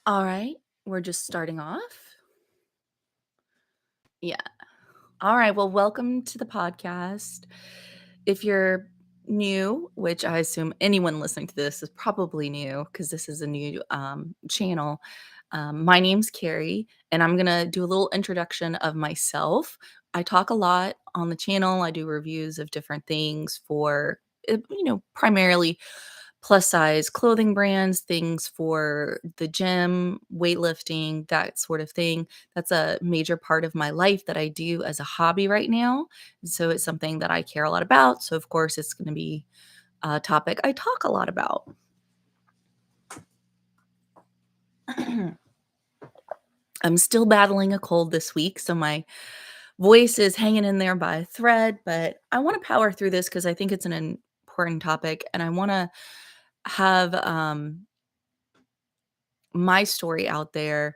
All right, we're just starting off. Yeah. All right. Well, welcome to the podcast. If you're new, which I assume anyone listening to this is probably new because this is a new channel, my name's Carrie, and I'm going to do a little introduction of myself. I talk a lot on the channel. I do reviews of different things for, primarily plus size clothing brands, things for the gym, weightlifting, that sort of thing. That's a major part of my life that I do as a hobby right now. So it's something that I care a lot about. So, of course, it's going to be a topic I talk a lot about. I'm still battling a cold this week, so my voice is hanging in there by a thread, but I want to power through this because I think it's an important topic and I want to have my story out there.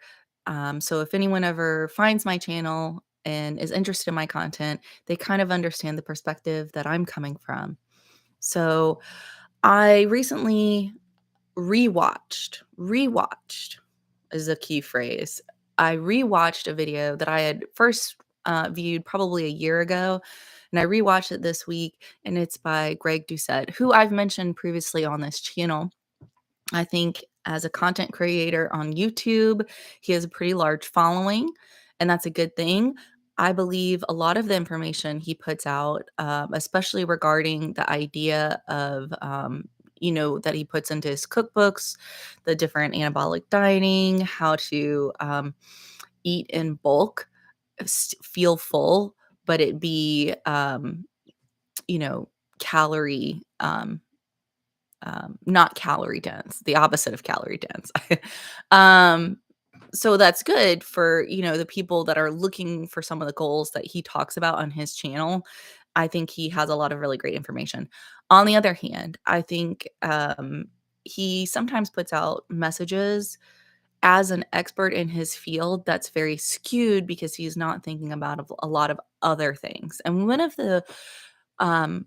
So if anyone ever finds my channel and is interested in my content, they kind of understand the perspective that I'm coming from. So I recently rewatched is a key phrase. I rewatched a video that I had first viewed probably a year ago, and I rewatched it this week, and it's by Greg Doucette, who I've mentioned previously on this channel. I think as a content creator on YouTube, he has a pretty large following, and that's a good thing. I believe a lot of the information he puts out, especially regarding the idea of, that he puts into his cookbooks, the different anabolic dieting, how to eat in bulk, feel full, but it be, you know, calorie not calorie dense, the opposite of calorie dense. um, so that's good for, the people that are looking for some of the goals that he talks about on his channel. I think he has a lot of really great information. On the other hand, I think he sometimes puts out messages as an expert in his field that's very skewed because he's not thinking about a lot of other things. And one of the um,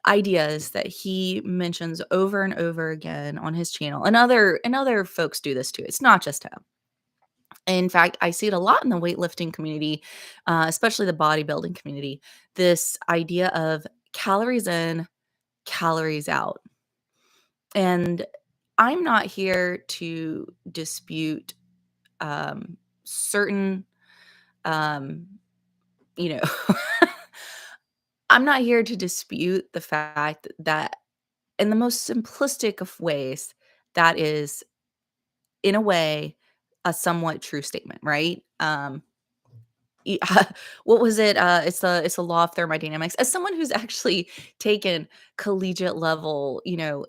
ideas that he mentions over and over again on his channel, and other folks do this too. It's not just him. In fact, I see it a lot in the weightlifting community, especially the bodybuilding community. This idea of calories in, calories out. And I'm not here to dispute certain, um, you know, I'm not here to dispute the fact that in the most simplistic of ways, that is, in a way, a somewhat true statement, right? Y what was it? It's the law of thermodynamics. As someone who's actually taken collegiate level,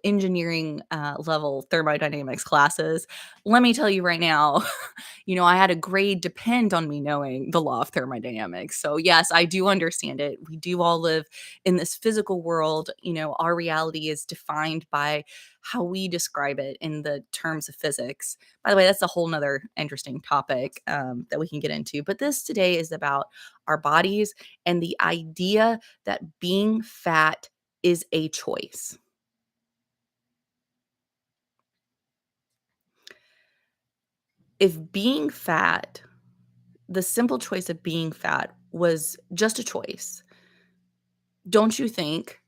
engineering, level thermodynamics classes, let me tell you right now, I had a grade depend on me knowing the law of thermodynamics. So, yes, I do understand it. We do all live in this physical world. Our reality is defined by how we describe it in the terms of physics. By the way, that's a whole nother interesting topic that we can get into. But this today is about our bodies and the idea that being fat is a choice. If being fat, the simple choice of being fat was just a choice, don't you think,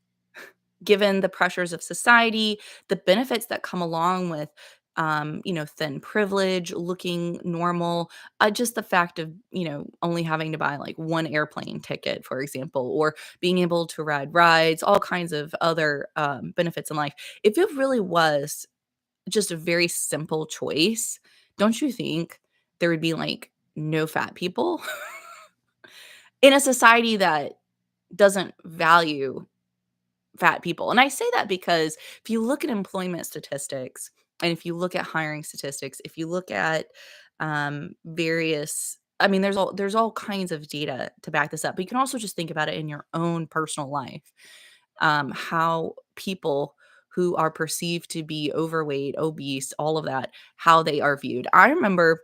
given the pressures of society, the benefits that come along with, thin privilege, looking normal, just the fact of, only having to buy like one airplane ticket, for example, or being able to ride rides, all kinds of other benefits in life. If it really was just a very simple choice, don't you think there would be like no fat people in a society that doesn't value fat people? And I say that because if you look at employment statistics and if you look at hiring statistics, if you look at various, I mean, there's all kinds of data to back this up. But you can also just think about it in your own personal life, how people who are perceived to be overweight, obese, all of that, how they are viewed. I remember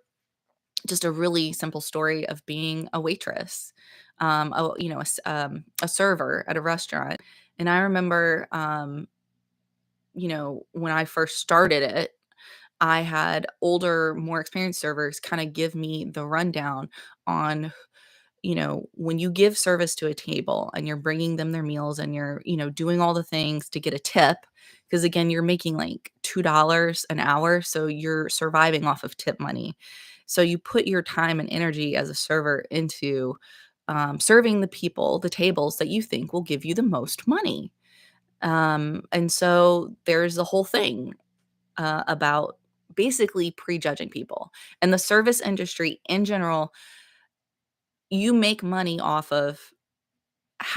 just a really simple story of being a waitress, a server at a restaurant. And I remember, when I first started it, I had older, more experienced servers kinda give me the rundown on, when you give service to a table and you're bringing them their meals and you're, doing all the things to get a tip, because again, you're making like $2 an hour, so you're surviving off of tip money. So you put your time and energy as a server into, serving the people, the tables that you think will give you the most money. And so there's the whole thing about basically prejudging people. And the service industry in general, you make money off of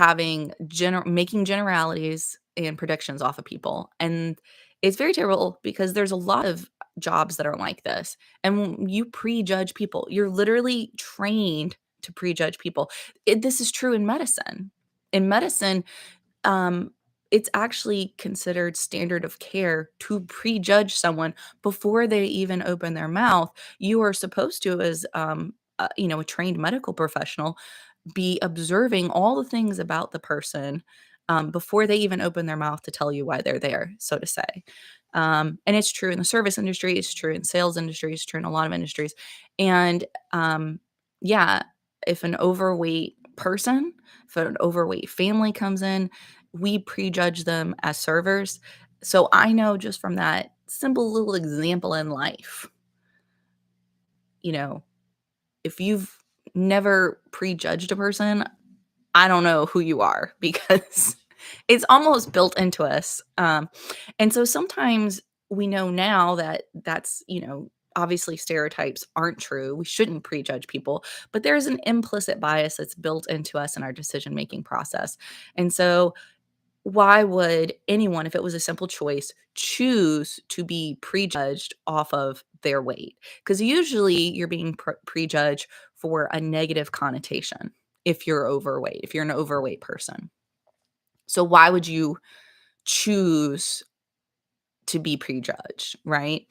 making generalities and predictions off of people. And it's very terrible because there's a lot of jobs that are like this. And when you prejudge people, you're literally trained to prejudge people. This is true in medicine. In medicine, um, it's actually considered standard of care to prejudge someone before they even open their mouth. You are supposed to, as a trained medical professional, be observing all the things about the person, before they even open their mouth to tell you why they're there, so to say. And it's true in the service industry, it's true in sales industry, it's true in a lot of industries. And yeah, if an overweight person, if an overweight family comes in, we prejudge them as servers. So I know just from that simple little example in life, you know, if you've never prejudged a person, I don't know who you are because it's almost built into us. And so sometimes we know now that that's, obviously stereotypes aren't true. We shouldn't prejudge people, but there's an implicit bias that's built into us in our decision making process. And so why would anyone, if it was a simple choice, choose to be prejudged off of their weight? Because usually you're being prejudged for a negative connotation if you're overweight, if you're an overweight person. So why would you choose to be prejudged, right?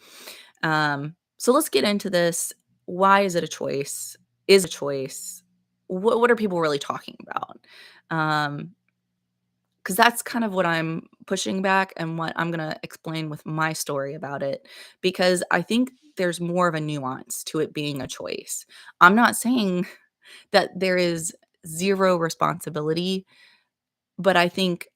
So let's get into this. Why is it a choice? Is it a choice? What are people really talking about? Um, 'Cause that's kind of what I'm pushing back and what I'm gonna explain with my story about it, because I think there's more of a nuance to it being a choice. I'm not saying that there is 0 responsibility, but I think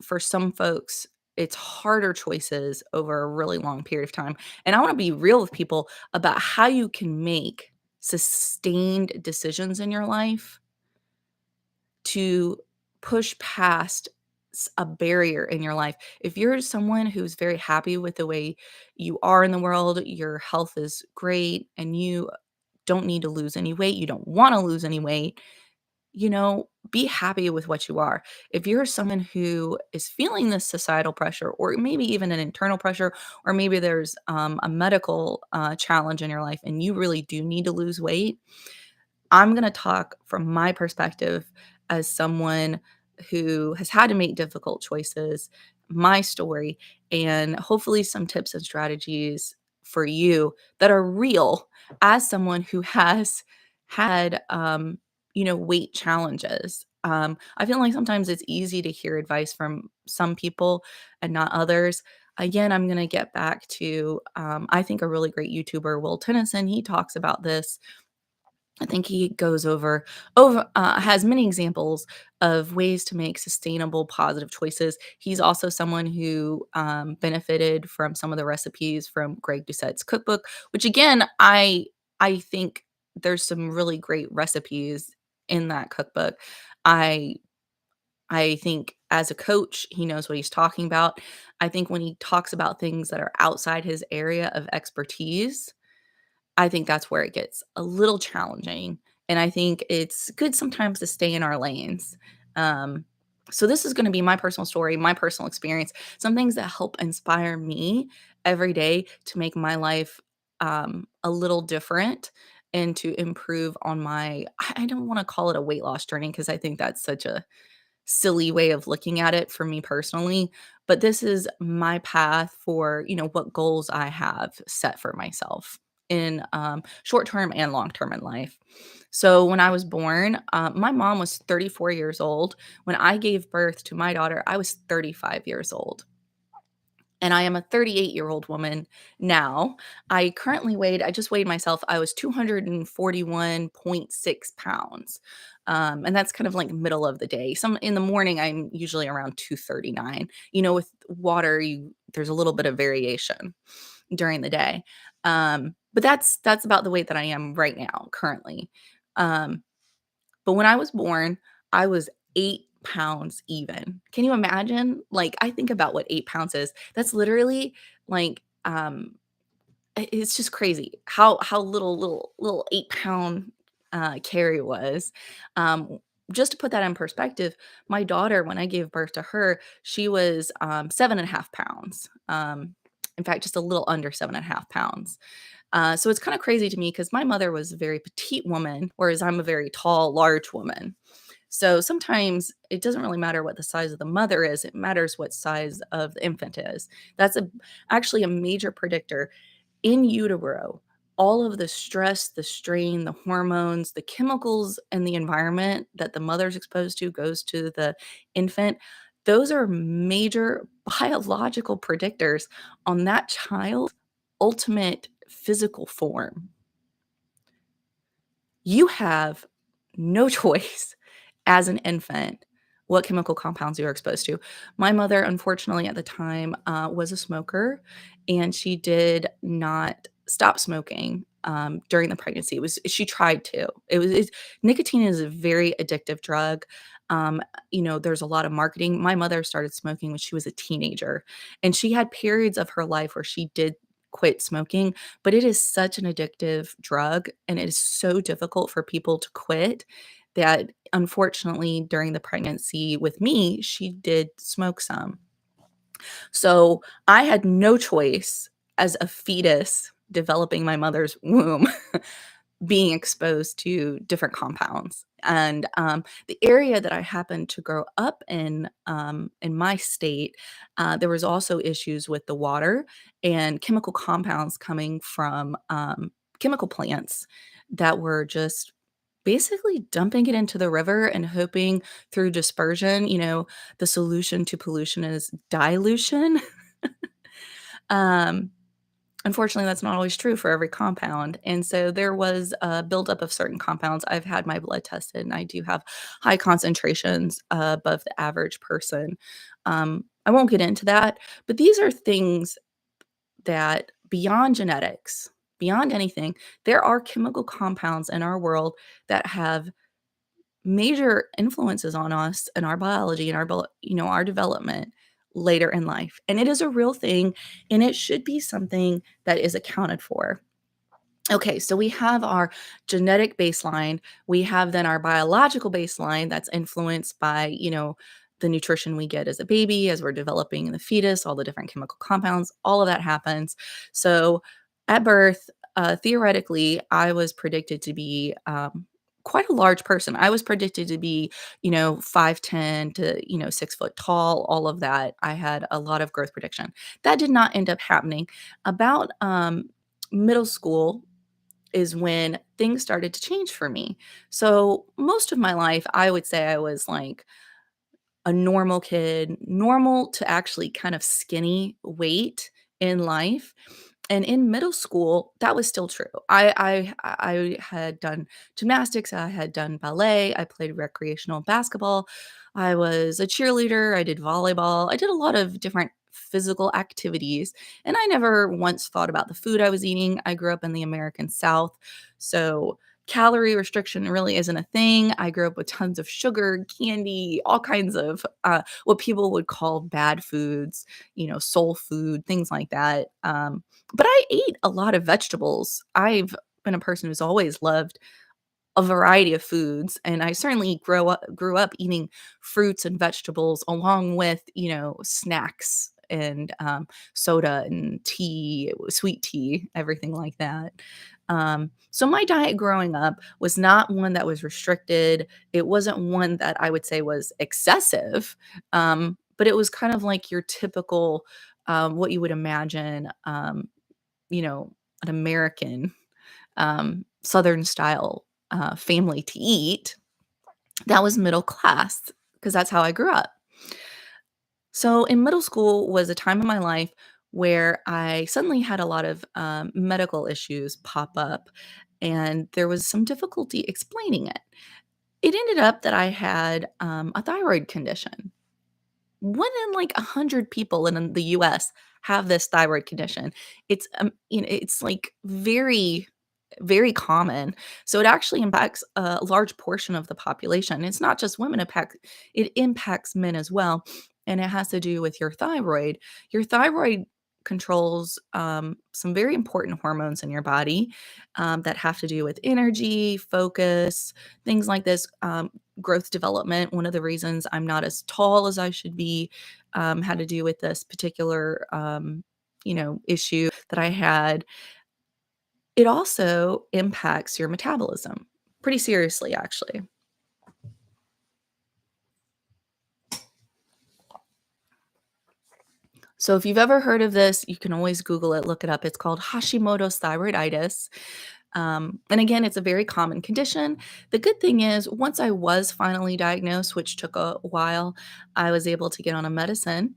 for some folks, it's harder choices over a really long period of time, and I wanna be real with people about how you can make sustained decisions in your life to push past a barrier in your life. If you're someone who's very happy with the way you are in the world, your health is great, and you don't need to lose any weight, you don't want to lose any weight, be happy with what you are. If you're someone who is feeling this societal pressure, or maybe even an internal pressure, or maybe there's a medical challenge in your life and you really do need to lose weight, I'm going to talk from my perspective as someone who has had to make difficult choices, my story, and hopefully some tips and strategies for you that are real as someone who has had, weight challenges. I feel like sometimes it's easy to hear advice from some people and not others. Again, I'm going to get back to, I think, a really great YouTuber, Will Tennyson. He talks about this. I think he goes has many examples of ways to make sustainable, positive choices. He's also someone who benefited from some of the recipes from Greg Doucette's cookbook, which again, I think there's some really great recipes in that cookbook. I I think as a coach, he knows what he's talking about. I think when he talks about things that are outside his area of expertise, I think that's where it gets a little challenging, and I think it's good sometimes to stay in our lanes. Um, so this is gonna be my personal story, my personal experience, some things that help inspire me every day to make my life, a little different and to improve on my I don't wanna call it a weight loss journey because I think that's such a silly way of looking at it for me personally, but this is my path for, what goals I have set for myself in short term and long term in life. So when I was born, my mom was 34 years old. When I gave birth to my daughter, I was 35 years old. and I am a 38-year-old woman now. I just weighed myself, I was 241.6 pounds, and that's kind of like middle of the day. Some in the morning, I'm usually around 239. With water, there's a little bit of variation during the day, but that's about the weight that I am right now, currently. Um, but when I was born, I was 8 pounds even. Can you imagine? Like, I think about what 8 pounds is. That's literally like, it's just crazy how little 8-pound, Carrie was. Um, just to put that in perspective, my daughter, when I gave birth to her, she was, 7.5 pounds. In fact, just a little under 7.5 pounds. So it's kind of crazy to me because my mother was a very petite woman, whereas I'm a very tall, large woman. So sometimes it doesn't really matter what the size of the mother is, it matters what size of the infant is. That's actually a major predictor in utero. All of the stress, the strain, the hormones, the chemicals, and the environment that the mother's exposed to goes to the infant. Those are major biological predictors on that child's ultimate physical form. You have no choice as an infant what chemical compounds you are exposed to. My mother, unfortunately, at the time, was a smoker, and she did not stop smoking during the pregnancy. She tried to. Nicotine is a very addictive drug. Um, there's a lot of marketing. My mother started smoking when she was a teenager, and she had periods of her life where she did quit smoking, but it is such an addictive drug, and it is so difficult for people to quit that, unfortunately, during the pregnancy with me, she did smoke some. So, I had no choice as a fetus developing my mother's womb being exposed to different compounds. And the area that I happened to grow up in my state, there was also issues with the water and chemical compounds coming from chemical plants that were just basically dumping it into the river and hoping through dispersion. The solution to pollution is dilution. um, Unfortunately, that's not always true for every compound, and so there was a buildup of certain compounds. I've had my blood tested, and I do have high concentrations above the average person. I won't get into that, but these are things that beyond genetics, beyond anything, there are chemical compounds in our world that have major influences on us and our biology and our development later in life. And it is a real thing, and it should be something that is accounted for. Okay, so we have our genetic baseline. We have then our biological baseline that's influenced by, the nutrition we get as a baby, as we're developing in the fetus, all the different chemical compounds, all of that happens. So at birth, theoretically, I was predicted to be quite a large person. I was predicted to be, 5'10" to, 6 foot tall, all of that. I had a lot of growth prediction. That did not end up happening. About middle school, is when things started to change for me. So, most of my life, I would say I was like a normal kid, normal to actually kind of skinny weight in life. And in middle school, that was still true. I had done gymnastics, I had done ballet, I played recreational basketball, I was a cheerleader, I did volleyball, I did a lot of different physical activities, and I never once thought about the food I was eating. I grew up in the American South, so calorie restriction really isn't a thing. I grew up with tons of sugar, candy, all kinds of what people would call bad foods, soul food, things like that. But I ate a lot of vegetables. I've been a person who's always loved a variety of foods, and I certainly grew up eating fruits and vegetables along with, snacks and, soda and tea, sweet tea, everything like that. So my diet growing up was not one that was restricted. It wasn't one that I would say was excessive, but it was kind of like your typical, what you would imagine, you know, an American, Southern style, family to eat. That was middle class because that's how I grew up. So in middle school was a time in my life where I suddenly had a lot of medical issues pop up, and there was some difficulty explaining it. It ended up that I had a thyroid condition. One in like 100 people in the US have this thyroid condition. It's like very common. So it actually impacts a large portion of the population. It's not just women, it impacts men as well. And it has to do with your thyroid. Your thyroid controls some very important hormones in your body that have to do with energy, focus, things like this, growth development. One of the reasons I'm not as tall as I should be had to do with this particular, issue that I had. It also impacts your metabolism pretty seriously, actually. So if you've ever heard of this, you can always Google it, look it up. It's called Hashimoto's thyroiditis. And again, it's a very common condition. The good thing is, once I was finally diagnosed, which took a while, I was able to get on a medicine.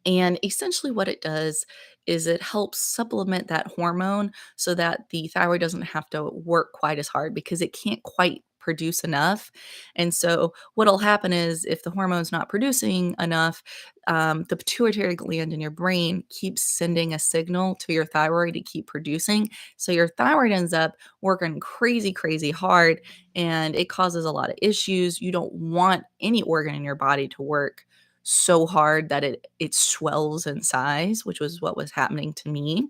And essentially, what it does is it helps supplement that hormone so that the thyroid doesn't have to work quite as hard because it can't quite produce enough. And so, what'll happen is if the hormone's not producing enough, the pituitary gland in your brain keeps sending a signal to your thyroid to keep producing. So, your thyroid ends up working crazy, crazy hard, and it causes a lot of issues. You don't want any organ in your body to work so hard that it swells in size, which was what was happening to me.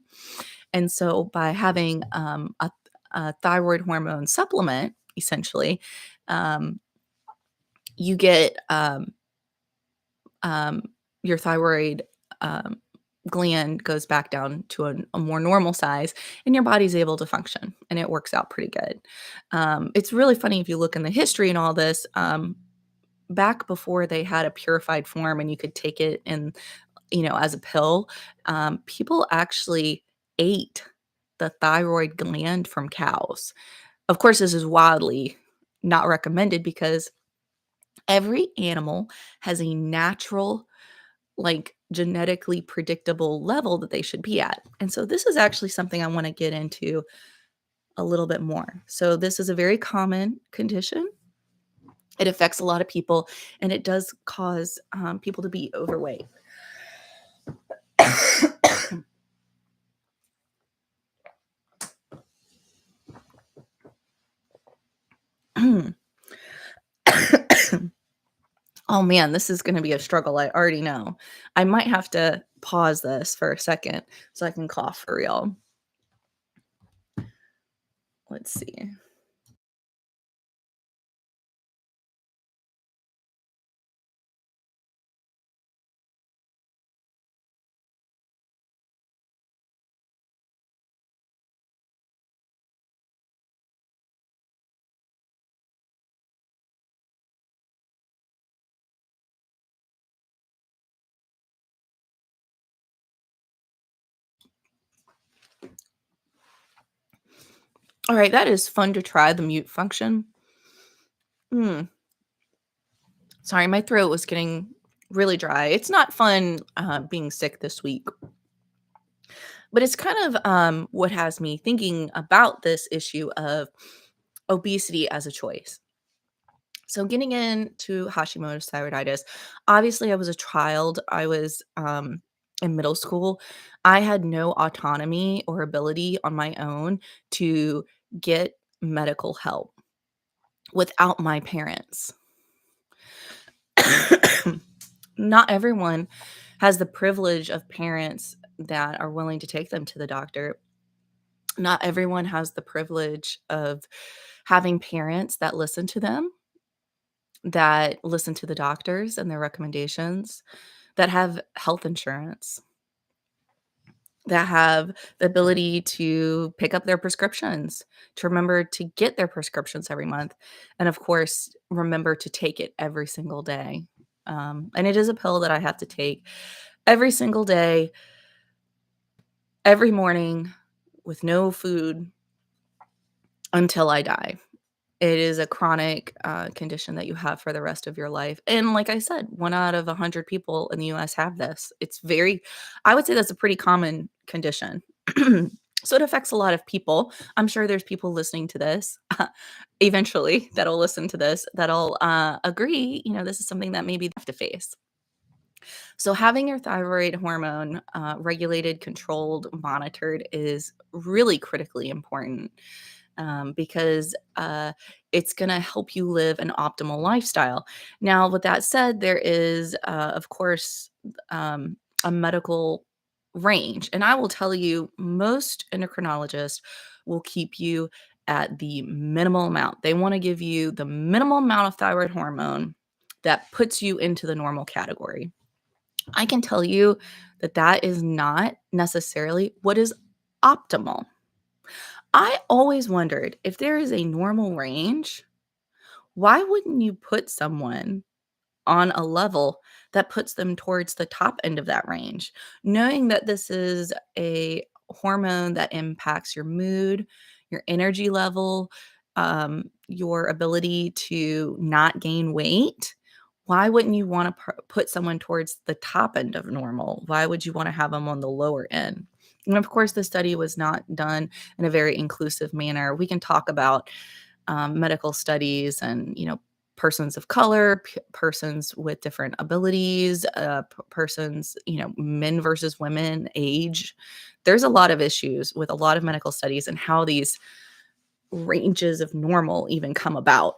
And so by having a thyroid hormone supplement, essentially, um, you get um, your thyroid um, gland goes back down to a more normal size, and your body's able to function, and it works out pretty good. It's really funny if you look in the history and all this. Back before they had a purified form and you could take it in, as a pill, people actually ate the thyroid gland from cows. Of course, this is wildly not recommended because every animal has a natural, like genetically predictable level that they should be at. And so this is actually something I want to get into a little bit more. So this is a very common condition. It affects a lot of people, and it does cause people to be overweight. Oh man, this is gonna be a struggle, I already know. I might have to pause this for a second so I can cough for real. Let's see. Alright, that is fun to try the mute function. Mm, sorry, my throat was getting really dry. It's not fun, being sick this week, but it's kind of, what has me thinking about this issue of obesity as a choice. So getting into Hashimoto's thyroiditis, obviously I was a child. I was in middle school. I had no autonomy or ability on my own to get medical help without my parents. Not everyone has the privilege of parents that are willing to take them to the doctor. Not everyone has the privilege of having parents that listen to them, that listen to the doctors and their recommendations, that have health insurance, that have the ability to pick up their prescriptions, to remember to get their prescriptions every month, and of course, remember to take it every single day. And it is a pill that I have to take every single day, every morning, with no food until I die. It is a chronic, condition that you have for the rest of your life, and like I said, 1 out of 100 people in the US have this. It's very I would say that's a pretty common condition. So it affects a lot of people. I'm sure there's people listening to this, eventually, that'll listen to this, that'll, agree, this is something that maybe they have to face. So having your thyroid hormone, regulated, controlled, monitored is really critically important, because it's going to help you live an optimal lifestyle. Now, with that said, there is, of course, a medical range. And I will tell you, most endocrinologists will keep you at the minimal amount. They want to give you the minimal amount of thyroid hormone that puts you into the normal category. I can tell you that that is not necessarily what is optimal. I always wondered if there is a normal range, why wouldn't you put someone on a level that puts them towards the top end of that range, knowing that this is a hormone that impacts your mood, your energy level, your ability to not gain weight? Why wouldn't you want to put someone towards the top end of normal? Why would you want to have them on the lower end? And of course, the study was not done in a very inclusive manner. We can talk about medical studies and, persons of color, persons with different abilities, persons, men versus women, age. There's a lot of issues with a lot of medical studies and how these ranges of normal even come about.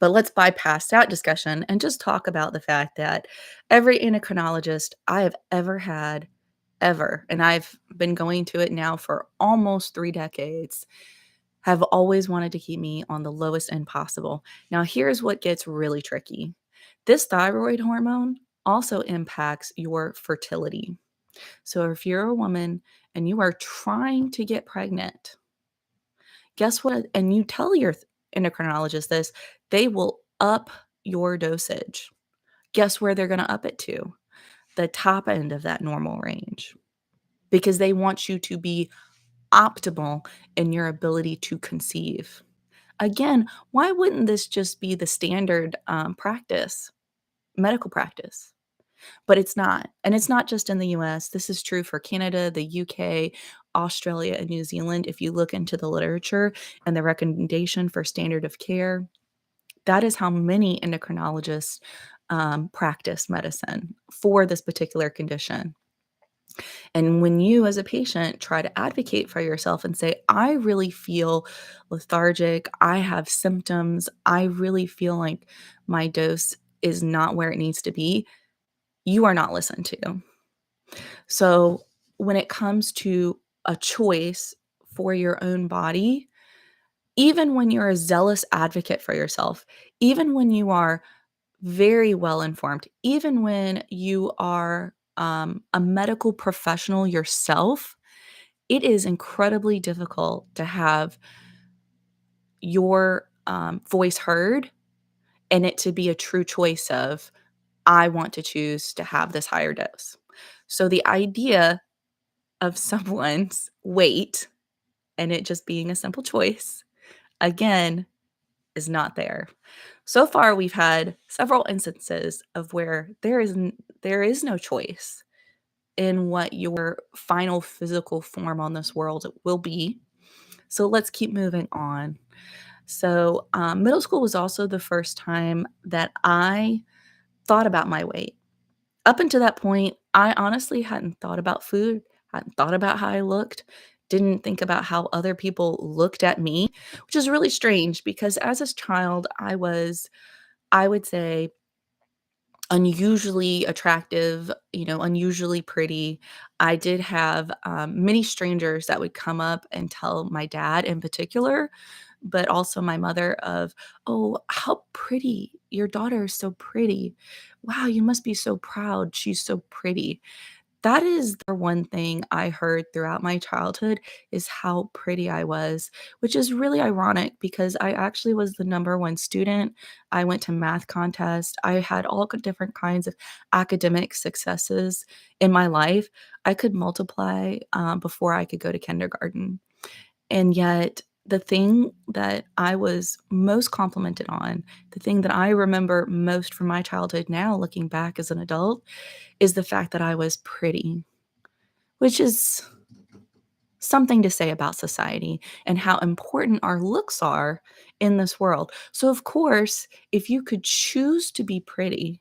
But let's bypass that discussion and just talk about the fact that every endocrinologist I have ever had, ever, and I've been going to it now for almost 3 decades, have always wanted to keep me on the lowest end possible. Now, here's what gets really tricky. This thyroid hormone also impacts your fertility. So, if you're a woman and you are trying to get pregnant, guess what? And you tell your endocrinologist this, they will up your dosage. Guess where they're going to up it to? The top end of that normal range because they want you to be optimal in your ability to conceive. Again, why wouldn't this just be the standard practice, medical practice? But it's not. And it's not just in the US. This is true for Canada, the UK, Australia, and New Zealand. If you look into the literature and the recommendation for standard of care, that is how many endocrinologists practice medicine for this particular condition. And when you, as a patient, try to advocate for yourself and say, I really feel lethargic, I have symptoms, I really feel like my dose is not where it needs to be, you are not listened to. So, when it comes to a choice for your own body, even when you're a zealous advocate for yourself, even when you are very well informed, even when you are a medical professional yourself, it is incredibly difficult to have your voice heard and it to be a true choice of, I want to choose to have this higher dose. So the idea of someone's weight and it just being a simple choice, again, is not there. So far, we've had several instances of where there is no choice in what your final physical form on this world will be. So let's keep moving on. So, middle school was also the first time that I thought about my weight. Up until that point, I honestly hadn't thought about food, hadn't thought about how I looked, didn't think about how other people looked at me, which is really strange because as a child, I was, I would say, unusually attractive, unusually pretty. I did have many strangers that would come up and tell my dad in particular, but also my mother of, "Oh, how pretty. Your daughter is so pretty. Wow, you must be so proud. She's so pretty." That is the one thing I heard throughout my childhood is how pretty I was, which is really ironic because I actually was the number 1 student. I went to math contests. I had all different kinds of academic successes in my life. I could multiply, before I could go to kindergarten. And yet the thing that I was most complimented on, the thing that I remember most from my childhood now looking back as an adult, is the fact that I was pretty, which is something to say about society and how important our looks are in this world. So, of course, if you could choose to be pretty,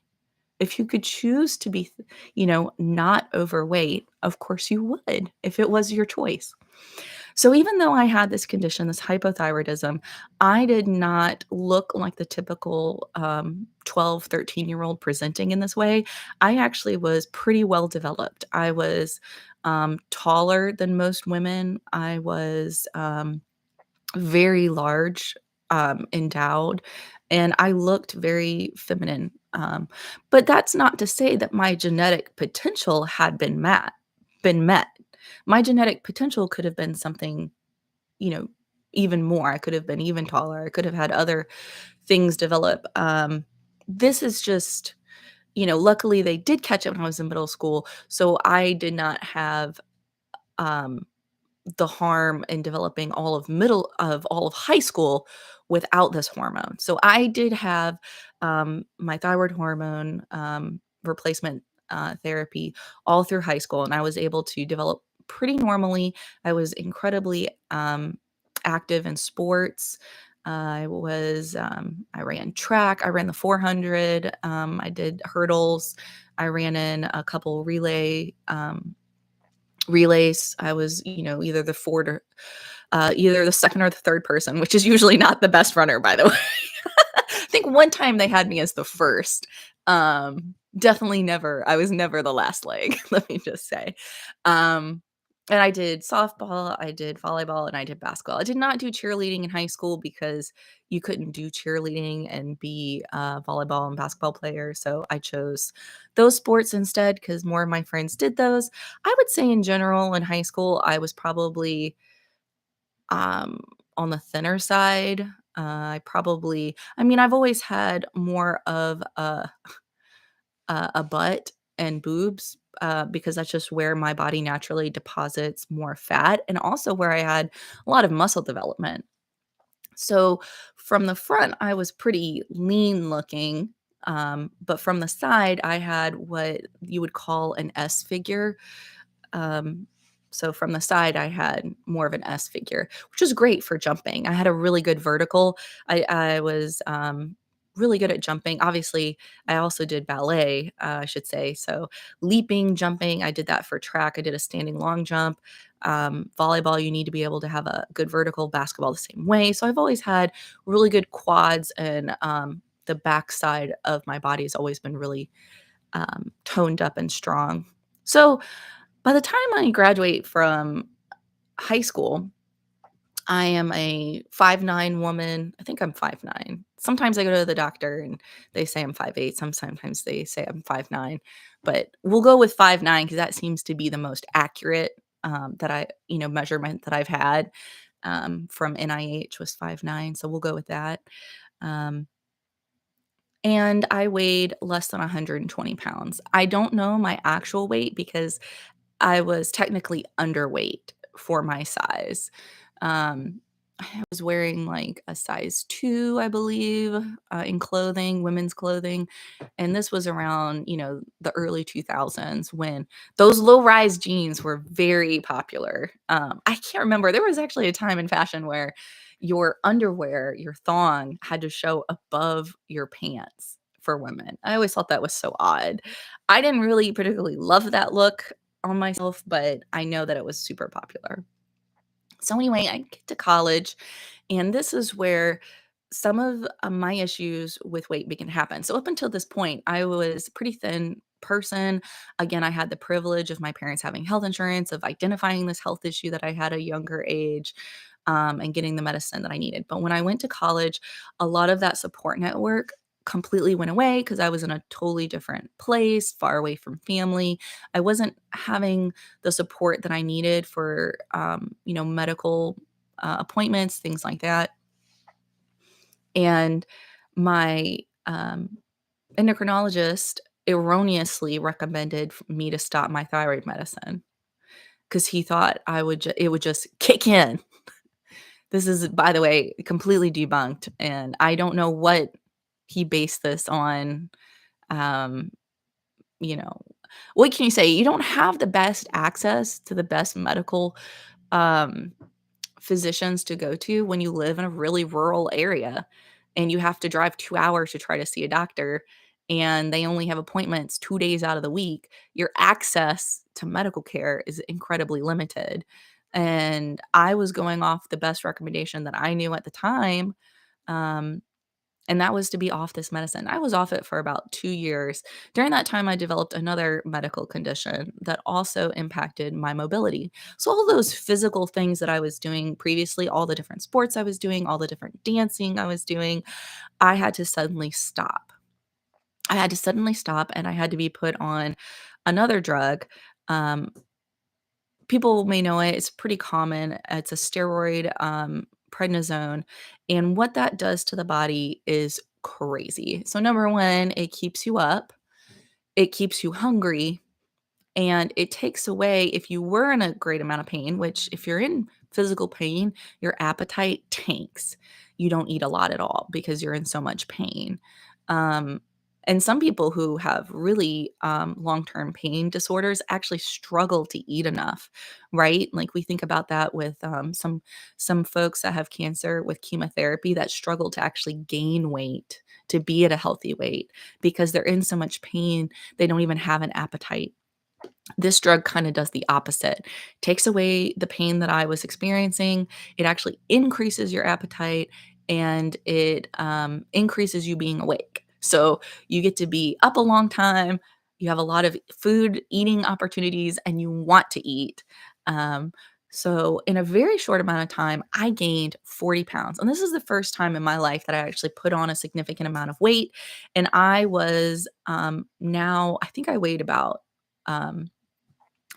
if you could choose to be, not overweight, of course you would if it was your choice. So even though I had this condition, this hypothyroidism, I did not look like the typical 12, 13-year-old presenting in this way. I actually was pretty well developed. I was taller than most women. I was very large, endowed, and I looked very feminine. But that's not to say that my genetic potential had been met. My genetic potential could have been something, you know, even more. I could have been even taller. I could have had other things develop. This is just, luckily they did catch it when I was in middle school, so I did not have um the harm in developing all of high school without this hormone. So I did have, my thyroid hormone, replacement, therapy all through high school, and I was able to develop pretty normally. I was incredibly, active in sports. I ran track, I ran the 400, I did hurdles, I ran in a couple relays. I was, either the second or the third person, which is usually not the best runner, by the way. I think one time they had me as the first. Definitely never. I was never the last leg. Let me just say. Um, and I did softball, I did volleyball, and I did basketball. I did not do cheerleading in high school because you couldn't do cheerleading and be a volleyball and basketball player. So I chose those sports instead because more of my friends did those. I would say in general in high school, I was probably um, on the thinner side. I mean, I've always had more of a butt and boobs, because that's just where my body naturally deposits more fat and also where I had a lot of muscle development. So from the front, I was pretty lean looking. But from the side, I had what you would call an S figure. Um, so from the side, I had more of an S figure, which was great for jumping. I had a really good vertical. I was really good at jumping. Obviously, I also did ballet, I should say. So leaping, jumping, I did that for track. I did a standing long jump. Volleyball, you need to be able to have a good vertical. Basketball, the same way. So I've always had really good quads, and the backside of my body has always been really toned up and strong. So by the time I graduate from high school, I am a 5'9" woman. I think I'm 5'9". Sometimes I go to the doctor and they say I'm 5'8". Sometimes they say I'm 5'9", but we'll go with 5'9" because that seems to be the most accurate, measurement that I've had, from NIH was 5'9", so we'll go with that. Um, and I weighed less than 120 pounds. I don't know my actual weight because I was technically underweight for my size. I was wearing like a size 2, I believe, in clothing, women's clothing. And this was around, the early 2000s when those low rise jeans were very popular. I can't remember. There was actually a time in fashion where your underwear, your thong, had to show above your pants for women. I always thought that was so odd. I didn't really particularly love that look on myself, but I know that it was super popular. So anyway, I get to college, and this is where some of my issues with weight begin to happen. So up until this point, I was a pretty thin person. Again, I had the privilege of my parents having health insurance, of identifying this health issue that I had at a younger age, and getting the medicine that I needed. But when I went to college, a lot of that support network completely went away because I was in a totally different place, far away from family. I wasn't having the support that I needed for, medical appointments, things like that. And my endocrinologist erroneously recommended me to stop my thyroid medicine because he thought it would just kick in. This is, by the way, completely debunked, and I don't know what he based this on. Um, you know, what can you say? You don't have the best access to the best medical, um, physicians to go to when you live in a really rural area, and you have to drive 2 hours to try to see a doctor, and they only have appointments 2 days out of the week. Your access to medical care is incredibly limited, and I was going off the best recommendation that I knew at the time, um, and that was to be off this medicine. I was off it for about 2 years. During that time, I developed another medical condition that also impacted my mobility. So all those physical things that I was doing previously, all the different sports I was doing, all the different dancing I was doing, I had to suddenly stop. I had to suddenly stop, and I had to be put on another drug. Um, People may know it, it's pretty common. It's a steroid, prednisone, and what that does to the body is crazy. So number 1, it keeps you up, it keeps you hungry, and it takes away if you were in a great amount of pain, which if you're in physical pain, your appetite tanks. You don't eat a lot at all because you're in so much pain. Um, and some people who have really long-term pain disorders actually struggle to eat enough, right? Like we think about that with some folks that have cancer with chemotherapy that struggle to actually gain weight to be at a healthy weight because they're in so much pain they don't even have an appetite. This drug kinda does the opposite. Takes away the pain that I was experiencing, it actually increases your appetite, and it, increases you being awake. So, you get to be up a long time, you have a lot of food eating opportunities, and you want to eat. Um, so in a very short amount of time, I gained 40 pounds, and this is the first time in my life that I actually put on a significant amount of weight, and I was, now I think I weighed about, um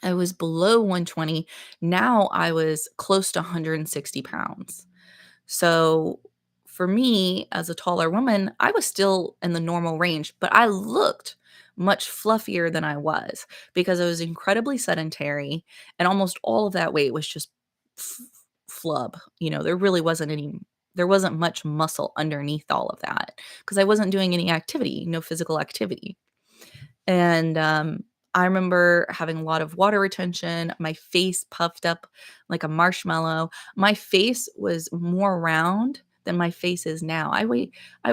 I was below 120. Now I was close to 160 pounds. So for me, as a taller woman, I was still in the normal range, but I looked much fluffier than I was because I was incredibly sedentary and almost all of that weight was just f- flub. There wasn't much muscle underneath all of that because I wasn't doing any activity, no physical activity. And, I remember having a lot of water retention, my face puffed up like a marshmallow. My face was more round than my face is now. I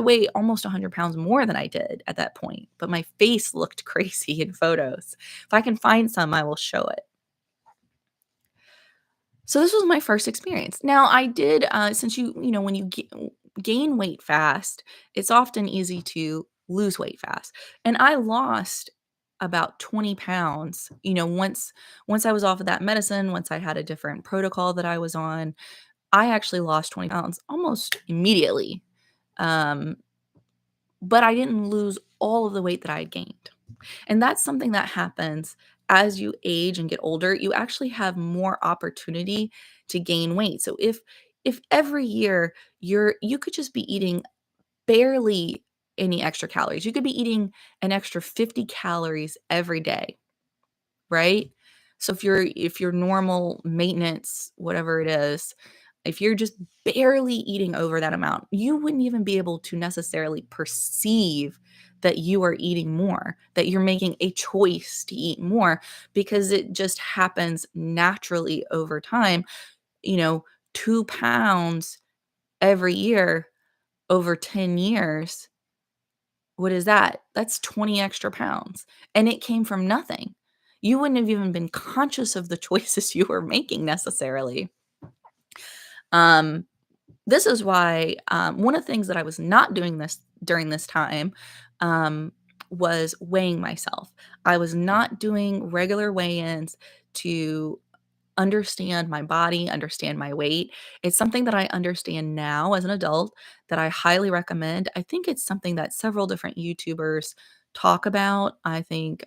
weigh almost 100 pounds more than I did at that point, but my face looked crazy in photos. If I can find some, I will show it. So this was my first experience. Now I did, since when you gain weight fast, it's often easy to lose weight fast. And I lost about 20 pounds, once I was off of that medicine, once I had a different protocol that I was on, I actually lost 20 pounds almost immediately. Um, but I didn't lose all of the weight that I had gained. And that's something that happens as you age and get older. You actually have more opportunity to gain weight. So if every year you could just be eating barely any extra calories. You could be eating an extra 50 calories every day, right? So if your normal maintenance, whatever it is, if you're just barely eating over that amount, you wouldn't even be able to necessarily perceive that you are eating more, that you're making a choice to eat more because it just happens naturally over time. You know, 2 pounds every year over 10 years. What is that? That's 20 extra pounds, and it came from nothing. You wouldn't have even been conscious of the choices you were making necessarily. Um, this is why, one of the things that I was not doing this during this time, um, was weighing myself. I was not doing regular weigh-ins to understand my body, understand my weight. It's something that I understand now as an adult that I highly recommend. I think it's something that several different YouTubers talk about. I think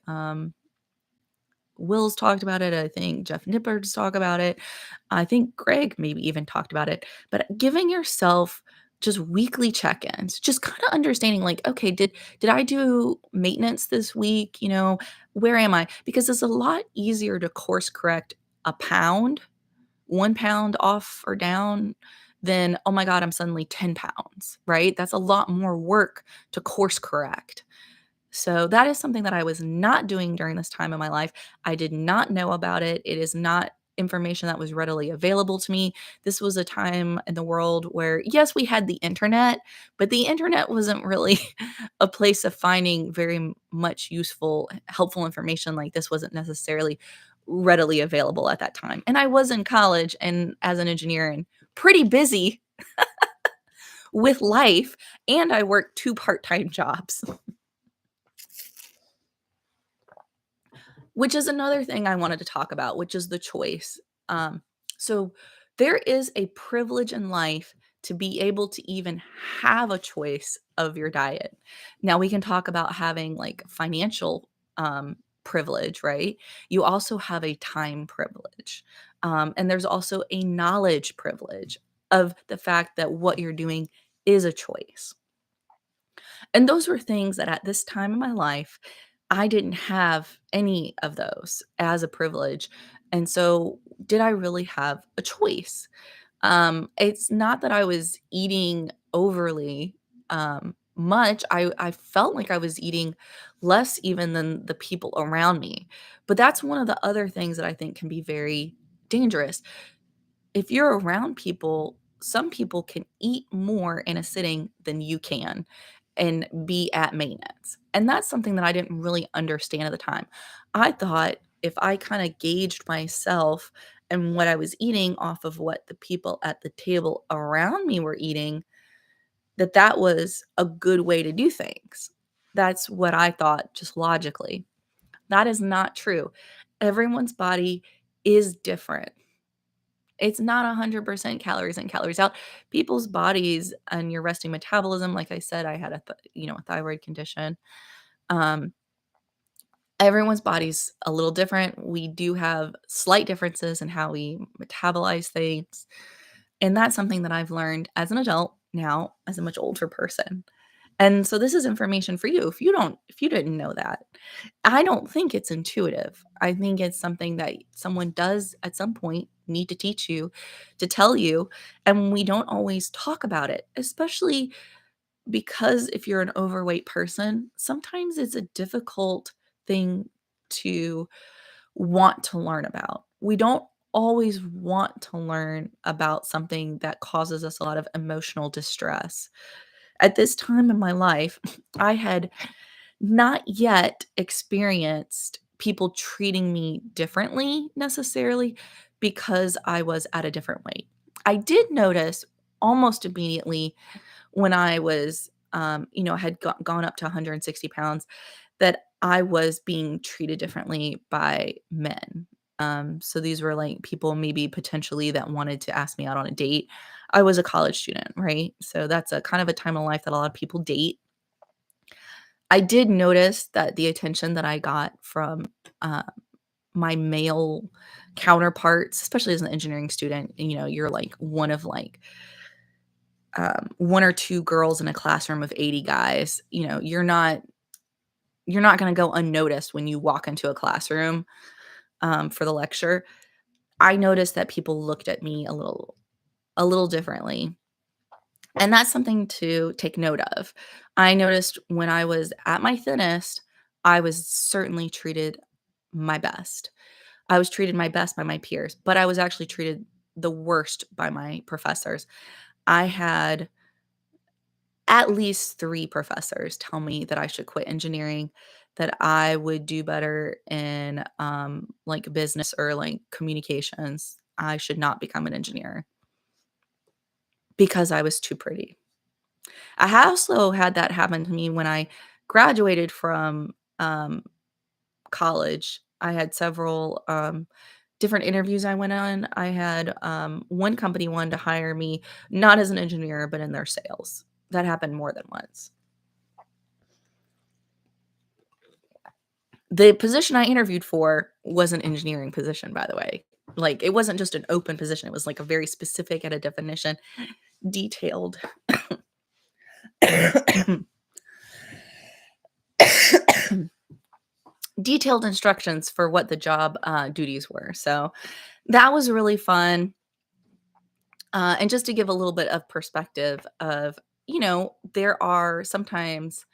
Will's talked about it. I think Jeff Nippard's talk about it. I think Greg maybe even talked about it. But giving yourself just weekly check-ins, just kind of understanding like, okay, did I do maintenance this week? Where am I? Because it's a lot easier to course correct a pound, 1 pound off or down then, oh my God, I'm suddenly 10 pounds, right? That's a lot more work to course correct. So that is something that I was not doing during this time in my life. I did not know about it. It is not information that was readily available to me. This was a time in the world where, yes, we had the internet, but the internet wasn't really a place of finding much useful, helpful information. Like this wasn't necessarily readily available at that time. And I was in college and as an engineer and pretty busy with life. And I worked two part-time jobs. Which is another thing I wanted to talk about, which is the choice. Um, so there is a privilege in life to be able to even have a choice of your diet. Now we can talk about having like financial privilege, right? You also have a time privilege. And there's also a knowledge privilege of the fact that what you're doing is a choice. And those were things that at this time in my life, I didn't have any of those as a privilege. And so, did I really have a choice? It's not that I was eating overly much. I felt like I was eating less even than the people around me. But that's one of the other things that I think can be very dangerous if you're around people, some people can eat more in a sitting than you can and be at maintenance. And that's something that I didn't really understand at the time. I thought if I kind of gauged myself and what I was eating off of what the people at the table around me were eating, that that was a good way to do things. That's what I thought just logically. That is not true. Everyone's body is different. It's not 100% calories in, calories out. People's bodies and your resting metabolism, like I said, I had a thyroid condition. Um, Everyone's body's a little different. We do have slight differences in how we metabolize things, and that's something that I've learned as an adult now, as a much older person. And so this is information for you if you didn't know that. I don't think it's intuitive. I think it's something that someone does at some point need to teach you, to tell you, and we don't always talk about it, especially because if you're an overweight person, sometimes it's a difficult thing to want to learn about. We don't always want to learn about something that causes us a lot of emotional distress. At this time in my life, I had not yet experienced people treating me differently necessarily because I was at a different weight. I did notice almost immediately when I was, had gone up to 160 pounds that I was being treated differently by men. So these were like people maybe potentially that wanted to ask me out on a date. I was a college student, right? So that's a kind of a time in life that a lot of people date. I did notice that the attention that I got from, uh, my male counterparts, especially as an engineering student, you're like one of like, 1 or 2 girls in a classroom of 80 guys, you're not gonna go unnoticed when you walk into a classroom, for the lecture. I noticed that people looked at me a little differently, and that's something to take note of. I noticed when I was at my thinnest, I was certainly treated my best. I was treated my best by my peers, but I was actually treated the worst by my professors. I had at least 3 professors tell me that I should quit engineering, that I would do better in, like, business or, like, communications. I should not become an engineer because I was too pretty. I also had that happen to me when I graduated from, college. I had several, different interviews I went on. I had, one company wanted to hire me not as an engineer, but in their sales. That happened more than once. The position I interviewed for was an engineering position, by the way. Like, it wasn't just an open position, it was, like, a very specific at a definition, detailed detailed instructions for what the job, duties were, so that was really fun. And just to give a little bit of perspective of, there are sometimes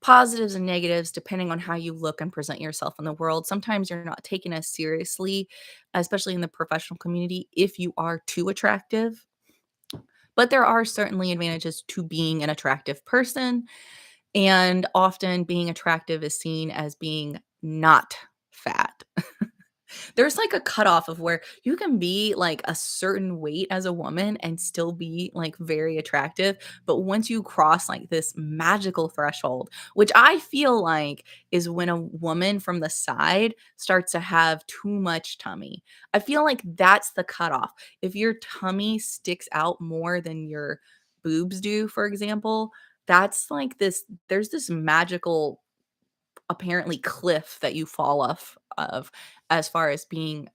positives and negatives depending on how you look and present yourself in the world. Sometimes you're not taken as seriously, especially in the professional community, if you are too attractive. But there are certainly advantages to being an attractive person. And often being attractive is seen as being not fat. There's like a cutoff of where you can be like a certain weight as a woman and still be like very attractive. But once you cross like this magical threshold, which I feel like is when a woman from the side starts to have too much tummy. I feel like that's the cutoff. If your tummy sticks out more than your boobs do, for example, that's like there's this magical apparently cliff that you fall off of as far as being,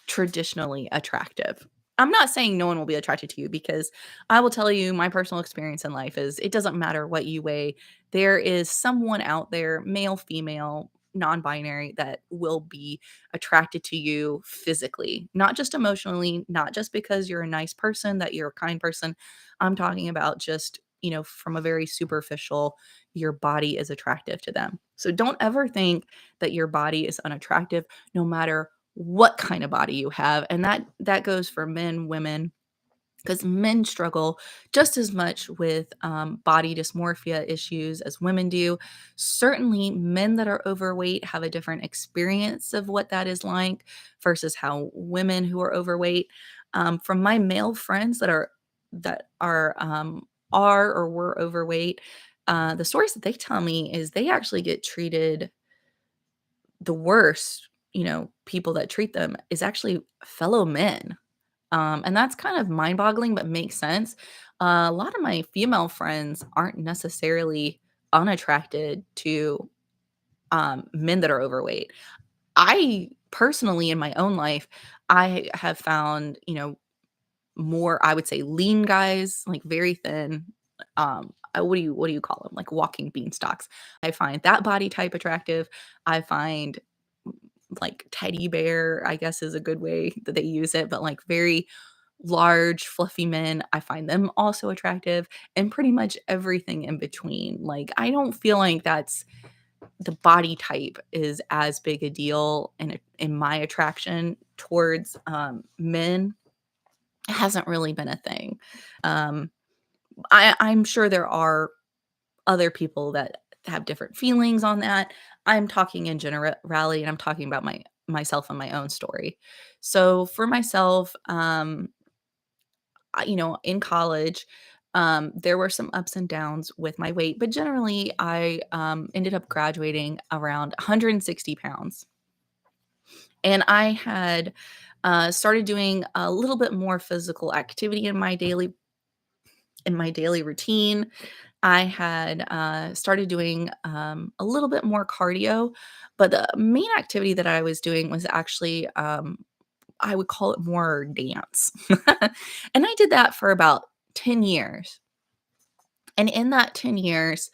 traditionally attractive. I'm not saying no one will be attracted to you because I will tell you my personal experience in life is it doesn't matter what you weigh. There is someone out there, male, female, non-binary, that will be attracted to you physically, not just emotionally, not just because you're a nice person, that you're a kind person. I'm talking about just, from a very superficial, your body is attractive to them. So don't ever think that your body is unattractive no matter what kind of body you have, and that goes for men, women, because men struggle just as much with body dysmorphia issues as women do. Certainly, men that are overweight have a different experience of what that is like versus how women who are overweight. From my male friends that are or were overweight, the stories that they tell me is they actually get treated the worst. People that treat them is actually fellow men, and that's kind of mind-boggling, but makes sense. A lot of my female friends aren't necessarily unattracted to, men that are overweight. I personally, in my own life, I have found, more, I would say, lean guys, like very thin. What do you call them? Like walking beanstalks. I find that body type attractive. I find like teddy bear, I guess is a good way that they use it, but like very large, fluffy men, I find them also attractive, and pretty much everything in between. Like, I don't feel like that's the body type is as big a deal in my attraction towards men. It hasn't really been a thing. Um, I'm sure there are other people that have different feelings on that. I'm talking in generality, and I'm talking about myself and my own story. So for myself, in college, there were some ups and downs with my weight, but generally, I ended up graduating around 160 pounds. And I had started doing a little bit more physical activity in my daily routine. I had started doing a little bit more cardio, but the main activity that I was doing was actually, I would call it more dance. And I did that for about 10 years. And in that 10 years,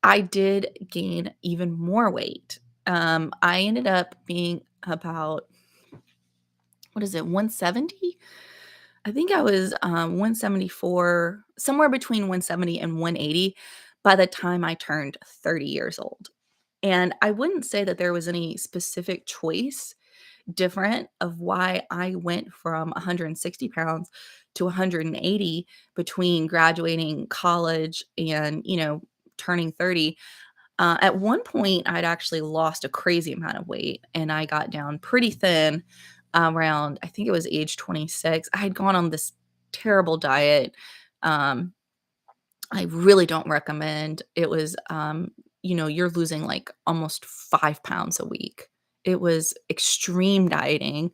I did gain even more weight. I ended up being about, what is it, 170? I think I was 174, somewhere between 170 and 180 by the time I turned 30 years old. And I wouldn't say that there was any specific choice different of why I went from 160 pounds to 180 between graduating college and, turning 30. At one point, I'd actually lost a crazy amount of weight and I got down pretty thin around, I think it was age 26. I had gone on this terrible diet. Um, I really don't recommend. It was, you're losing like almost 5 pounds a week. It was extreme dieting.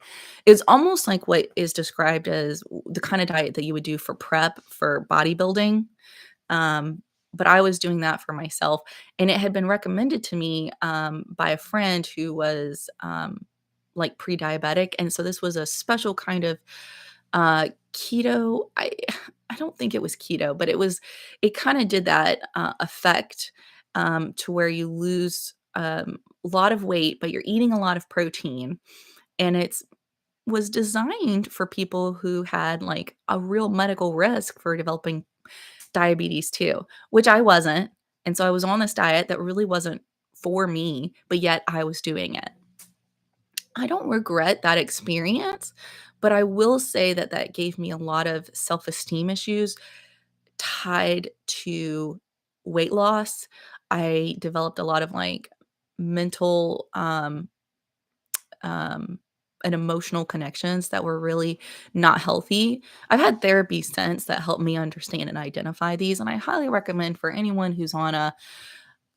It's almost like what is described as the kind of diet that you would do for prep for bodybuilding. Um, but I was doing that for myself, and it had been recommended to me by a friend who was like pre-diabetic, and so this was a special kind of keto. I don't think it was keto, but it kind of did that effect to where you lose a lot of weight, but you're eating a lot of protein, and it's was designed for people who had, like, a real medical risk for developing diabetes too, which I wasn't, and so I was on this diet that really wasn't for me, but yet I was doing it. I don't regret that experience, but I will say that that gave me a lot of self-esteem issues tied to weight loss. I developed a lot of, like, mental, um, and emotional connections that were really not healthy. I've had therapy since that helped me understand and identify these, and I highly recommend for anyone who's on a,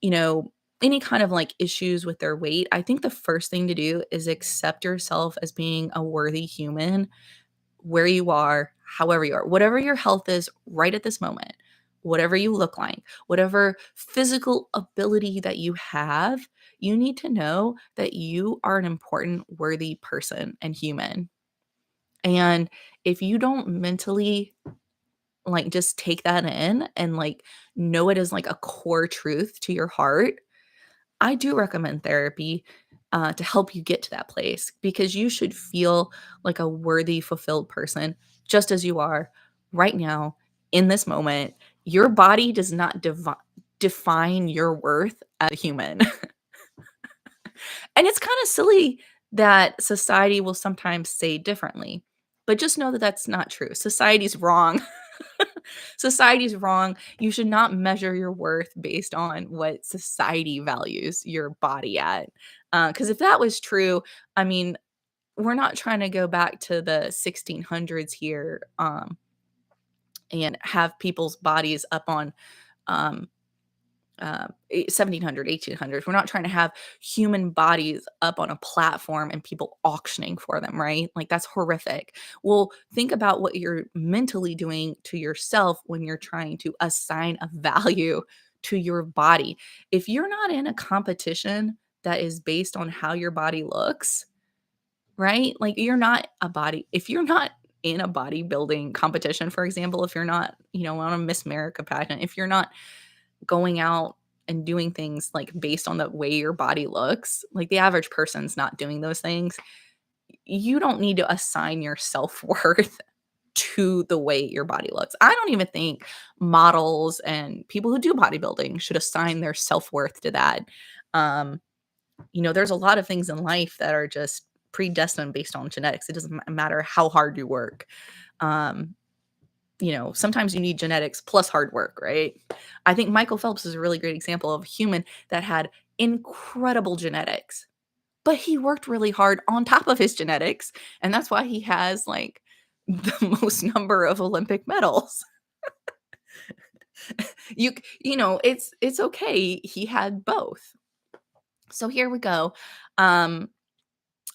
you know, any kind of like issues with their weight. I think the first thing to do is accept yourself as being a worthy human where you are, however you are, whatever your health is right at this moment, whatever you look like, whatever physical ability that you have, you need to know that you are an important, worthy person and human. And if you don't mentally like just take that in and like know it as like a core truth to your heart, I do recommend therapy, to help you get to that place because you should feel like a worthy, fulfilled person just as you are right now in this moment. Your body does not define your worth as a human. And it's kind of silly that society will sometimes say differently, but just know that that's not true. Society's wrong. Society's wrong. You should not measure your worth based on what society values your body at. Because if that was true, I mean, we're not trying to go back to the 1600s here, and have people's bodies up on um, 1700, 1800s. We're not trying to have human bodies up on a platform and people auctioning for them, right? Like that's horrific. Well, think about what you're mentally doing to yourself when you're trying to assign a value to your body. If you're not in a competition that is based on how your body looks, right? Like you're not a body, if you're not in a bodybuilding competition, for example, if you're not, on a Miss America pageant, if you're not going out and doing things, like, based on the way your body looks, like, the average person's not doing those things, you don't need to assign your self-worth to the way your body looks. I don't even think models and people who do bodybuilding should assign their self-worth to that. Um, there's a lot of things in life that are just predestined based on genetics. It doesn't matter how hard you work. Um, sometimes you need genetics plus hard work, right? I think Michael Phelps is a really great example of a human that had incredible genetics, but he worked really hard on top of his genetics, and that's why he has like the most number of Olympic medals. It's okay. He had both. So here we go. Um,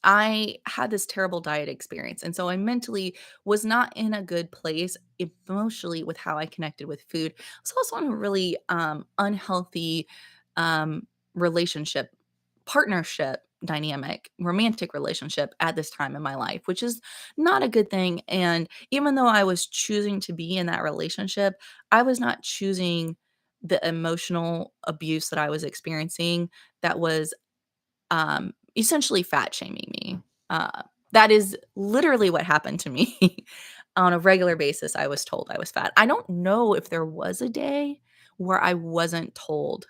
I had this terrible diet experience, and so I mentally was not in a good place emotionally with how I connected with food. I was also in a really, unhealthy, relationship, partnership dynamic, romantic relationship at this time in my life, which is not a good thing, and even though I was choosing to be in that relationship, I was not choosing the emotional abuse that I was experiencing that was essentially fat shaming me. That is literally what happened to me. On a regular basis, I was told I was fat. I don't know if there was a day where I wasn't told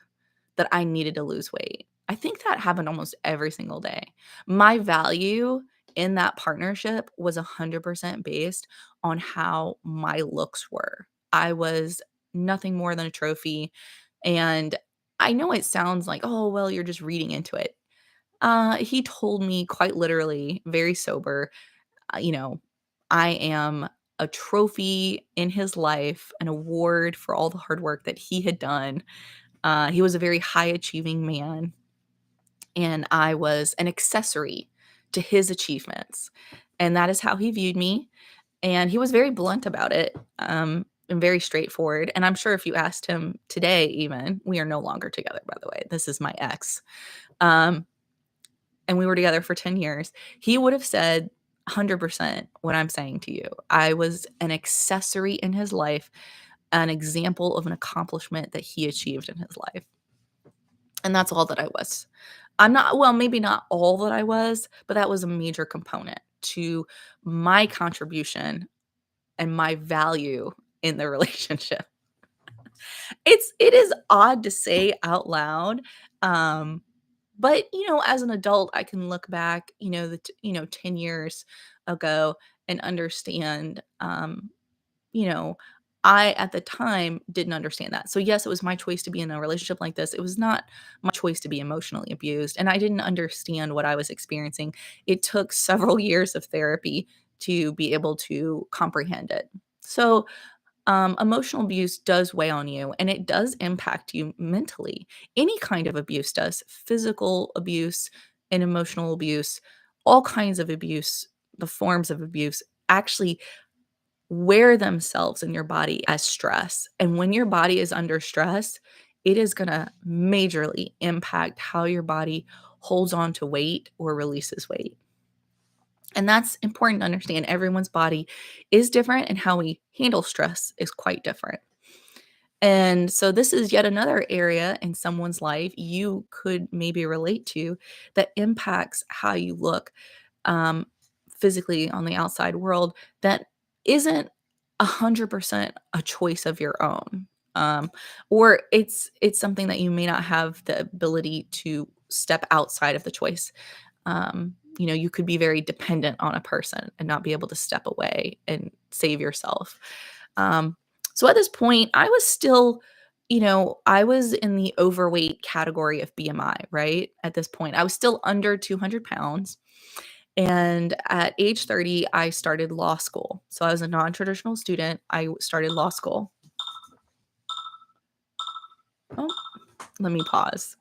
that I needed to lose weight. I think that happened almost every single day. My value in that partnership was 100% based on how my looks were. I was nothing more than a trophy. And I know it sounds like, oh, well, you're just reading into it. He told me quite literally, very sober, you know, I am a trophy in his life, an award for all the hard work that he had done. He was a very high achieving man, and I was an accessory to his achievements. And that is how he viewed me. And he was very blunt about it, and very straightforward. And I'm sure if you asked him today, even, we are no longer together, by the way. This is my ex. Um, and we were together for 10 years, he would have said 100% what I'm saying to you. I was an accessory in his life, an example of an accomplishment that he achieved in his life. And that's all that I was. I'm not, well, maybe not all that I was, but that was a major component. to my contribution and my value in the relationship. It is odd to say out loud, um, but, as an adult, I can look back, 10 years ago and understand, you know, I, at the time, didn't understand that. So, yes, it was my choice to be in a relationship like this. It was not my choice to be emotionally abused, and I didn't understand what I was experiencing. It took several years of therapy to be able to comprehend it. So, emotional abuse does weigh on you and it does impact you mentally. Any kind of abuse does physical abuse and emotional abuse, all kinds of abuse, the forms of abuse actually wear themselves in your body as stress. And when your body is under stress, it is going to majorly impact how your body holds on to weight or releases weight. And that's important to understand. Everyone's body is different, and how we handle stress is quite different. And so this is yet another area in someone's life you could maybe relate to that impacts how you look um, physically on the outside world that isn't 100% a choice of your own. Or it's something that you may not have the ability to step outside of the choice. You could be very dependent on a person and not be able to step away and save yourself. Um, so at this point, I was still, I was in the overweight category of BMI, right? At this point, I was still under 200 pounds. And at age 30, I started law school. So I was a non traditional student. I started law school. Oh, let me pause.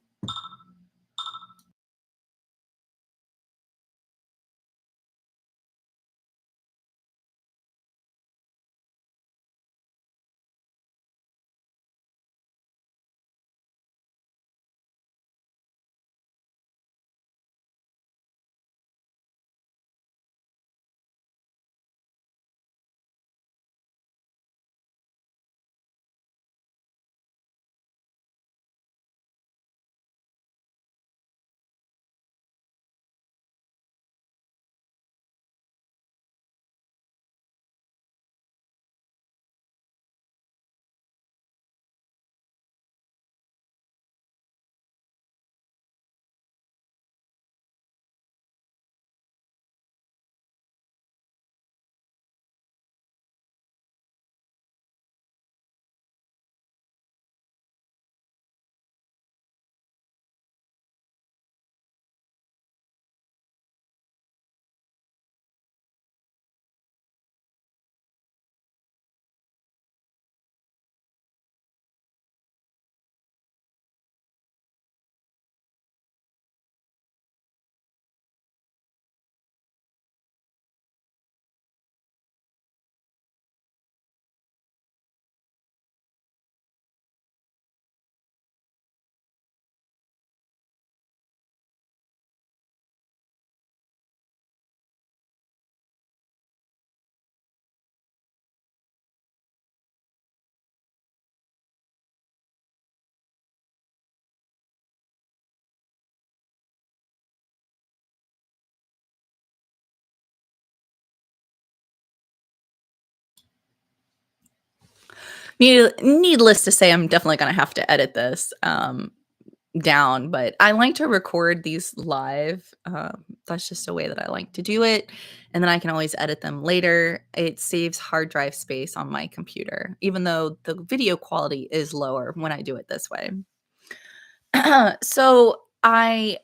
Needless to say, I'm definitely going to have to edit this. Down, but I like to record these live. That's just a way that I like to do it. And then I can always edit them later. It saves hard drive space on my computer, even though the video quality is lower when I do it this way. So I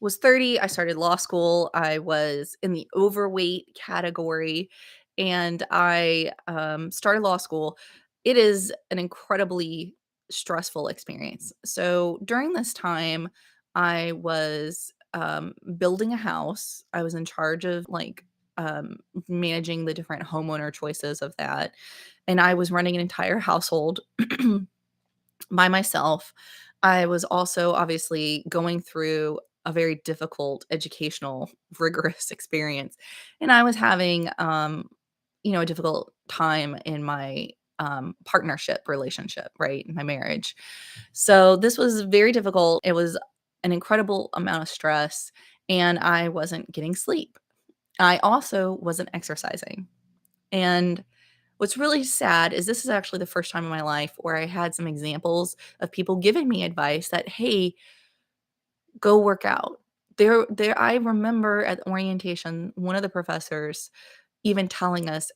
was 30. I started law school. I was in the overweight category and I started law school. It is an incredibly stressful experience. So during this time, I was building a house. I was in charge of managing the different homeowner choices of that. And I was running an entire household by myself. I was also obviously going through a very difficult educational, rigorous experience. And I was having, a difficult time in my partnership relationship, right? In my marriage. So this was very difficult. It was an incredible amount of stress, and I wasn't getting sleep. I also wasn't exercising. And what's really sad is this is actually the first time in my life where I had some examples of people giving me advice that, "Hey, go work out." I remember at orientation, one of the professors even telling us,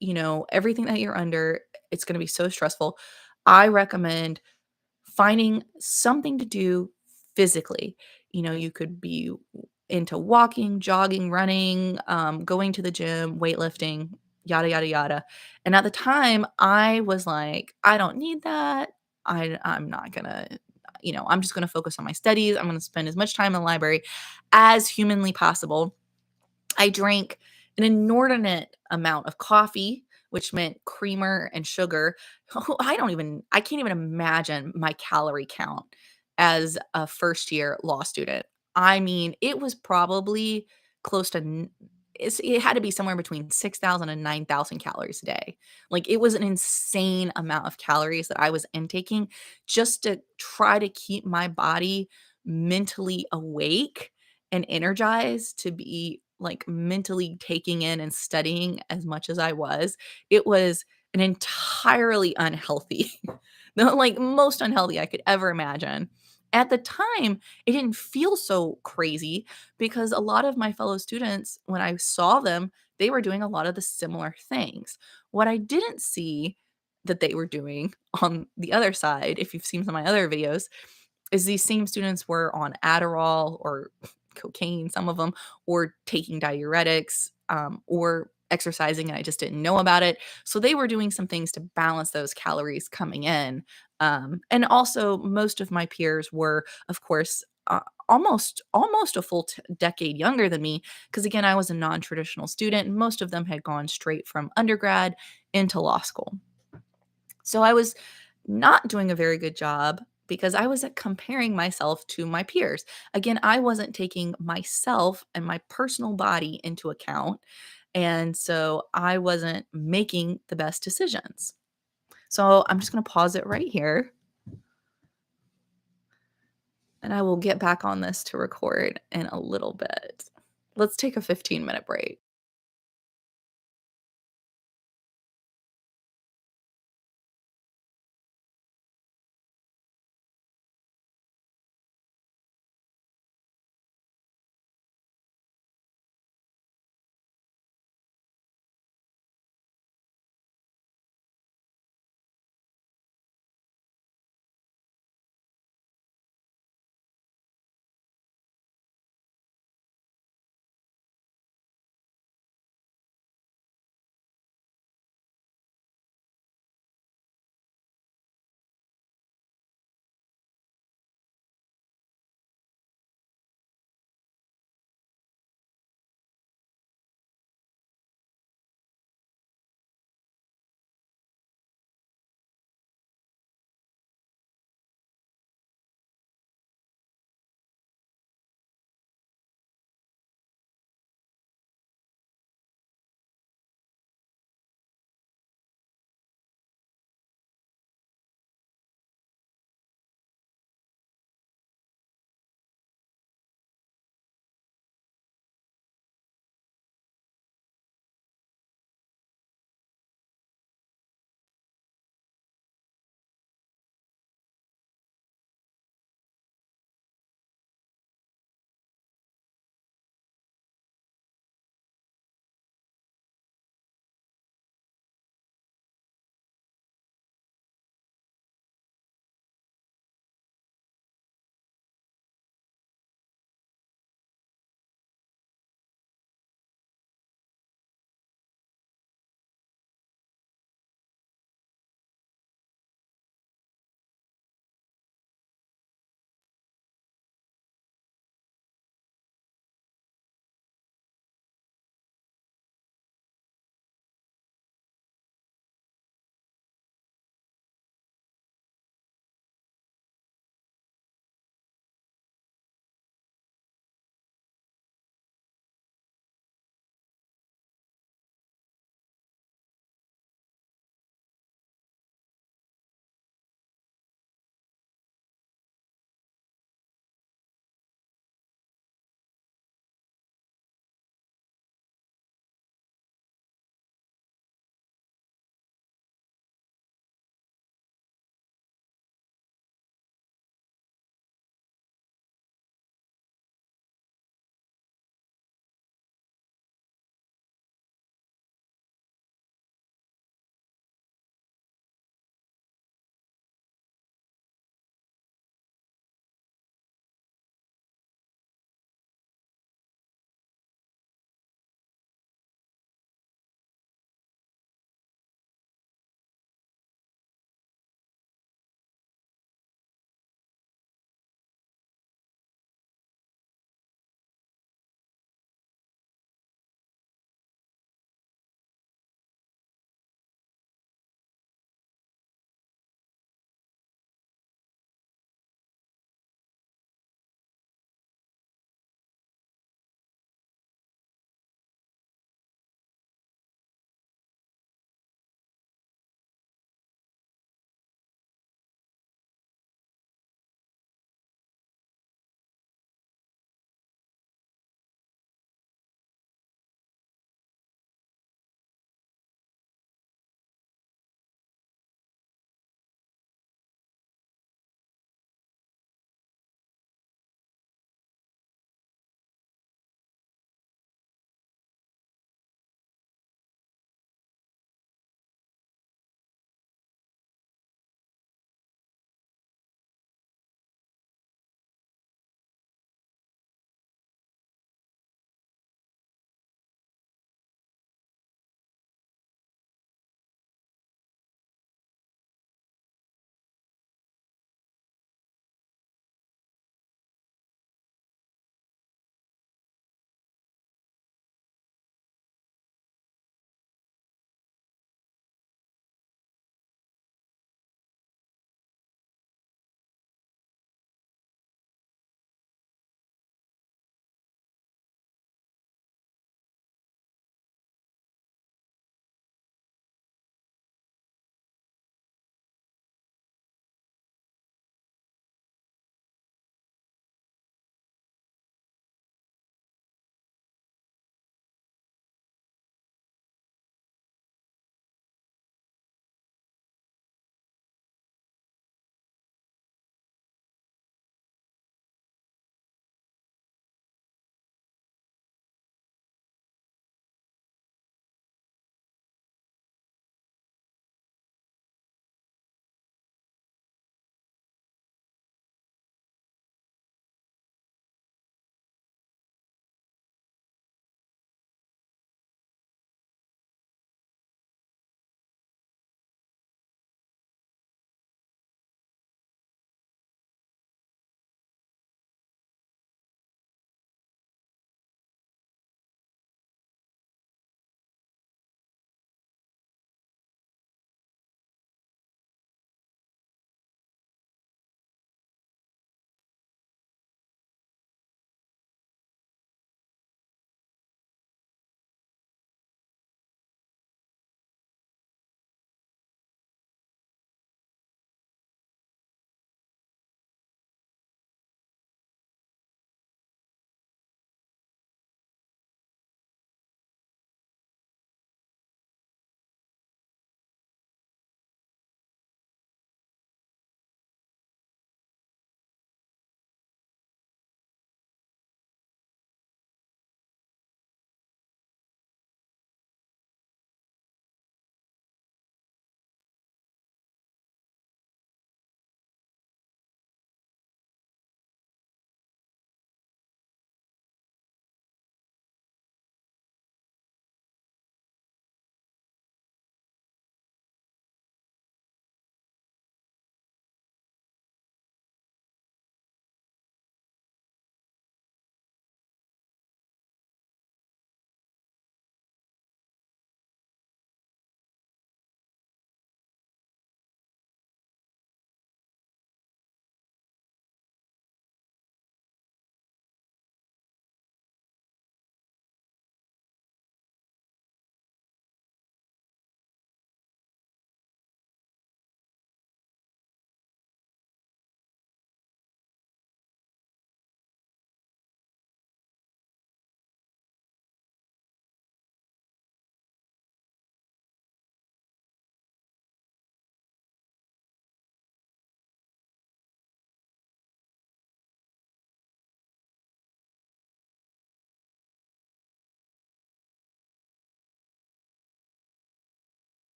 "Everything that you're under, it's gonna be so stressful. I recommend finding something to do physically." You could be into walking, jogging, running, going to the gym, weightlifting, yada, yada, yada. And at the time, I was like, I don't need that. I'm not gonna, I'm just gonna focus on my studies. I'm gonna spend as much time in the library as humanly possible. I drank an inordinate amount of coffee, which meant creamer and sugar. I can't even imagine my calorie count as a first year law student. I mean, it was probably close to it had to be somewhere between 6,000 and 9,000 calories a day. Like it was an insane amount of calories that I was intaking just to try to keep my body mentally awake and energized to be, like, mentally taking in and studying as much as I was. It was an entirely unhealthy the, like, most unhealthy I could ever imagine. At the time, it didn't feel so crazy because a lot of my fellow students, when I saw them, they were doing a lot of the similar things. What I didn't see that they were doing on the other side, if you've seen some of my other videos, is these same students were on Adderall or cocaine, some of them, or taking diuretics, or exercising, and I just didn't know about it. So they were doing some things to balance those calories coming in. And also, most of my peers were, of course, almost a full decade younger than me, because again, I was a non-traditional student, and most of them had gone straight from undergrad into law school. So I was not doing a very good job because I was comparing myself to my peers. Again, I wasn't taking myself and my personal body into account. And so I wasn't making the best decisions. So I'm just going to pause it right here and I will get back on this to record in a little bit. Let's take a 15-minute break.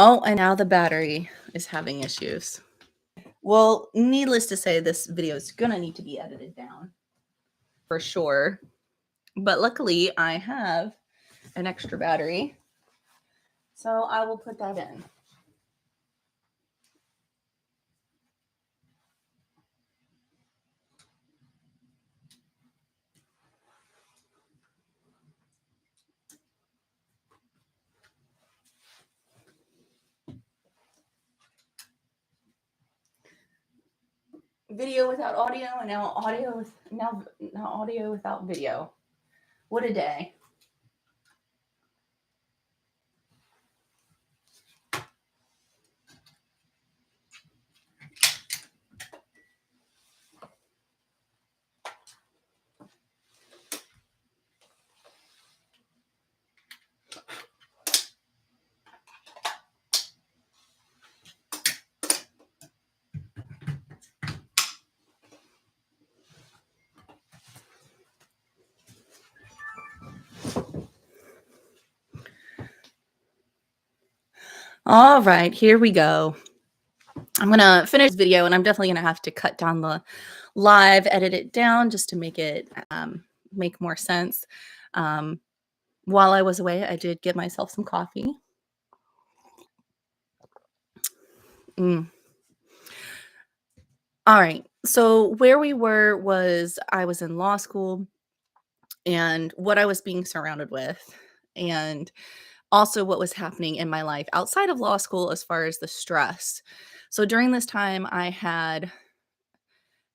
Oh, and now the battery is having issues. Well, needless to say, this video is gonna need to be edited down for sure. But luckily, I have an extra battery, so I will put that in. Video without audio, and now audio with now audio without video. What a day. All right, here we go. I'm gonna finish this video, and I'm definitely gonna have to cut down the live, edit it down just to make it make more sense. Um, while I was away, I did get myself some coffee. Mm. All right. So where we were was I was in law school and what I was being surrounded with, and also what was happening in my life outside of law school as far as the stress. So during this time, I had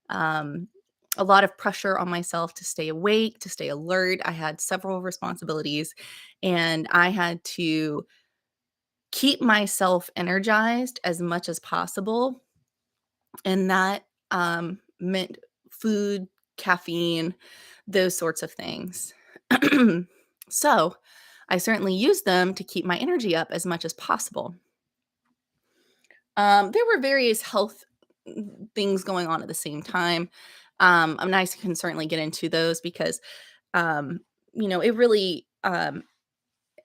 um, a lot of pressure on myself to stay awake, to stay alert. I had several responsibilities, and I had to keep myself energized as much as possible. And that meant food, caffeine, those sorts of things. So I certainly used them to keep my energy up as much as possible. There were various health things going on at the same time. I can certainly get into those because, um, it really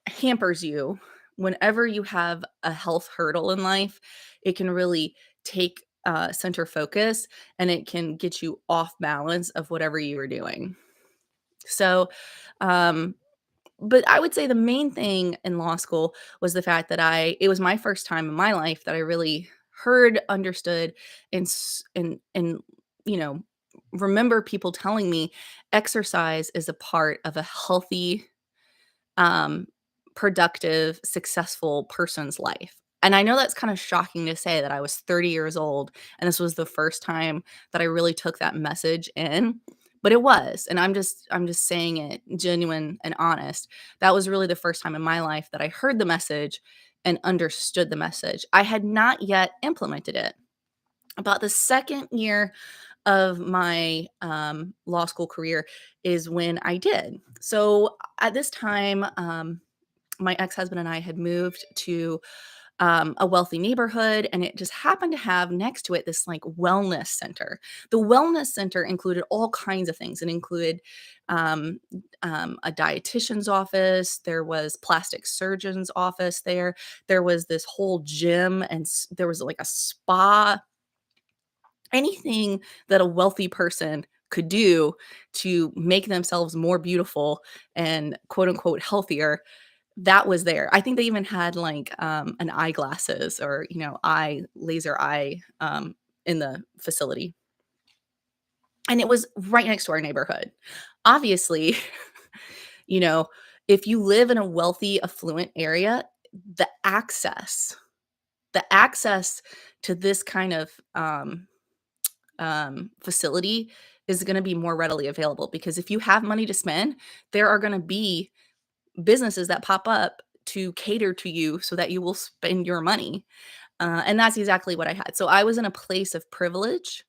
hampers you whenever you have a health hurdle in life. It can really take center focus and it can get you off balance of whatever you are doing. So, um, but I would say the main thing in law school was the fact that it was my first time in my life that I really heard, understood, and you know, remember people telling me exercise is a part of a healthy, um, productive, successful person's life. And I know that's kind of shocking to say that I was 30 years old and this was the first time that I really took that message in, but it was. And I'm just saying it genuine and honest. That was really the first time in my life that I heard the message and understood the message. I had not yet implemented it. About the second year of my law school career is when I did. So at this time, my ex-husband and I had moved to a wealthy neighborhood, and it just happened to have next to it this like wellness center. The wellness center included all kinds of things. It included um, a dietitian's office. There was plastic surgeon's office there. There was this whole gym, and there was like a spa. Anything that a wealthy person could do to make themselves more beautiful and quote unquote healthier, that was there. I think they even had like an eyeglasses or eye laser eye in the facility. And it was right next to our neighborhood. Obviously, you know, if you live in a wealthy, affluent area, the access, the access to this kind of facility is going to be more readily available because if you have money to spend, there are going to be businesses that pop up to cater to you so that you will spend your money. And that's exactly what I had. So I was in a place of privilege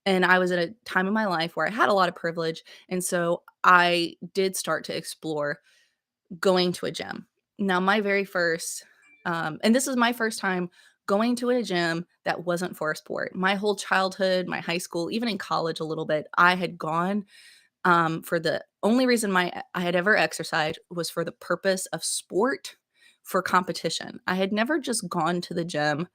and I was at a time in my life where I had a lot of privilege. And so I did start to explore going to a gym. Now, my very first, and this is my first time going to a gym that wasn't for a sport. My whole childhood, my high school, even in college a little bit, I had gone for the only reason I had ever exercised was for the purpose of sport for competition. I had never just gone to the gym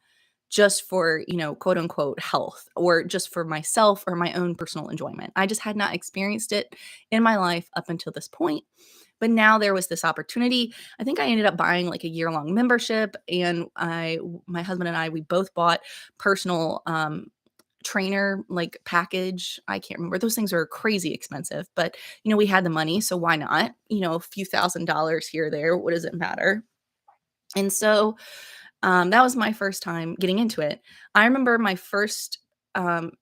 just for, quote unquote health or just for myself or my own personal enjoyment. I just had not experienced it in my life up until this point. But now there was this opportunity. I think I ended up buying like a year-long membership, and my husband and I, we both bought personal trainer like package. I can't remember. Those things are crazy expensive, but we had the money, so why not? A few $1,000s here or there. What does it matter? And so that was my first time getting into it. I remember my first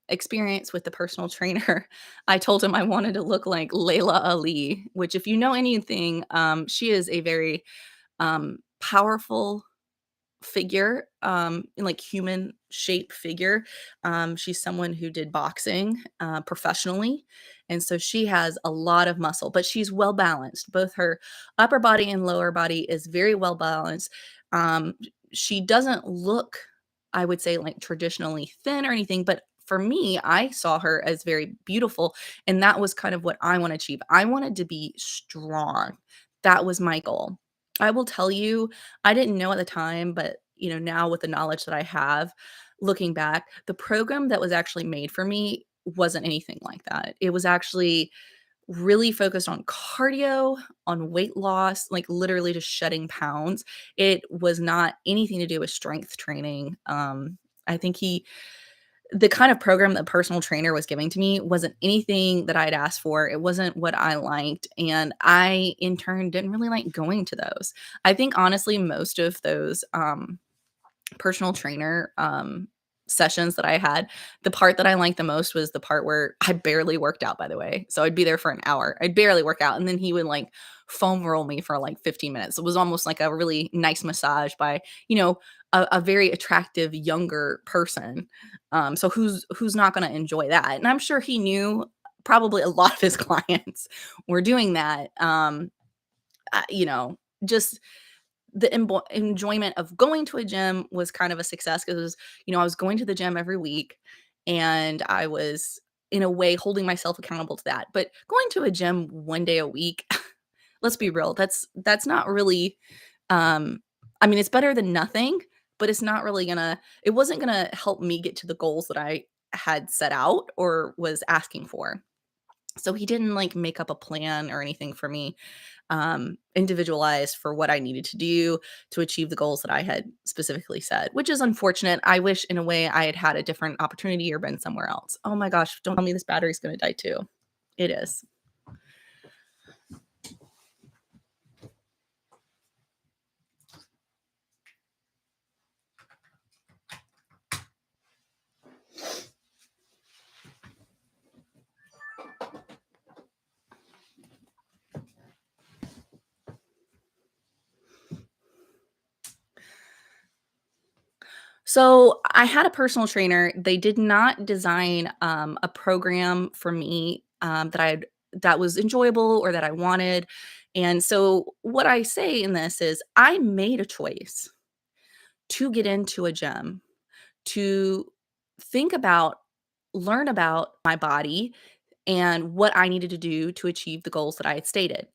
experience with the personal trainer. I told him I wanted to look like Layla Ali, which, if you know anything, she is a very powerful figure, like human shape figure. She's someone who did boxing professionally. And so she has a lot of muscle, but she's well balanced. Both her upper body and lower body is very well balanced. Um, she doesn't look, I would say, like traditionally thin or anything, but for me, I saw her as very beautiful. And that was kind of what I want to achieve. I wanted to be strong. That was my goal. I will tell you, I didn't know at the time, but, now with the knowledge that I have, looking back, the program that was actually made for me wasn't anything like that. It was actually really focused on cardio, on weight loss, like literally just shedding pounds. It was not anything to do with strength training. I think the kind of program that personal trainer was giving to me wasn't anything that I'd asked for. It wasn't what I liked. And I, in turn, didn't really like going to those. I think honestly, most of those personal trainer sessions that I had, the part that I liked the most was the part where I barely worked out, by the way. So I'd be there for an hour. I'd barely work out. And then he would like foam roll me for like 15 minutes. It was almost like a really nice massage by, a very attractive younger person. So who's not going to enjoy that? And I'm sure he knew probably a lot of his clients were doing that. Just the enjoyment of going to a gym was kind of a success because, I was going to the gym every week, and I was in a way holding myself accountable to that. But going to a gym one day a week, let's be real, that's not really I mean, it's better than nothing, but it's not really it wasn't gonna help me get to the goals that I had set out or was asking for. So he didn't like make up a plan or anything for me, individualized for what I needed to do to achieve the goals that I had specifically set, which is unfortunate. I wish in a way I had had a different opportunity or been somewhere else. Oh my gosh, don't tell me this battery's going to die too. It is. So I had a personal trainer. They did not design a program for me that was enjoyable or that I wanted. And so what I say in this is I made a choice to get into a gym, to think about, learn about my body and what I needed to do to achieve the goals that I had stated.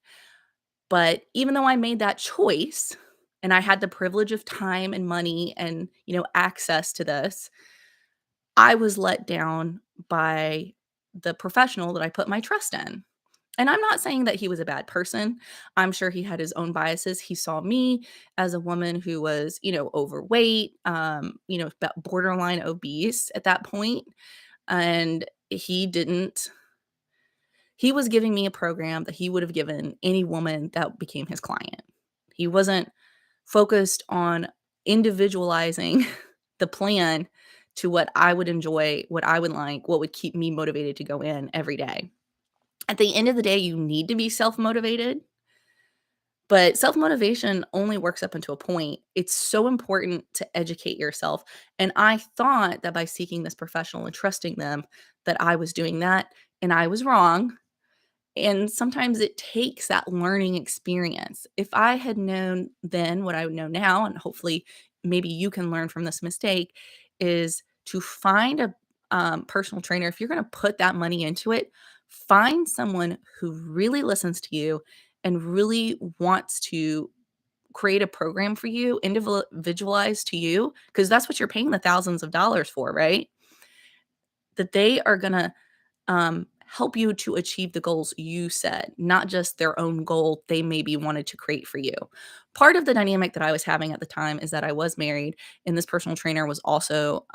But even though I made that choice and I had the privilege of time and money and, access to this, I was let down by the professional that I put my trust in. And I'm not saying that he was a bad person. I'm sure he had his own biases. He saw me as a woman who was, overweight, about borderline obese at that point, and he was giving me a program that he would have given any woman that became his client. He wasn't focused on individualizing the plan to what I would enjoy, what I would like, what would keep me motivated to go in every day. At the end of the day, you need to be self-motivated, but self-motivation only works up until a point. It's so important to educate yourself, and I thought that by seeking this professional and trusting them that I was doing that, and I was wrong. And sometimes it takes that learning experience. If I had known then what I would know now, and hopefully maybe you can learn from this mistake, is to find a personal trainer. If you're going to put that money into it, find someone who really listens to you and really wants to create a program for you, individualized to you, because that's what you're paying the thousands of dollars for, right? That they are gonna help you to achieve the goals you set, not just their own goal they maybe wanted to create for you. Part of the dynamic that I was having at the time is that I was married, and this personal trainer was also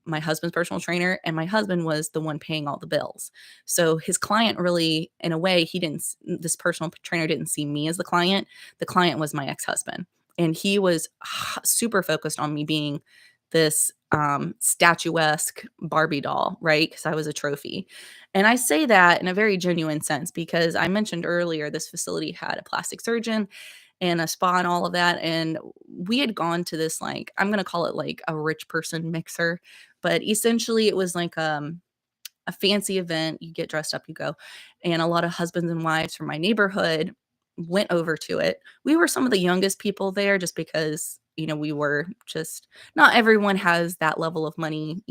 my husband's personal trainer, and my husband was the one paying all the bills. So his client really, in a way, he didn't. This personal trainer didn't see me as the client. The client was my ex husband, and he was super focused on me being this statuesque Barbie doll, right? Because I was a trophy. And I say that in a very genuine sense because I mentioned earlier this facility had a plastic surgeon and a spa and all of that. And we had gone to this, like, I'm going to call it like a rich person mixer, but essentially it was like a fancy event. You get dressed up, you go. And a lot of husbands and wives from my neighborhood went over to it. We were some of the youngest people there just because, we were just not everyone has that level of money,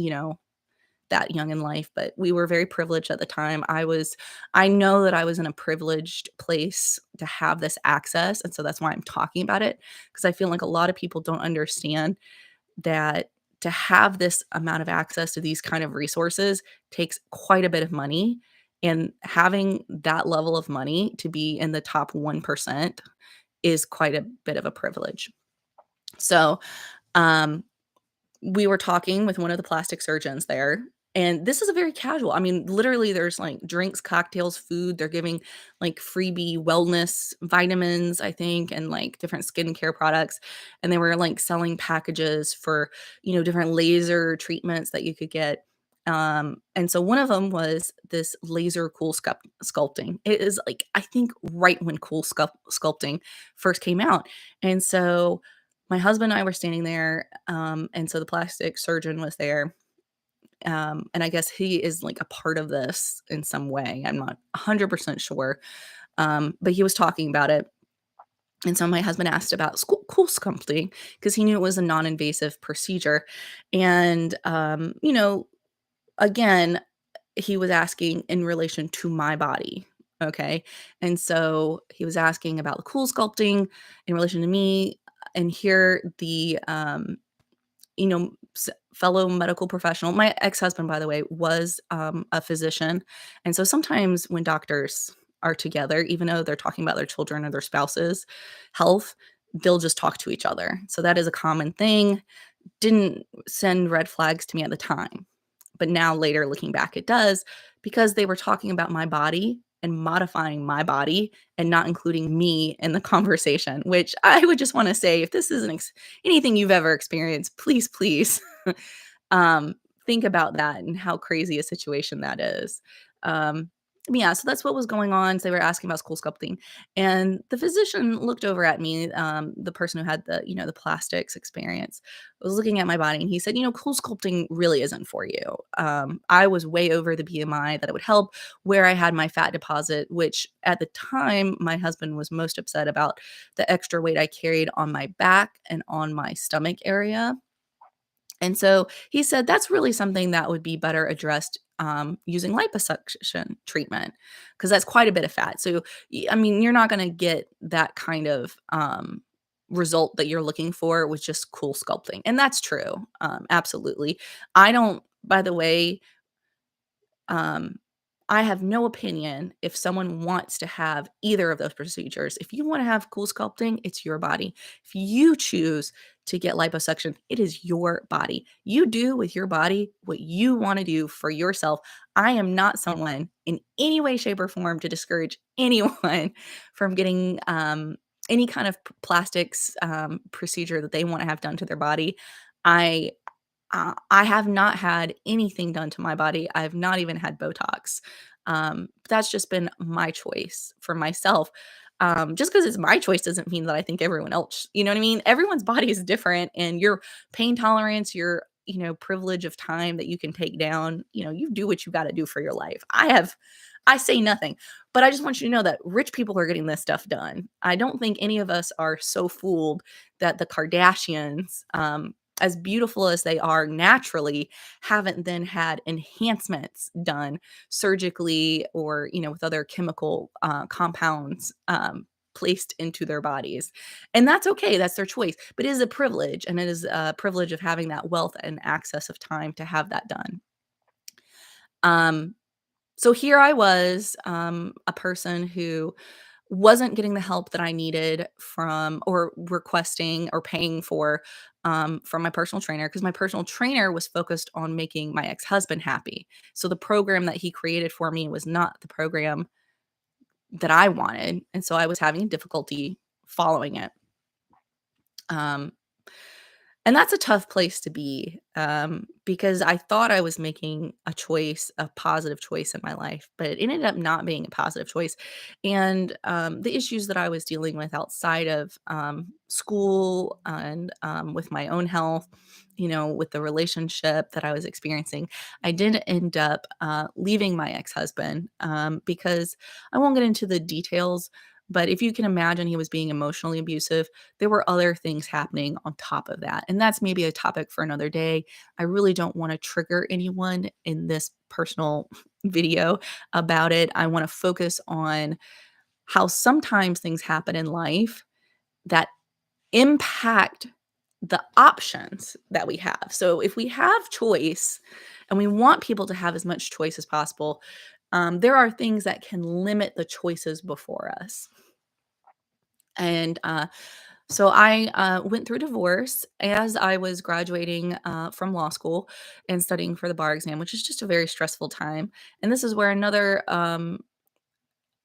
that young in life, but we were very privileged at the time. I know that I was in a privileged place to have this access. And so that's why I'm talking about it because I feel like a lot of people don't understand that to have this amount of access to these kind of resources takes quite a bit of money. And having that level of money to be in the top 1% is quite a bit of a privilege. So, um, we were talking with one of the plastic surgeons there, and this is a very casual, I mean, literally, there's, like, drinks, cocktails, food, they're giving, like, freebie wellness vitamins, I think, and, like, different skincare products, and they were, like, selling packages for, different laser treatments that you could get, and so one of them was this laser cool sculpting. It is, like, I think right when cool sculpting first came out, and so my husband and I were standing there, and so the plastic surgeon was there, and I guess he is, like, a part of this in some way, I'm not 100% sure, but he was talking about it, and so my husband asked about cool sculpting because he knew it was a non-invasive procedure, and, again, he was asking in relation to my body, okay? And so he was asking about the cool sculpting in relation to me, and here the, fellow medical professional, my ex-husband, by the way, was, a physician, and so sometimes when doctors are together, even though they're talking about their children or their spouse's health, they'll just talk to each other. So that is a common thing. Didn't send red flags to me at the time. But now later looking back, it does because they were talking about my body and modifying my body and not including me in the conversation, which I would just want to say if this isn't anything you've ever experienced, please, please um, think about that and how crazy a situation that is. Um, yeah, so that's what was going on. So they were asking about school sculpting, and the physician looked over at me. The person who had the plastics experience was looking at my body, and he said, cool sculpting really isn't for you. I was way over the BMI that it would help. Where I had my fat deposit, which at the time my husband was most upset about the extra weight I carried on my back and on my stomach area, and so he said that's really something that would be better addressed using liposuction treatment because that's quite a bit of fat. So, I mean, you're not going to get that kind of result that you're looking for with just cool sculpting. And that's true. Absolutely. I don't, by the way, um, I have no opinion if someone wants to have either of those procedures. If you want to have cool sculpting, it's your body. If you choose to get liposuction, it is your body. You do with your body what you want to do for yourself. I am not someone in any way, shape, or form to discourage anyone from getting any kind of plastics procedure that they want to have done to their body. I I have not had anything done to my body. I have not even had Botox. That's just been my choice for myself. Just because it's my choice doesn't mean that I think everyone else, you know what I mean? Everyone's body is different, and your pain tolerance, your privilege of time that you can take down, you do what you got to do for your life. I say nothing, but I just want you to know that rich people are getting this stuff done. I don't think any of us are so fooled that the Kardashians, as beautiful as they are naturally, haven't then had enhancements done surgically or with other chemical compounds placed into their bodies. And that's okay, that's their choice. But it is a privilege, and it is a privilege of having that wealth and access of time to have that done. Um, so here I was, a person who wasn't getting the help that I needed from or requesting or paying for from my personal trainer because my personal trainer was focused on making my ex-husband happy. So the program that he created for me was not the program that I wanted, and so I was having difficulty following it. Um, And that's a tough place to be, because I thought I was making a choice, a positive choice in my life, but it ended up not being a positive choice. And the issues that I was dealing with outside of school and with my own health, with the relationship that I was experiencing, I did end up leaving my ex husband because I won't get into the details. But if you can imagine, he was being emotionally abusive. There were other things happening on top of that, and that's maybe a topic for another day. I really don't wanna trigger anyone in this personal video about it. I wanna focus on how sometimes things happen in life that impact the options that we have. So if we have choice and we want people to have as much choice as possible, there are things that can limit the choices before us. And so I went through divorce as I was graduating from law school and studying for the bar exam, which is just a very stressful time. And this is where another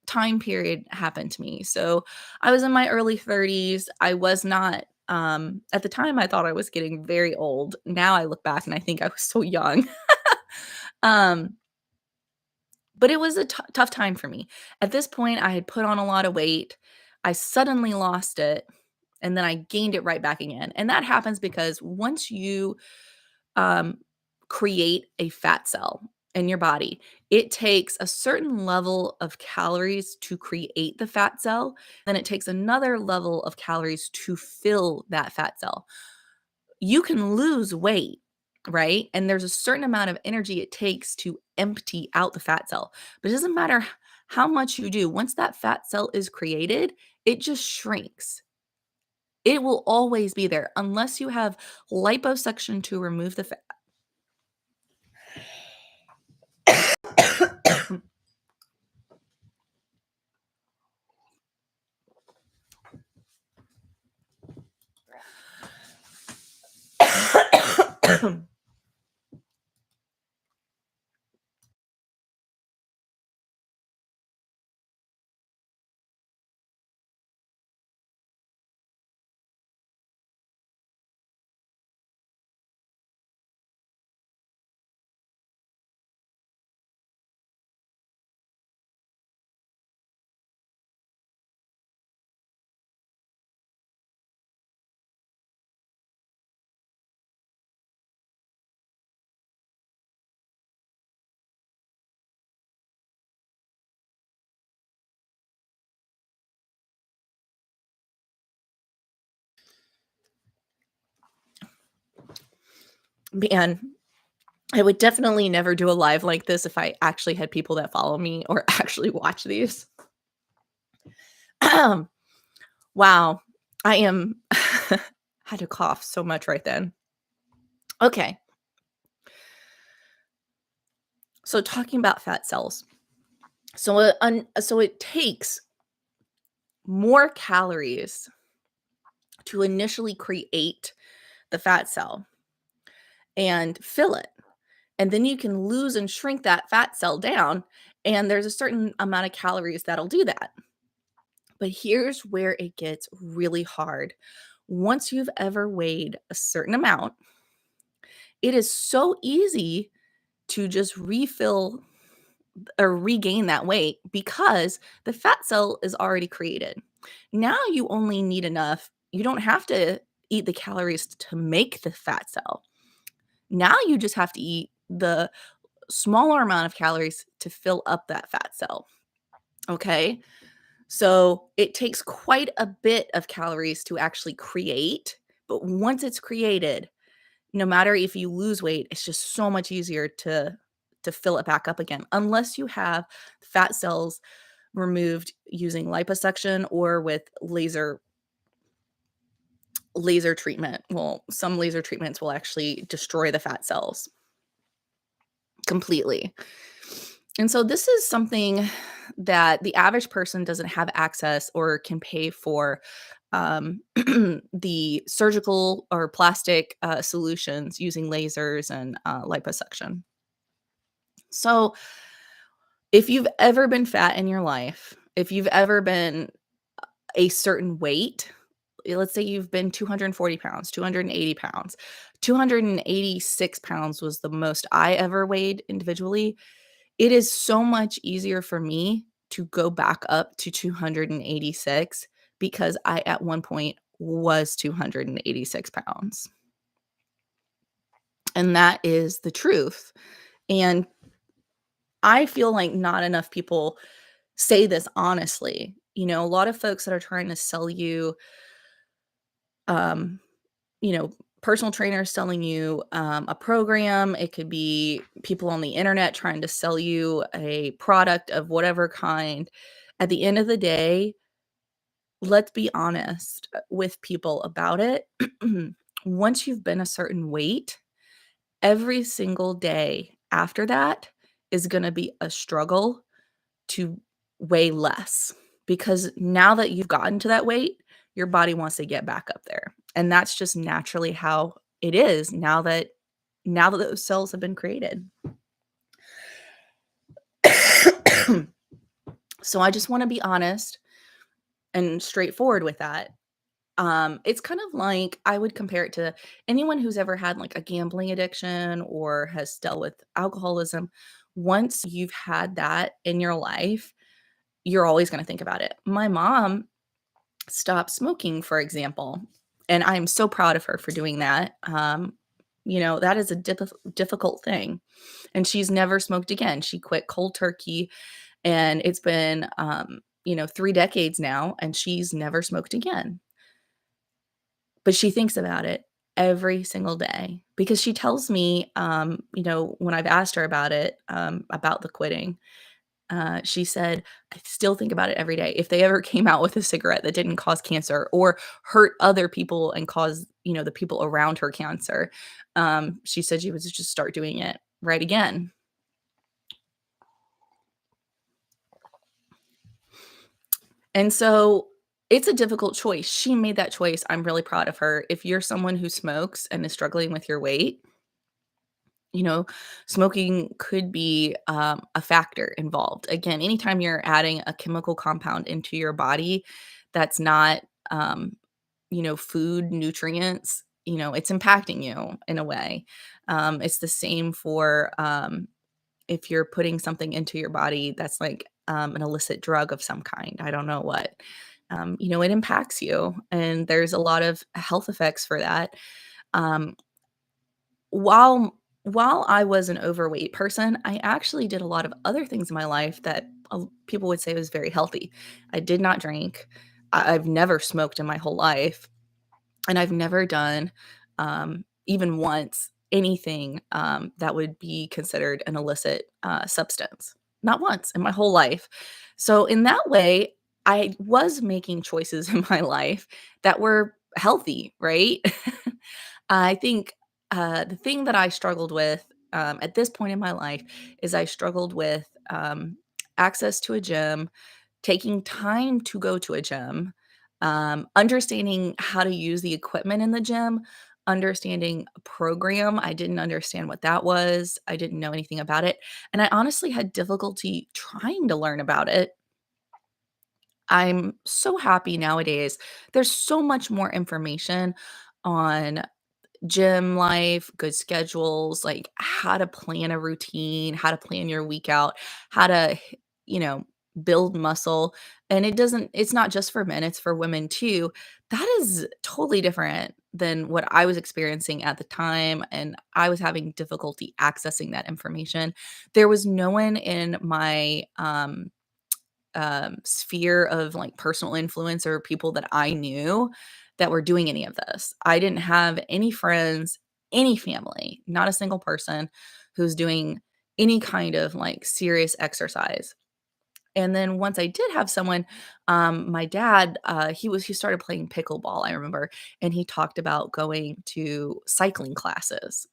time period happened to me. So I was in my early 30s. I was not. At the time, I thought I was getting very old. Now I look back and I think I was so young. um, but it was a tough time for me. At this point, I had put on a lot of weight. I suddenly lost it and then I gained it right back again. And that happens because once you um, create a fat cell in your body, it takes a certain level of calories to create the fat cell. Then it takes another level of calories to fill that fat cell. You can lose weight, right? And there's a certain amount of energy it takes to empty out the fat cell. But it doesn't matter how much you do. Once that fat cell is created, it just shrinks. It will always be there unless you have liposuction to remove the fat. Man, I would definitely never do a live like this if I actually had people that follow me or actually watch these. Wow. I am had to cough so much right then. Okay. So talking about fat cells. So it takes more calories to initially create the fat cell and fill it. And then you can lose and shrink that fat cell down, and there's a certain amount of calories that'll do that. But here's where it gets really hard. Once you've ever weighed a certain amount, it is so easy to just refill or regain that weight because the fat cell is already created. Now you only need enough. You don't have to eat the calories to make the fat cell. Now you just have to eat the smaller amount of calories to fill up that fat cell. Okay. So it takes quite a bit of calories to actually create. But once it's created, no matter if you lose weight, it's just so much easier to fill it back up again, unless you have fat cells removed using liposuction or with laser treatment. Well, some laser treatments will actually destroy the fat cells completely. And so this is something that the average person doesn't have access or can pay for, the surgical or plastic, solutions using lasers and, liposuction. So, if you've ever been fat in your life, if you've ever been a certain weight, let's say you've been 240 pounds, 280 pounds, 286 pounds was the most I ever weighed individually. It is so much easier for me to go back up to 286 because I, at one point, was 286 pounds. And that is the truth. And I feel like not enough people say this honestly. A lot of folks that are trying to sell you, um, you know, personal trainers selling you a program. It could be people on the internet trying to sell you a product of whatever kind. At the end of the day, let's be honest with people about it. Once you've been a certain weight, every single day after that is going to be a struggle to weigh less, because now that you've gotten to that weight, your body wants to get back up there. And that's just naturally how it is now that those cells have been created. So I just want to be honest and straightforward with that. It's kind of like I would compare it to anyone who's ever had like a gambling addiction or has dealt with alcoholism. Once you've had that in your life, you're always going to think about it. My mom stopped smoking, for example, and I'm so proud of her for doing that. That is a difficult thing, and she's never smoked again. She quit cold turkey, and it's been 3 decades now, and she's never smoked again. But she thinks about it every single day because she tells me, when I've asked her about it, about the quitting, she said, "I still think about it every day. If they ever came out with a cigarette that didn't cause cancer or hurt other people and cause, the people around her cancer," she said she would just start doing it right again. And so it's a difficult choice. She made that choice. I'm really proud of her. If you're someone who smokes and is struggling with your weight, you know, smoking could be a factor involved. Again, anytime you're adding a chemical compound into your body that's not, um, food nutrients, it's impacting you in a way. It's the same for if you're putting something into your body that's like an illicit drug of some kind. I don't know what. It impacts you, and there's a lot of health effects for that. Um, while I was an overweight person, I actually did a lot of other things in my life that people would say was very healthy. I did not drink. I've never smoked in my whole life, and I've never done, even once, anything that would be considered an illicit substance. Not once in my whole life. So in that way, I was making choices in my life that were healthy, right? I think the thing that I struggled with at this point in my life is I struggled with access to a gym, taking time to go to a gym, understanding how to use the equipment in the gym, understanding a program. I didn't understand what that was. I didn't know anything about it. And I honestly had difficulty trying to learn about it. I'm so happy nowadays. There's so much more information on gym life, good schedules, like how to plan a routine, how to plan your week out, how to, you know, build muscle. And it's not just for men, it's for women too. That is totally different than what I was experiencing at the time. And I was having difficulty accessing that information. There was no one in my sphere of like personal influence or people that I knew that were doing any of this. I didn't have any friends, any family, not a single person who's doing any kind of like serious exercise. And then once I did have someone, my dad, he started playing pickleball, I remember, and he talked about going to cycling classes.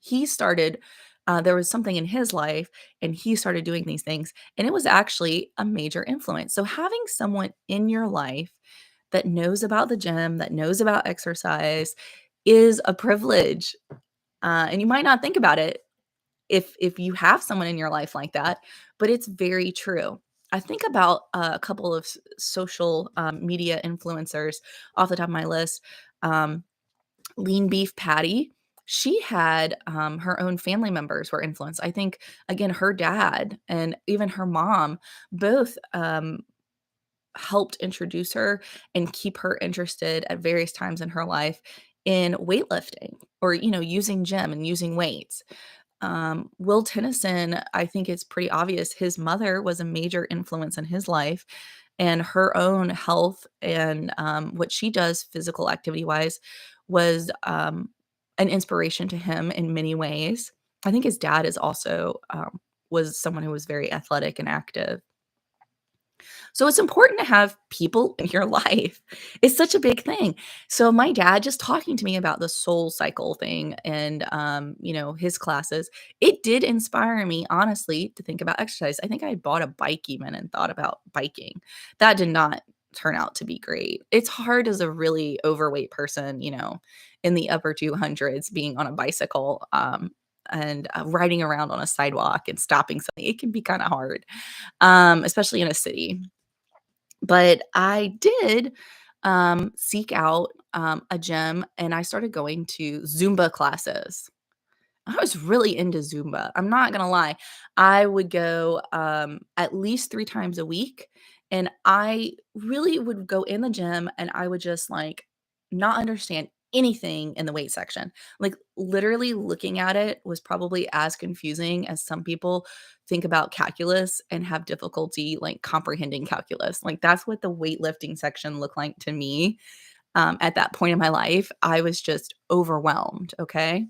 He started there was something in his life, and he started doing these things, and it was actually a major influence. So having someone in your life that knows about the gym, that knows about exercise is a privilege, and you might not think about it if you have someone in your life like that, but it's very true. I think about a couple of social, media influencers off the top of my list. Um, Lean Beef Patty, she had, her own family members were influenced. I think, again, her dad and even her mom both, helped introduce her and keep her interested at various times in her life in weightlifting or, using gym and using weights. Will Tennyson, I think it's pretty obvious his mother was a major influence in his life, and her own health and, what she does physical activity-wise was, an inspiration to him in many ways. I think his dad is also, was someone who was very athletic and active. So it's important to have people in your life. It's such a big thing. So my dad just talking to me about the soul cycle thing and his classes, it did inspire me honestly to think about exercise. I think I had bought a bike even and thought about biking. That did not turn out to be great. It's hard as a really overweight person, in the upper 200s being on a bicycle and riding around on a sidewalk and stopping something. It can be kind of hard, especially in a city. But I did, seek out, a gym, and I started going to Zumba classes. I was really into Zumba, I'm not gonna lie. I would go, at least 3 times a week, and I really would go in the gym, and I would just, like, not understand anything in the weight section. Like, literally looking at it was probably as confusing as some people think about calculus and have difficulty, like, comprehending calculus. Like, that's what the weightlifting section looked like to me, at that point in my life. I was just overwhelmed, okay?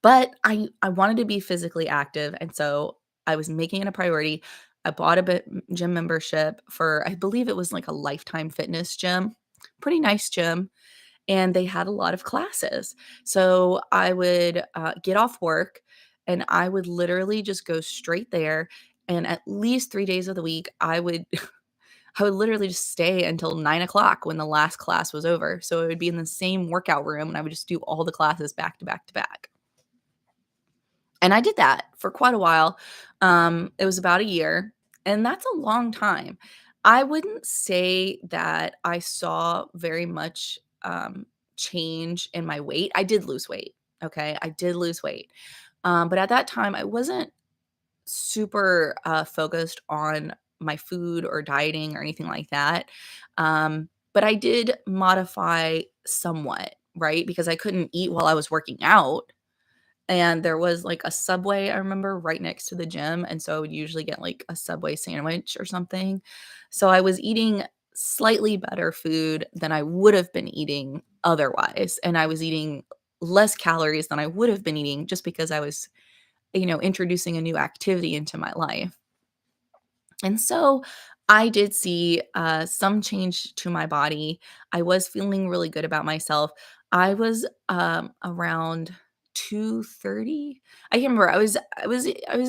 But I wanted to be physically active, and so I was making it a priority. I bought a gym membership for I believe it was like a Lifetime Fitness gym, pretty nice gym, and they had a lot of classes. So I would, get off work, and I would literally just go straight there, and at least 3 days of the week, I would I would literally just stay until 9 o'clock when the last class was over. So it would be in the same workout room, and I would just do all the classes back to back to back. And I did that for quite a while. It was about a year, and that's a long time. I wouldn't say that I saw very much, change in my weight. I did lose weight, okay? I did lose weight. But at that time, I wasn't super, focused on my food or dieting or anything like that. But I did modify somewhat, right? Because I couldn't eat while I was working out. And there was, like, a Subway, I remember, right next to the gym, and so I would usually get, like, a Subway sandwich or something. So I was eating slightly better food than I would have been eating otherwise, and I was eating less calories than I would have been eating just because I was, introducing a new activity into my life. And so I did see, some change to my body. I was feeling really good about myself. I was, around 230. I can't remember. I was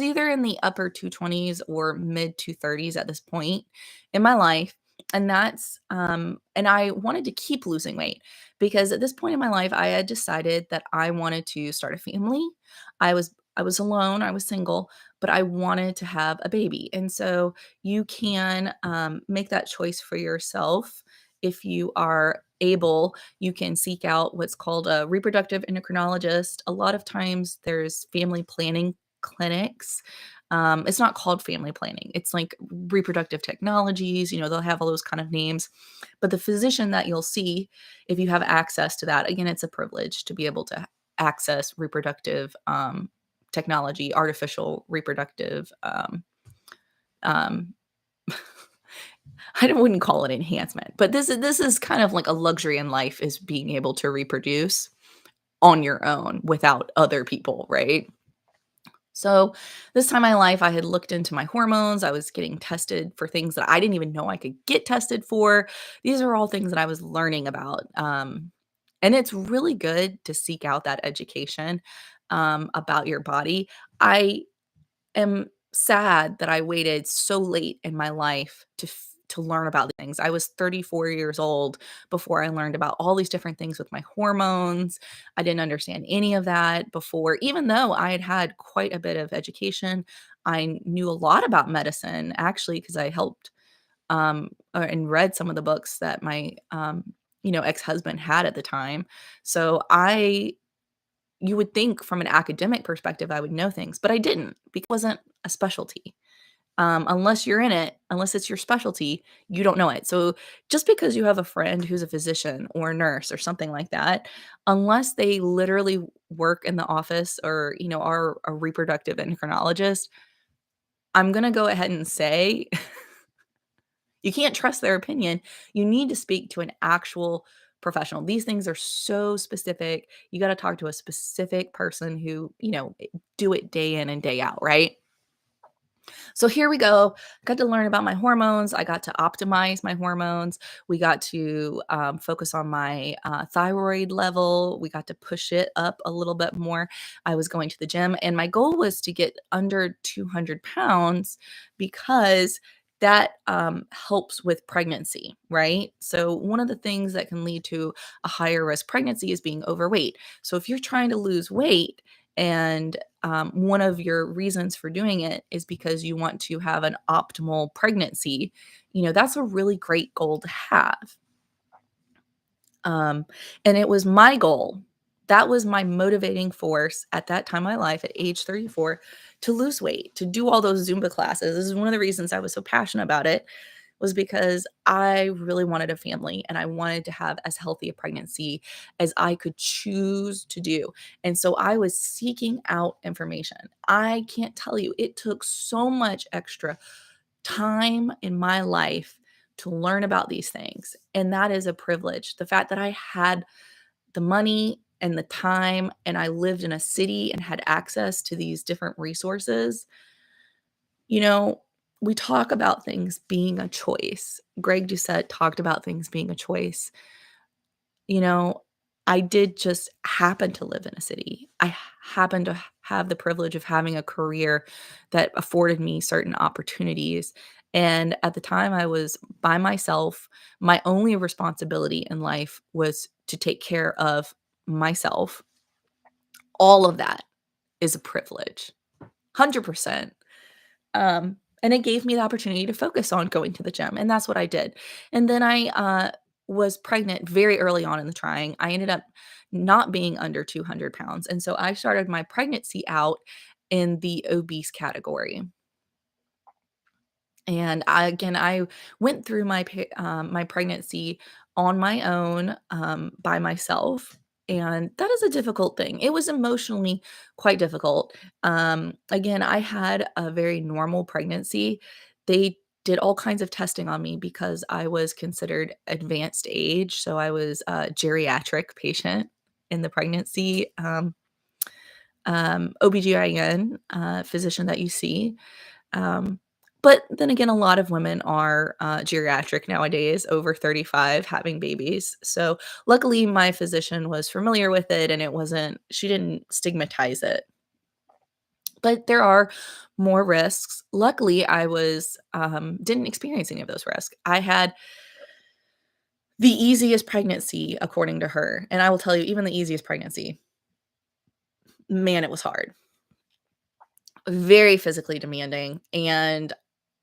either in the upper 220s or mid 230s at this point in my life. And and I wanted to keep losing weight because at this point in my life, I had decided that I wanted to start a family. I was alone, I was single, but I wanted to have a baby. And so you can, make that choice for yourself. If you are able, you can seek out what's called a reproductive endocrinologist. A lot of times there's family planning clinics. It's not called family planning. It's like reproductive technologies, they'll have all those kind of names. But the physician that you'll see, if you have access to that, again, it's a privilege to be able to access reproductive technology, artificial reproductive um I wouldn't call it enhancement, but this is kind of like a luxury in life is being able to reproduce on your own without other people, right? So, this time in my life, I had looked into my hormones. I was getting tested for things that I didn't even know I could get tested for. These are all things that I was learning about. And it's really good to seek out that education about your body. I am sad that I waited so late in my life to learn about things. I was 34 years old before I learned about all these different things with my hormones. I didn't understand any of that before, even though I had had quite a bit of education. I knew a lot about medicine actually because I helped and read some of the books that my ex-husband had at the time. So I you would think from an academic perspective I would know things, but I didn't because it wasn't a specialty. Unless you're in it, unless it's your specialty, you don't know it. So just because you have a friend who's a physician or a nurse or something like that, unless they literally work in the office or, are a reproductive endocrinologist, I'm gonna go ahead and say you can't trust their opinion. You need to speak to an actual professional. These things are so specific. You got to talk to a specific person who, do it day in and day out, right? So here we go. Got to learn about my hormones. I got to optimize my hormones. We got to focus on my thyroid level. We got to push it up a little bit more. I was going to the gym, and my goal was to get under 200 pounds because that helps with pregnancy, right? So, one of the things that can lead to a higher risk pregnancy is being overweight. So, if you're trying to lose weight, and one of your reasons for doing it is because you want to have an optimal pregnancy, that's a really great goal to have. Um, and it was my goal. That was my motivating force at that time in my life at age 34 to lose weight, to do all those Zumba classes. This is one of the reasons I was so passionate about it was because I really wanted a family and I wanted to have as healthy a pregnancy as I could choose to do. And so I was seeking out information. I can't tell you, it took so much extra time in my life to learn about these things. And that is a privilege. The fact that I had the money and the time and I lived in a city and had access to these different resources, you know, we talk about things being a choice. Greg Doucette talked about things being a choice. You know, I did just happen to live in a city. I happen to have the privilege of having a career that afforded me certain opportunities. And at the time I was by myself, my only responsibility in life was to take care of myself. All of that is a privilege. 100%. And it gave me the opportunity to focus on going to the gym, and that's what I did. And then I was pregnant very early on in the trying. I ended up not being under 200 pounds. And so I started my pregnancy out in the obese category. And I went through my pregnancy on my own, by myself, and that is a difficult thing. It was emotionally quite difficult. Again, I had a very normal pregnancy. They did all kinds of testing on me because I was considered advanced age, so I was a geriatric patient in the pregnancy, OBGYN, physician that you see. Um, but then again, a lot of women are geriatric nowadays, over 35, having babies. So luckily, my physician was familiar with it and she didn't stigmatize it. But there are more risks. Luckily, didn't experience any of those risks. I had the easiest pregnancy, according to her. And I will tell you, even the easiest pregnancy, man, it was hard, very physically demanding. And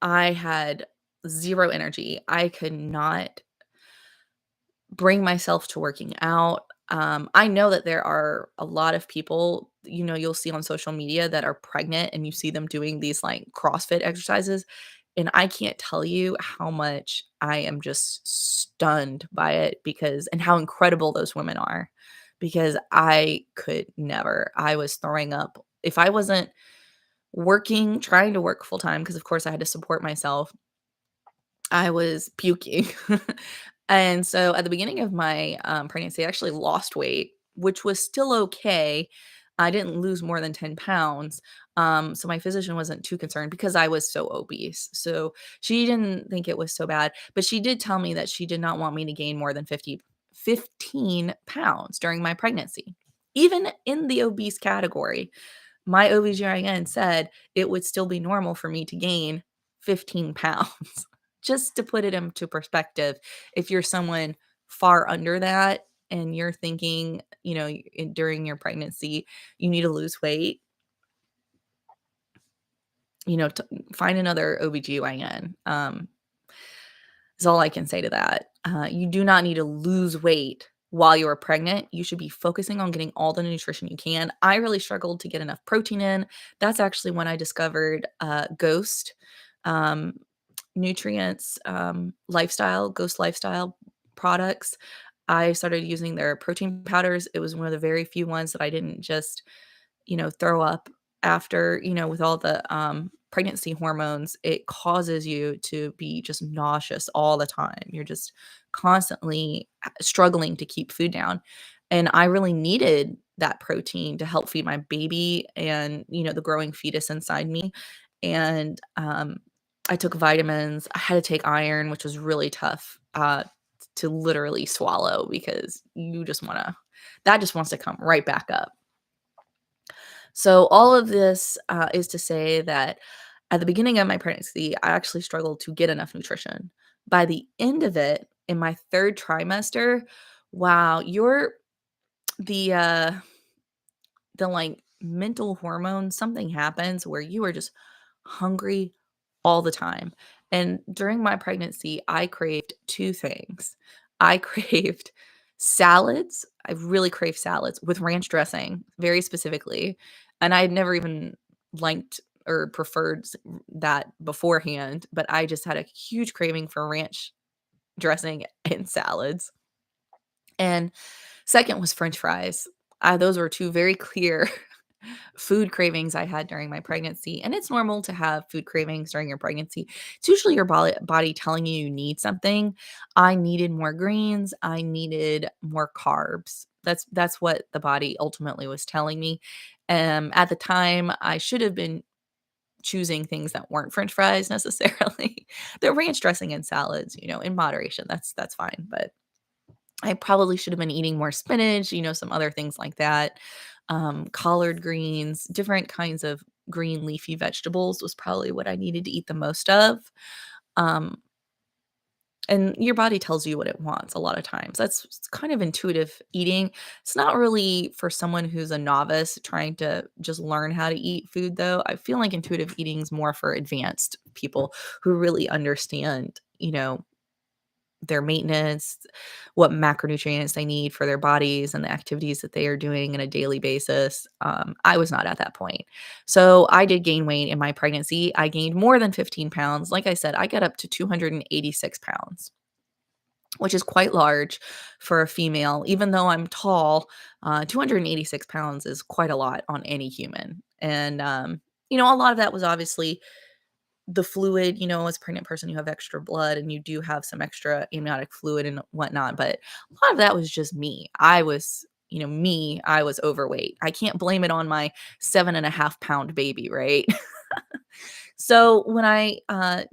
I had 0 energy. I could not bring myself to working out. I know that there are a lot of people, you'll see on social media that are pregnant and you see them doing these like CrossFit exercises. And I can't tell you how much I am just stunned by it and how incredible those women are because I could never. I was throwing up. If I wasn't trying to work full time, because of course I had to support myself, I was puking. And so at the beginning of my pregnancy, I actually lost weight, which was still okay. I didn't lose more than 10 pounds. So my physician wasn't too concerned because I was so obese. So she didn't think it was so bad, but she did tell me that she did not want me to gain more than 15 pounds during my pregnancy. Even in the obese category, my OBGYN said it would still be normal for me to gain 15 pounds. Just to put it into perspective, if you're someone far under that and you're thinking, during your pregnancy, you need to lose weight, find another OBGYN. Is all I can say to that. You do not need to lose weight while you're pregnant. You should be focusing on getting all the nutrition you can. I really struggled to get enough protein in. That's actually when I discovered Ghost um, Nutrients Lifestyle, Ghost Lifestyle products. I started using their protein powders. It was one of the very few ones that I didn't just throw up after, with all the pregnancy hormones. It causes you to be just nauseous all the time. You're just constantly struggling to keep food down. And I really needed that protein to help feed my baby and, the growing fetus inside me. And I took vitamins. I had to take iron, which was really tough to literally swallow because that just wants to come right back up. So all of this is to say that at the beginning of my pregnancy, I actually struggled to get enough nutrition. By the end of it, in my third trimester, wow, the uh, the like mental hormones, something happens where you are just hungry all the time. And during my pregnancy, I craved two things. I craved salads. I really crave salads with ranch dressing, very specifically. And I had never even liked or preferred that beforehand, but I just had a huge craving for ranch dressing and salads. And second was french fries. Those were two very clear food cravings I had during my pregnancy. And it's normal to have food cravings during your pregnancy. It's usually your body telling you need something. I needed more greens. I needed more carbs. That's what the body ultimately was telling me. At the time, I should have been choosing things that weren't French fries necessarily. The ranch dressing and salads, in moderation. That's fine, but I probably should have been eating more spinach, some other things like that. Collard greens, different kinds of green leafy vegetables was probably what I needed to eat the most of. Um, and your body tells you what it wants a lot of times. It's kind of intuitive eating. It's not really for someone who's a novice trying to just learn how to eat food, though. I feel like intuitive eating is more for advanced people who really understand, their maintenance, what macronutrients they need for their bodies and the activities that they are doing on a daily basis. I was not at that point. So I did gain weight in my pregnancy. I gained more than 15 pounds. Like I said, I got up to 286 pounds, which is quite large for a female. Even though I'm tall, 286 pounds is quite a lot on any human. And, a lot of that was obviously the fluid. As a pregnant person, you have extra blood and you do have some extra amniotic fluid and whatnot. But a lot of that was just me. I was overweight. I can't blame it on my 7.5 pound baby, right? So when I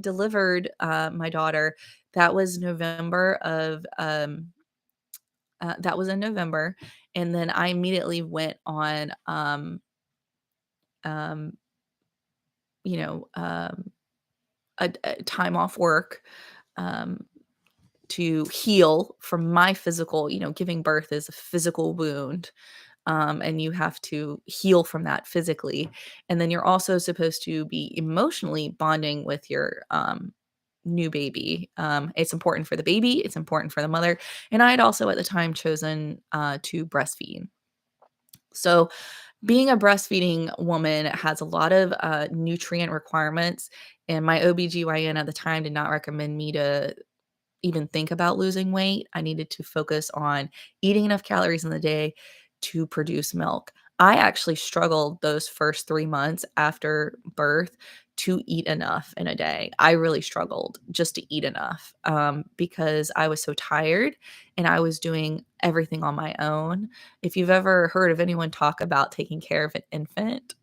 delivered my daughter, that was that was in November. And then I immediately went on, um, you know, um, a time off work um, to heal from my physical, giving birth is a physical wound. And you have to heal from that physically. And then you're also supposed to be emotionally bonding with your new baby. It's important for the baby, it's important for the mother. And I had also at the time chosen to breastfeed. So, being a breastfeeding woman has a lot of nutrient requirements. And my OBGYN at the time did not recommend me to even think about losing weight. I needed to focus on eating enough calories in the day to produce milk. I actually struggled those first 3 months after birth to eat enough in a day. I really struggled just to eat enough, because I was so tired and I was doing everything on my own. If you've ever heard of anyone talk about taking care of an infant,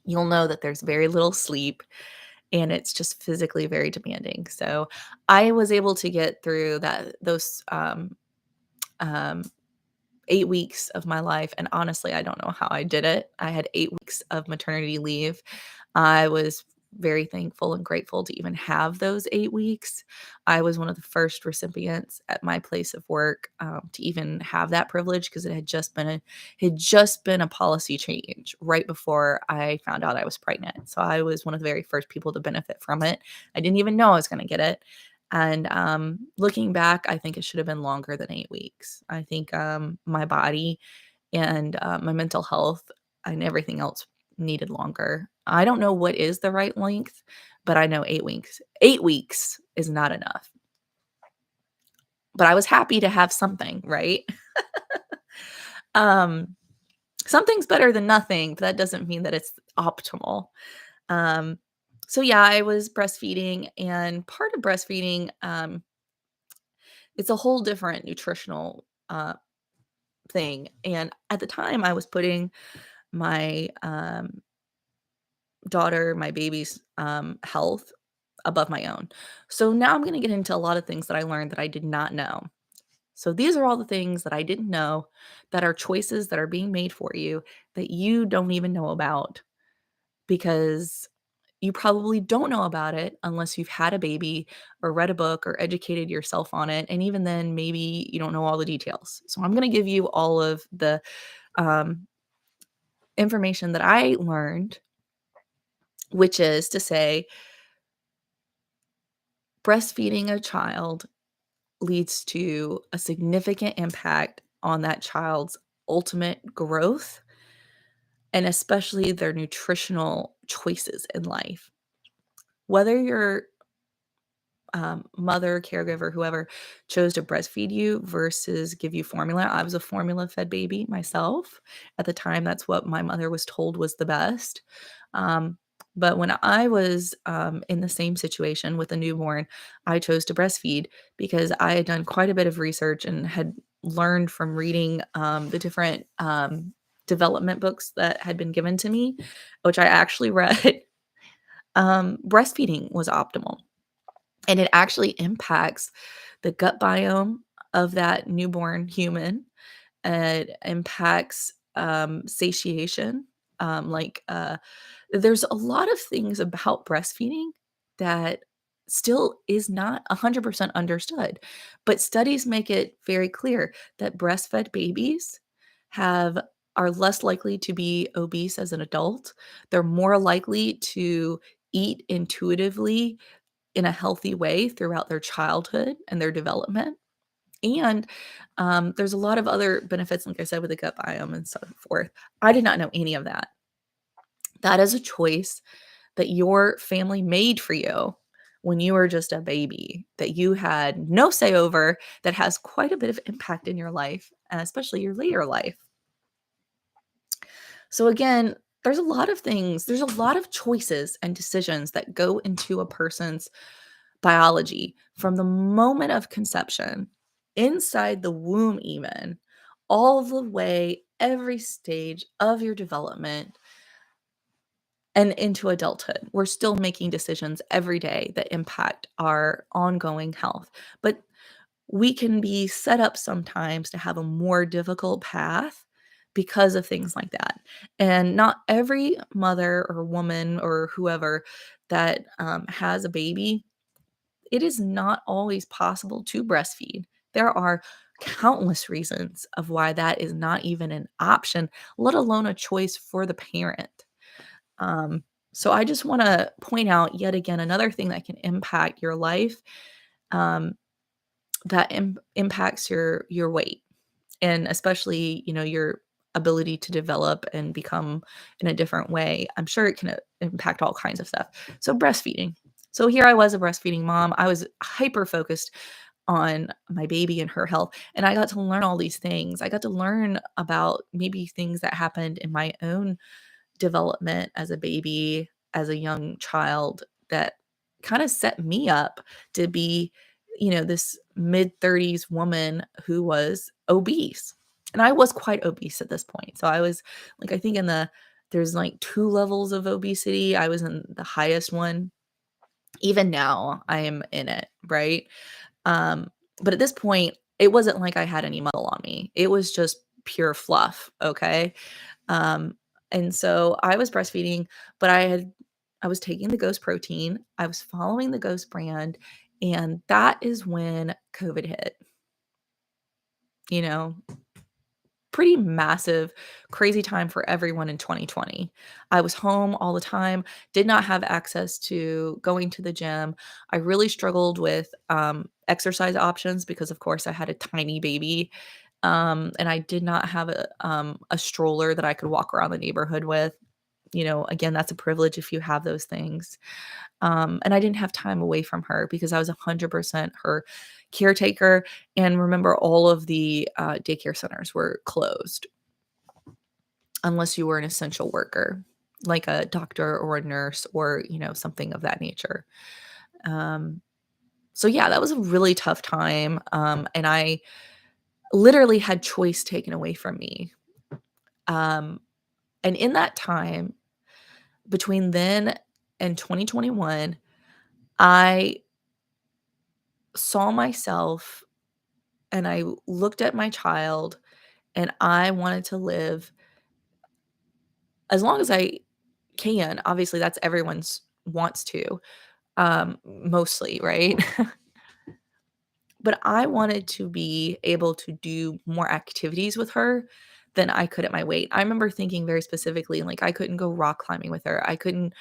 you'll know that there's very little sleep and it's just physically very demanding. So, I was able to get through those, um 8 weeks of my life, and honestly, I don't know how I did it. I had 8 weeks of maternity leave. I was very thankful and grateful to even have those 8 weeks. I was one of the first recipients at my place of work, to even have that privilege because it had just been a policy change right before I found out I was pregnant. So I was one of the very first people to benefit from it. I didn't even know I was gonna get it. And, looking back, I think it should have been longer than 8 weeks. I think, my body and, my mental health and everything else needed longer. I don't know what is the right length, but I know 8 weeks. 8 weeks is not enough. But I was happy to have something, right? Um, Something's better than nothing, but that doesn't mean that it's optimal. Um, so yeah, I was breastfeeding, and part of breastfeeding, it's a whole different nutritional, thing, and at the time, I was putting my, my baby's, health above my own. So now I'm gonna get into a lot of things that I learned that I did not know. So these are all the things that I didn't know that are choices that are being made for you that you don't even know about because you probably don't know about it unless you've had a baby or read a book or educated yourself on it, and even then, maybe you don't know all the details. So I'm gonna give you all of the, um, information that I learned, which is to say, breastfeeding a child leads to a significant impact on that child's ultimate growth and especially their nutritional choices in life. Whether your mother, caregiver, whoever chose to breastfeed you versus give you formula. I was a formula fed baby myself. At the time, that's what my mother was told was the best. Um, but when I was in the same situation with a newborn, I chose to breastfeed because I had done quite a bit of research and had learned from reading the different development books that had been given to me, which I actually read. Breastfeeding was optimal and it actually impacts the gut biome of that newborn human. It impacts, satiation, there's a lot of things about breastfeeding that still is not 100% understood, but studies make it very clear that breastfed babies have are less likely to be obese as an adult. They're more likely to eat intuitively in a healthy way throughout their childhood and their development. And there's a lot of other benefits, like I said, with the gut biome and so forth. I did not know any of that. That is a choice that your family made for you when you were just a baby, that you had no say over, that has quite a bit of impact in your life, especially your later life. So, again, there's a lot of choices and decisions that go into a person's biology from the moment of conception, inside the womb, even all the way, every stage of your development and into adulthood. We're still making decisions every day that impact our ongoing health. But we can be set up sometimes to have a more difficult path because of things like that. And not every mother or woman or whoever that has a baby, it is not always possible to breastfeed. There are countless reasons of why that is not even an option, let alone a choice for the parent. Um, so I just want to point out yet again another thing that can impact your life, um, that impacts your weight and especially your ability to develop and become in a different way. I'm sure it can impact all kinds of stuff. So breastfeeding. So here I was a breastfeeding mom. I was hyper focused on my baby and her health, and I got to learn all these things. I got to learn about maybe things that happened in my own development as a baby, as a young child that kinda set me up to be, this mid-30s woman who was obese. And I was quite obese at this point. So I was, like, I think there's, like, 2 levels of obesity. I was in the highest one. Even now, I am in it, right? Um, but at this point, it wasn't like I had any muscle on me. It was just pure fluff, okay? Um, and so I was breastfeeding, but I was taking the Ghost protein, I was following the Ghost brand, and that is when COVID hit, you know? Pretty massive, crazy time for everyone in 2020. I was home all the time, did not have access to going to the gym. I really struggled with, exercise options because, of course, I had a tiny baby, and I did not have a stroller that I could walk around the neighborhood with. Again, that's a privilege if you have those things. And I didn't have time away from her because I was 100% her caretaker. And remember, all of the daycare centers were closed unless you were an essential worker, like a doctor or a nurse or, something of that nature. Um, so, yeah, that was a really tough time. And I literally had choice taken away from me. Um, and in that time, between then and 2021, I saw myself and I looked at my child and I wanted to live as long as I can. Obviously, that's everyone's wants to, mostly, right? But I wanted to be able to do more activities with her than I could at my weight. I remember thinking very specifically, like, I couldn't go rock climbing with her. I couldn't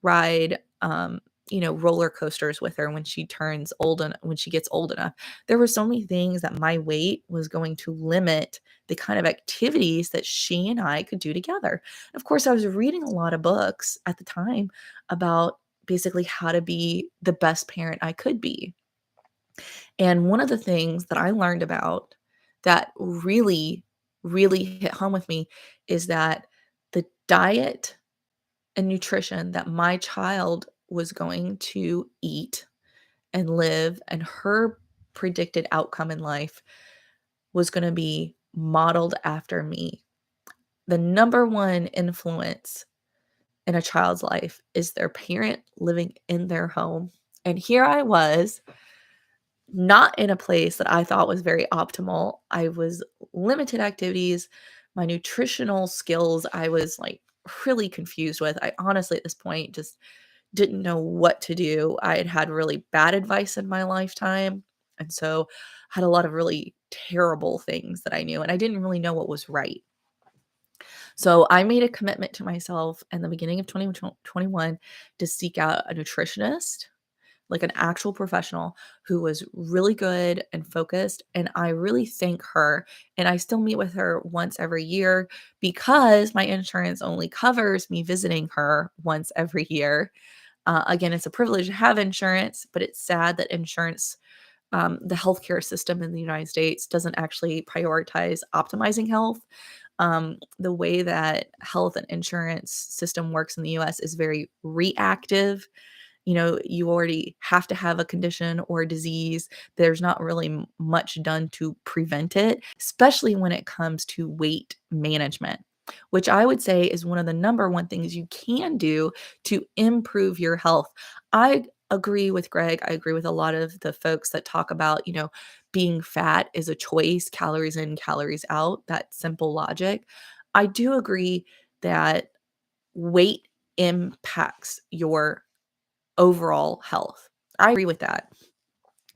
ride, roller coasters with her when she turns old and when she gets old enough. There were so many things that my weight was going to limit the kind of activities that she and I could do together. Of course, I was reading a lot of books at the time about basically how to be the best parent I could be. And one of the things that I learned about that really, really hit home with me is that the diet and nutrition that my child was going to eat and live and her predicted outcome in life was going to be modeled after me. The number one influence in a child's life is their parent living in their home. And here I was, not in a place that I thought was very optimal. I was limited activities, my nutritional skills, I was like really confused with. I honestly, at this point, just didn't know what to do. I had had really bad advice in my lifetime, and so had a lot of really terrible things that I knew, and I didn't really know what was right. So I made a commitment to myself in the beginning of 2021 to seek out a nutritionist, like an actual professional who was really good and focused. And I really thank her. And I still meet with her once every year because my insurance only covers me visiting her once every year. Again, it's a privilege to have insurance, but it's sad that the healthcare system in the United States doesn't actually prioritize optimizing health. The way that health and insurance system works in the US is very reactive. You already have to have a condition or a disease. There's not really much done to prevent it, especially when it comes to weight management, which I would say is one of the number one things you can do to improve your health. I agree with Greg. I agree with a lot of the folks that talk about, being fat is a choice, calories in, calories out, that simple logic. I do agree that weight impacts your overall health. I agree with that.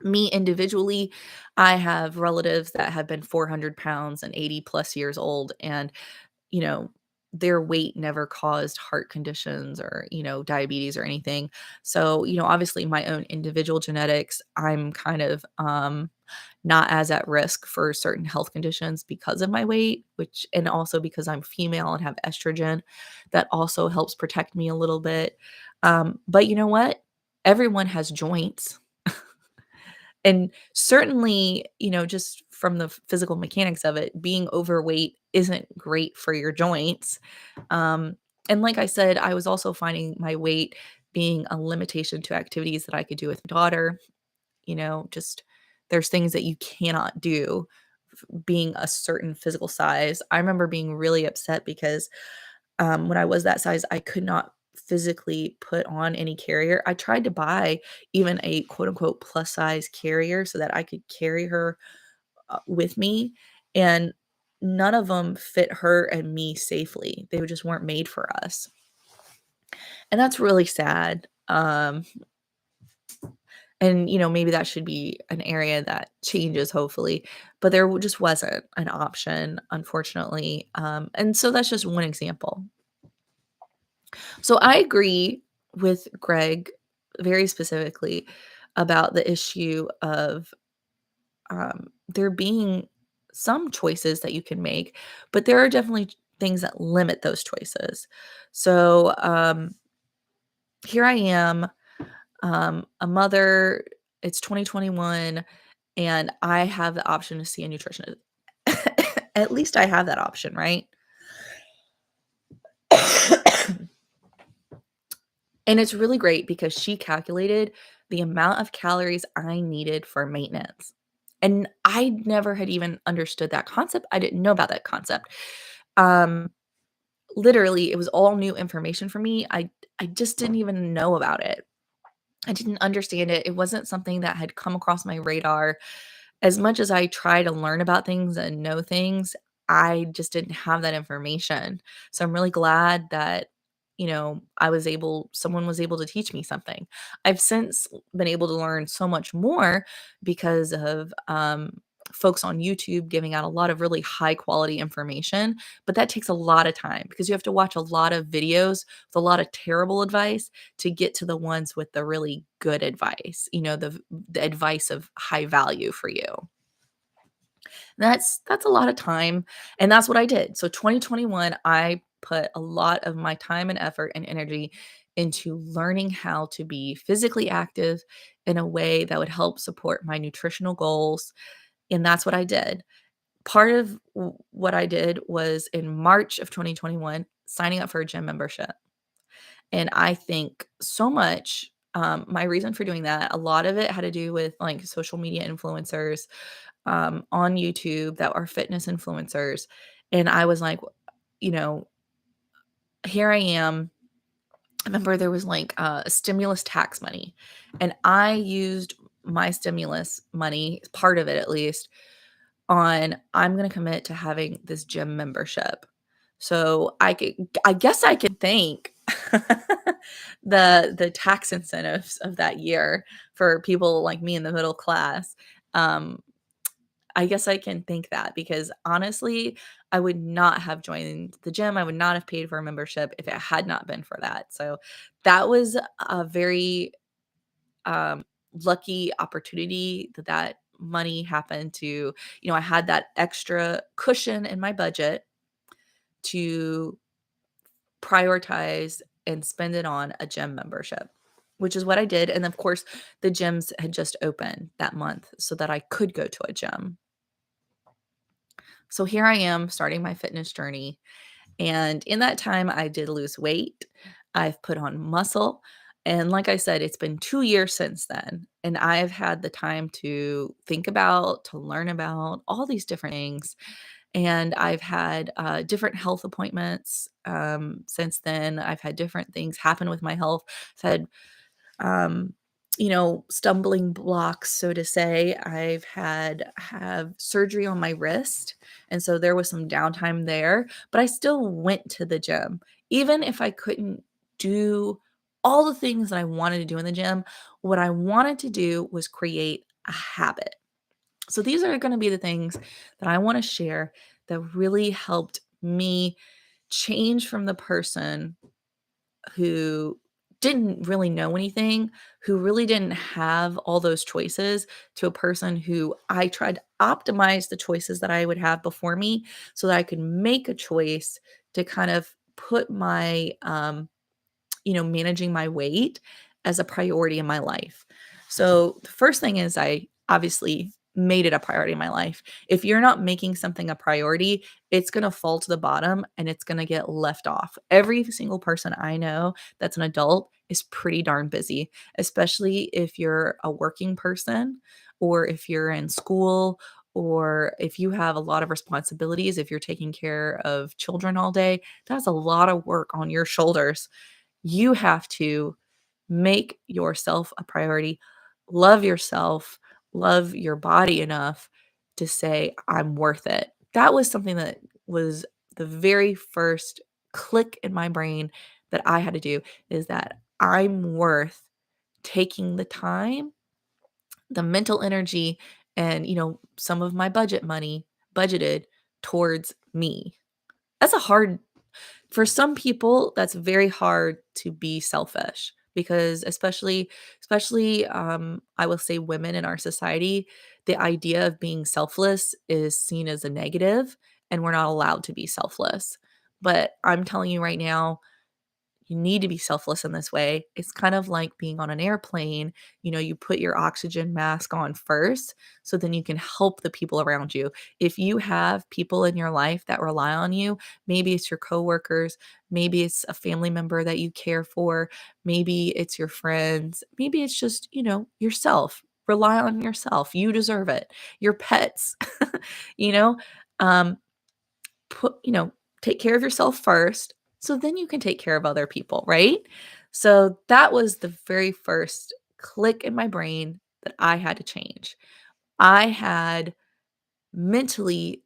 Me individually, I have relatives that have been 400 pounds and 80 plus years old, and, you know, their weight never caused heart conditions or, diabetes or anything. So, obviously my own individual genetics, I'm kind of not as at risk for certain health conditions because of my weight, and also because I'm female and have estrogen, that also helps protect me a little bit. But you know what? Everyone has joints. And certainly, just from the physical mechanics of it, being overweight isn't great for your joints. Um, and like I said, I was also finding my weight being a limitation to activities that I could do with my daughter. Just there's things that you cannot do being a certain physical size. I remember being really upset because when I was that size, I could not physically put on any carrier. I tried to buy even a quote unquote plus size carrier so that I could carry her with me, and none of them fit her and me safely. They just weren't made for us. And that's really sad. And maybe that should be an area that changes hopefully, but there just wasn't an option, unfortunately. And so that's just one example. So I agree with Greg very specifically about the issue of there being some choices that you can make, but there are definitely things that limit those choices. So here I am, a mother, it's 2021, and I have the option to see a nutritionist. At least I have that option, right? And it's really great because she calculated the amount of calories I needed for maintenance. And I never had even understood that concept. I didn't know about that concept. Um, Literally, it was all new information for me. I just didn't even know about it. I didn't understand it. It wasn't something that had come across my radar. As much as I try to learn about things and know things, I just didn't have that information. So I'm really glad that, someone was able to teach me something. I've since been able to learn so much more because of folks on YouTube giving out a lot of really high quality information. But that takes a lot of time because you have to watch a lot of videos with a lot of terrible advice to get to the ones with the really good advice, the advice of high value for you. That's a lot of time, and that's what I did. So 2021, I put a lot of my time and effort and energy into learning how to be physically active in a way that would help support my nutritional goals, and that's what I did. Part of what I did was in March of 2021, signing up for a gym membership. And I think so much, my reason for doing that, a lot of it had to do with like social media influencers on YouTube that are fitness influencers. And I was like, you know, here I am. I remember there was like stimulus tax money, and I used my stimulus money, part of it at least, on I'm going to commit to having this gym membership. So I guess I could thank the tax incentives of that year for people like me in the middle class. Um, I guess I can thank that because honestly, I would not have joined the gym. I would not have paid for a membership if it had not been for that. So that was a very um, lucky opportunity that money happened to, I had that extra cushion in my budget to prioritize and spend it on a gym membership, which is what I did. And of course, the gyms had just opened that month so that I could go to a gym. So here I am starting my fitness journey. And in that time, I did lose weight. I've put on muscle. And like I said, it's been 2 years since then. And I've had the time to think about, to learn about all these different things. And I've had different health appointments since then. I've had different things happen with my health. I've had um, stumbling blocks, so to say. I've had have surgery on my wrist, and so there was some downtime there, but I still went to the gym. Even if I couldn't do all the things that I wanted to do in the gym, what I wanted to do was create a habit. So these are going to be the things that I want to share that really helped me change from the person who didn't really know anything, who really didn't have all those choices, to a person who I tried to optimize the choices that I would have before me so that I could make a choice to kind of put my, managing my weight as a priority in my life. So the first thing is I obviously made it a priority in my life. If you're not making something a priority, it's gonna fall to the bottom and it's gonna get left off. Every single person I know that's an adult is pretty darn busy, especially if you're a working person or if you're in school or if you have a lot of responsibilities, if you're taking care of children all day, that's a lot of work on your shoulders. You have to make yourself a priority, love yourself, love your body enough to say, I'm worth it. That was something that was the very first click in my brain that I had to do is that I'm worth taking the time, the mental energy, and, some of my budget money budgeted towards me. That's a hard for some people, that's very hard to be selfish because especially, I will say women in our society, the idea of being selfless is seen as a negative, and we're not allowed to be selfless. But I'm telling you right now, you need to be selfless in this way. It's kind of like being on an airplane. You put your oxygen mask on first so then you can help the people around you. If you have people in your life that rely on you, maybe it's your coworkers, maybe it's a family member that you care for, maybe it's your friends, maybe it's just, yourself. Rely on yourself. You deserve it. Your pets, you know, um, put take care of yourself first so then you can take care of other people, right? So that was the very first click in my brain that I had to change. I had mentally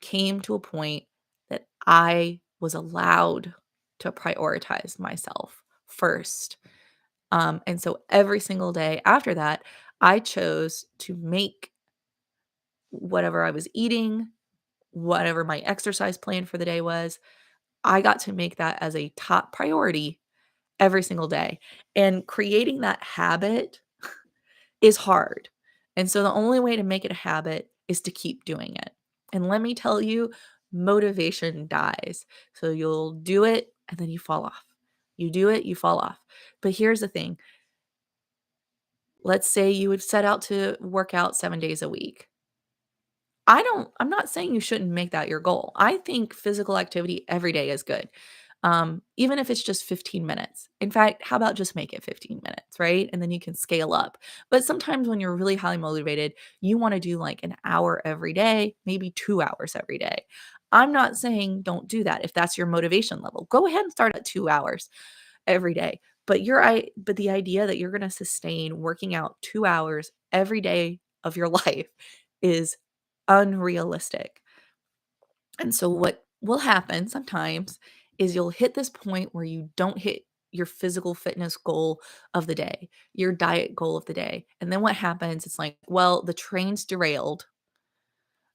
came to a point that I was allowed to prioritize myself first. And so every single day after that, I chose to make whatever I was eating, whatever my exercise plan for the day was, I got to make that as a top priority every single day. And creating that habit is hard. And so the only way to make it a habit is to keep doing it. And let me tell you, motivation dies. So you'll do it and then you fall off. You do it, you fall off. But here's the thing, let's say you would set out to work out 7 days a week. I'm not saying you shouldn't make that your goal. I think physical activity every day is good. Even if it's just 15 minutes. In fact, how about just make it 15 minutes, right? And then you can scale up. But sometimes when you're really highly motivated, you want to do like an hour every day, maybe 2 hours every day. I'm not saying don't do that if that's your motivation level. Go ahead and start at 2 hours every day. But the idea that you're going to sustain working out 2 hours every day of your life is unrealistic. And so what will happen sometimes is you'll hit this point where you don't hit your physical fitness goal of the day, your diet goal of the day. And then what happens? It's like, well, the train's derailed.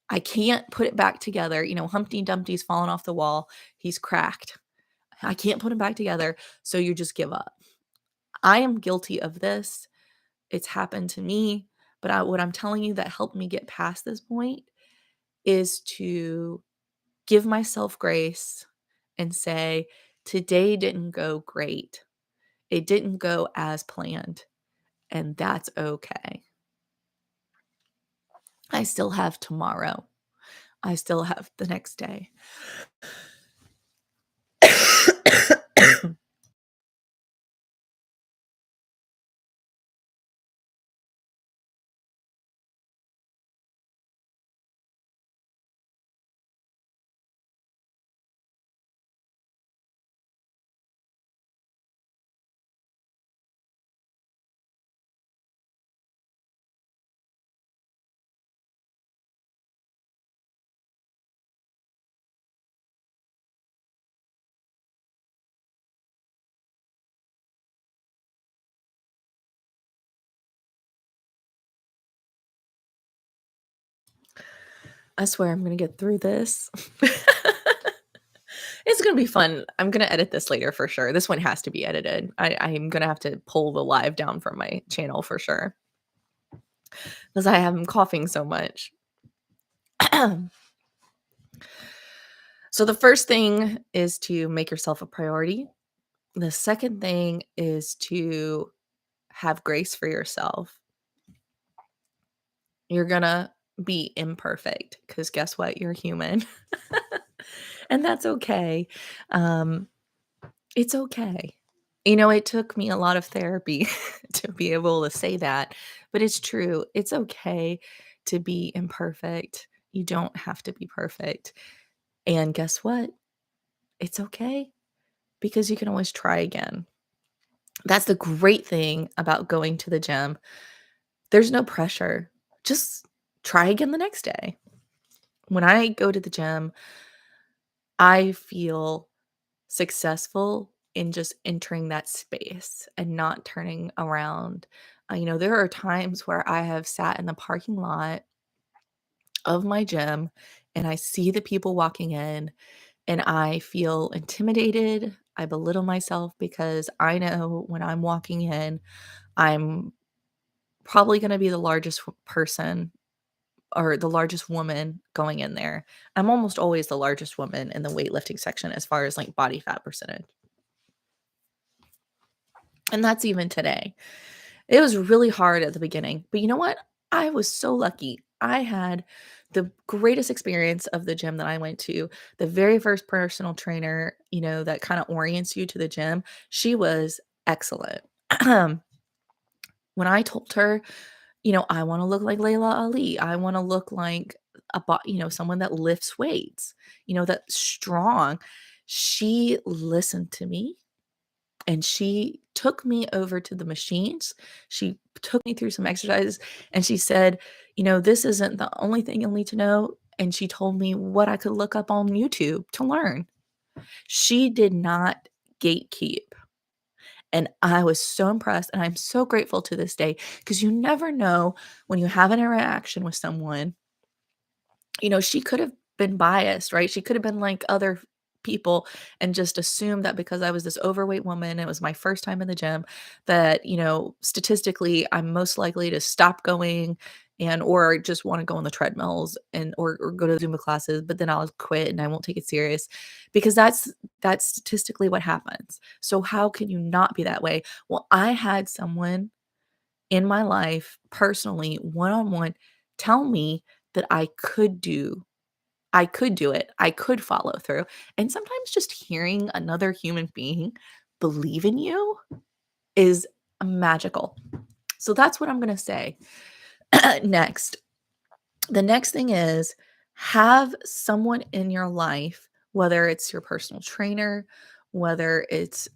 I can't put it back together. Humpty Dumpty's fallen off the wall. He's cracked. I can't put him back together. So you just give up. I am guilty of this. It's happened to me. But what I'm telling you that helped me get past this point is to give myself grace and say, today didn't go great. It didn't go as planned, and that's okay. I still have tomorrow. I still have the next day. I swear I'm gonna get through this. It's gonna be fun. I'm gonna edit this later for sure. This one has to be edited. I'm gonna have to pull the live down from my channel for sure because I am coughing so much. So the first thing is to make yourself a priority. The second thing is to have grace for yourself. You're gonna be imperfect because guess what? You're human. And that's okay. Um, it's okay. It took me a lot of therapy to be able to say that, but it's true. It's okay to be imperfect. You don't have to be perfect. And guess what? It's okay because you can always try again. That's the great thing about going to the gym. There's no pressure. Just try again the next day. When I go to the gym, I feel successful in just entering that space and not turning around. There are times where I have sat in the parking lot of my gym and I see the people walking in and I feel intimidated. I belittle myself because I know when I'm walking in, I'm probably going to be the largest person or the largest woman going in there. I'm almost always the largest woman in the weightlifting section as far as like body fat percentage. And that's even today. It was really hard at the beginning, but you know what? I was so lucky. I had the greatest experience of the gym that I went to. The very first personal trainer, that kind of orients you to the gym, she was excellent. When I told her, I want to look like Layla Ali, I want to look like someone that lifts weights, that's strong. She listened to me and she took me over to the machines. She took me through some exercises and she said, "This isn't the only thing you'll need to know." And she told me what I could look up on YouTube to learn. She did not gatekeep. And I was so impressed. And I'm so grateful to this day because you never know when you have an interaction with someone. She could have been biased, right? She could have been like other people and just assumed that because I was this overweight woman, it was my first time in the gym, that, statistically, I'm most likely to stop going and or just want to go on the treadmills and or go to Zumba classes, but then I'll quit and I won't take it serious because that's statistically what happens. So how can you not be that way? Well, I had someone in my life personally, one-on-one, tell me that I could do it. I could follow through. And sometimes just hearing another human being believe in you is magical. So that's what I'm going to say. Next. The next thing is have someone in your life, whether it's your personal trainer, whether it's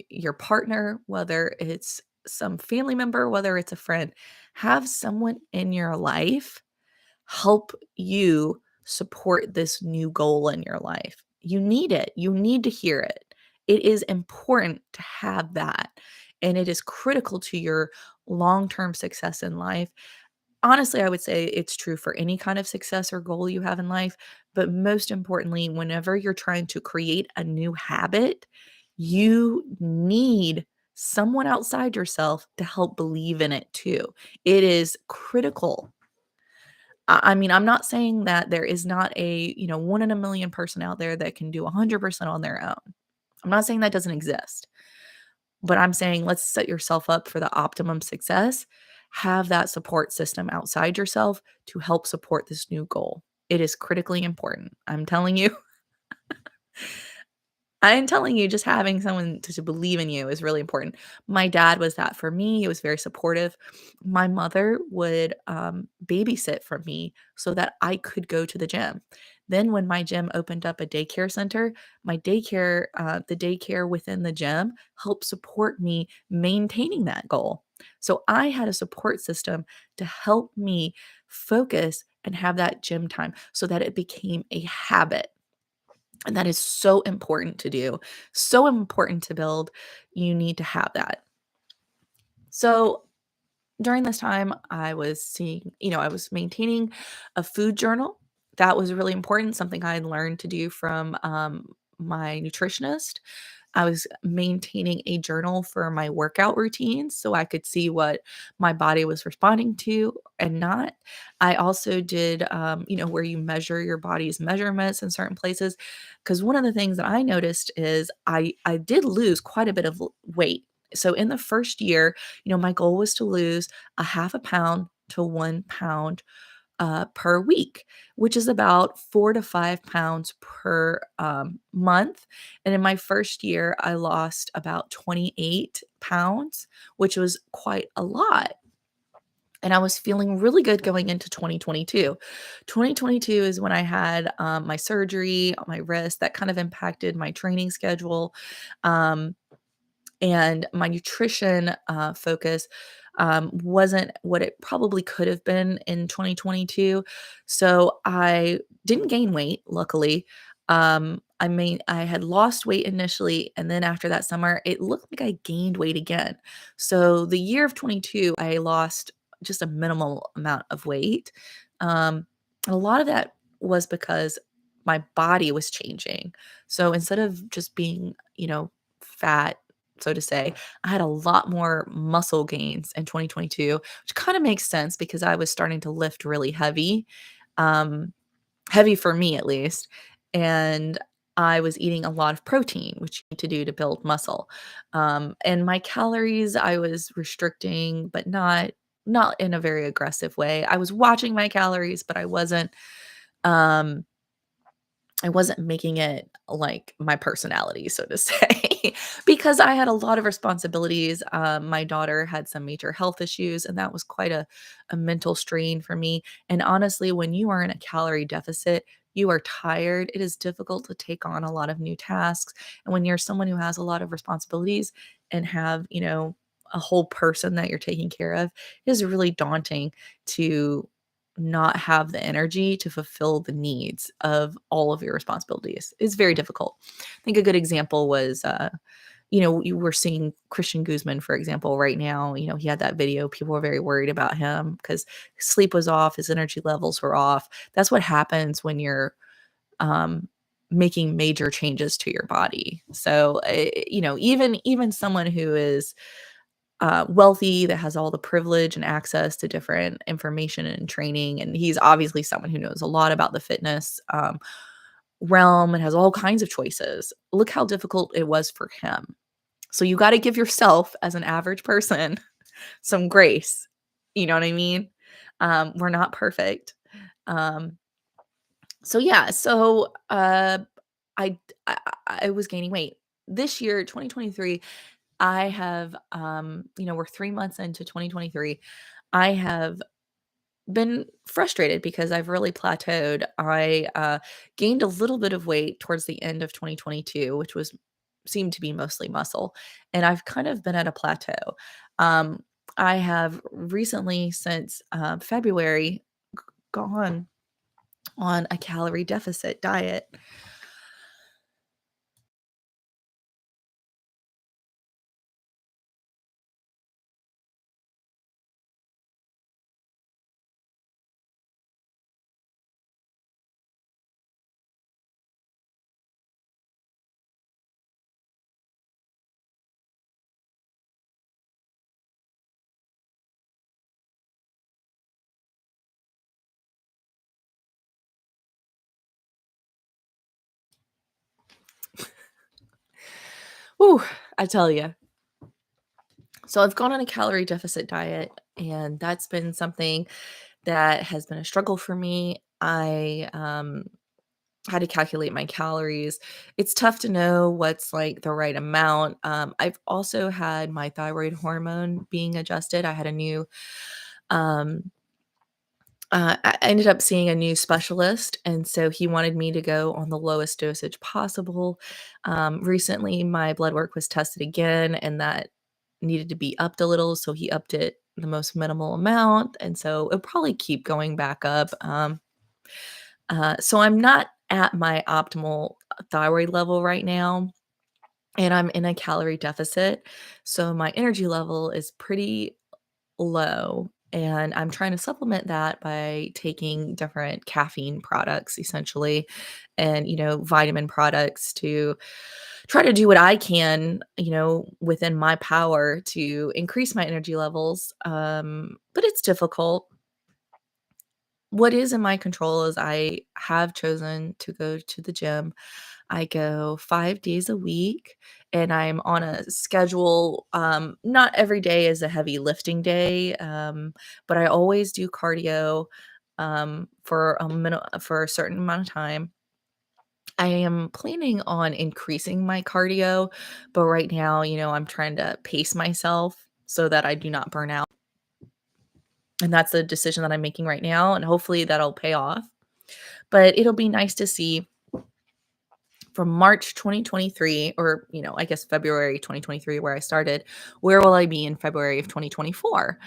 your partner, whether it's some family member, whether it's a friend, have someone in your life help you support this new goal in your life. You need it. You need to hear it. It is important to have that. And it is critical to your long term success in life. Honestly, I would say it's true for any kind of success or goal you have in life. But most importantly, whenever you're trying to create a new habit, you need someone outside yourself to help believe in it too. It is critical. I mean, I'm not saying that there is not a, 1 in a million person out there that can do 100% on their own. I'm not saying that doesn't exist, but I'm saying let's set yourself up for the optimum success. Have that support system outside yourself to help support this new goal. It is critically important. I'm telling you. I'm telling you, just having someone to believe in you is really important. My dad was that for me. He was very supportive. My mother would babysit for me so that I could go to the gym. Then, when my gym opened up a daycare center, the daycare within the gym helped support me maintaining that goal. So, I had a support system to help me focus and have that gym time so that it became a habit. And that is so important to do, so important to build. You need to have that. So during this time, I was maintaining a food journal. That was really important, something I had learned to do from my nutritionist. I was maintaining a journal for my workout routines so I could see what my body was responding to and not. I also did, where you measure your body's measurements in certain places. Because one of the things that I noticed is I did lose quite a bit of weight. So in the first year, my goal was to lose a half a pound to 1 pound per week, which is about 4 to 5 pounds per month. And in my first year, I lost about 28 pounds, which was quite a lot. And I was feeling really good going into 2022. 2022 is when I had my surgery on my wrist that kind of impacted my training schedule. Um, and my nutrition focus wasn't what it probably could have been in 2022. So I didn't gain weight, luckily. I had lost weight initially, and then after that summer, it looked like I gained weight again. So the year of 22, I lost just a minimal amount of weight. And a lot of that was because my body was changing. So instead of just being, fat, so to say, I had a lot more muscle gains in 2022, which kind of makes sense because I was starting to lift really heavy, um, heavy for me at least. And I was eating a lot of protein, which you need to do to build muscle. And my calories, I was restricting, but not in a very aggressive way. I was watching my calories, but um, I wasn't making it like my personality, so to say, because I had a lot of responsibilities. My daughter had some major health issues, and that was quite a mental strain for me. And honestly, when you are in a calorie deficit, you are tired. It is difficult to take on a lot of new tasks. And when you're someone who has a lot of responsibilities and have, a whole person that you're taking care of, it is really daunting to not have the energy to fulfill the needs of all of your responsibilities. It's very difficult. I think a good example was, you were seeing Christian Guzman, for example, right now. He had that video. People were very worried about him because his sleep was off, his energy levels were off. That's what happens when you're um, making major changes to your body. So, even someone who is wealthy, that has all the privilege and access to different information and training. And he's obviously someone who knows a lot about the fitness realm and has all kinds of choices. Look how difficult it was for him. So you got to give yourself, as an average person, some grace. You know what I mean? We're not perfect. Um, so yeah, so I, I I was gaining weight this year, 2023. I have, we're 3 months into 2023. I have been frustrated because I've really plateaued. I gained a little bit of weight towards the end of 2022, which was seemed to be mostly muscle, and I've kind of been at a plateau. Um, I have recently, since February, gone on a calorie deficit diet. Whew, I tell you. So I've gone on a calorie deficit diet, and that's been something that has been a struggle for me. I had to calculate my calories. It's tough to know what's like the right amount. I've also had my thyroid hormone being adjusted. I had a new um I ended up seeing a new specialist, and so he wanted me to go on the lowest dosage possible. Recently, my blood work was tested again, and that needed to be upped a little, so he upped it the most minimal amount, and so it'll probably keep going back up. So I'm not at my optimal thyroid level right now, and I'm in a calorie deficit, so my energy level is pretty low, and I'm trying to supplement that by taking different caffeine products essentially, and, vitamin products to try to do what I can, within my power to increase my energy levels, but it's difficult. What is in my control is I have chosen to go to the gym. I go 5 days a week, and I'm on a schedule, not every day is a heavy lifting day, but I always do cardio, for a certain amount of time. I am planning on increasing my cardio, but right now, I'm trying to pace myself so that I do not burn out, and that's a decision that I'm making right now, and hopefully that'll pay off. But it'll be nice to see from March 2023, or, I guess February 2023 where I started, where will I be in February of 2024?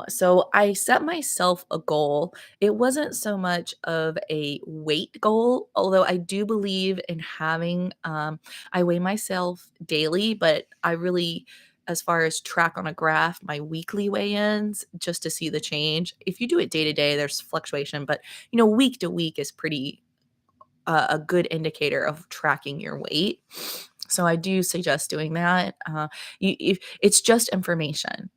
So I set myself a goal. It wasn't so much of a weight goal, although I do believe in having, I weigh myself daily, but I really, as far as track on a graph, my weekly weigh-ins just to see the change. If you do it day to day, there's fluctuation, but week to week is pretty a good indicator of tracking your weight. So I do suggest doing that. If it's just information.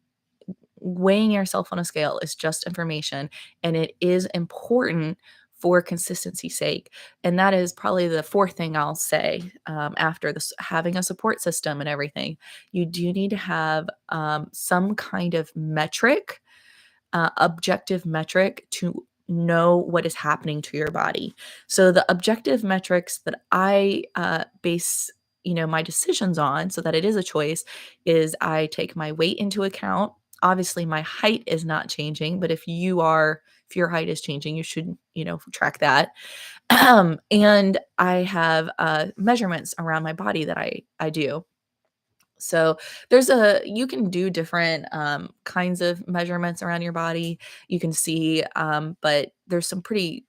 Weighing yourself on a scale is just information, and it is important for consistency's sake. And that is probably the fourth thing I'll say after this, having a support system and everything. You do need to have some kind of metric, objective metric to know what is happening to your body. So the objective metrics that I base my decisions on so that it is a choice is I take my weight into account. Obviously my height is not changing, but if your height is changing, you should, track that. And I have measurements around my body that I do. So you can do different kinds of measurements around your body. You can see, but there's some pretty,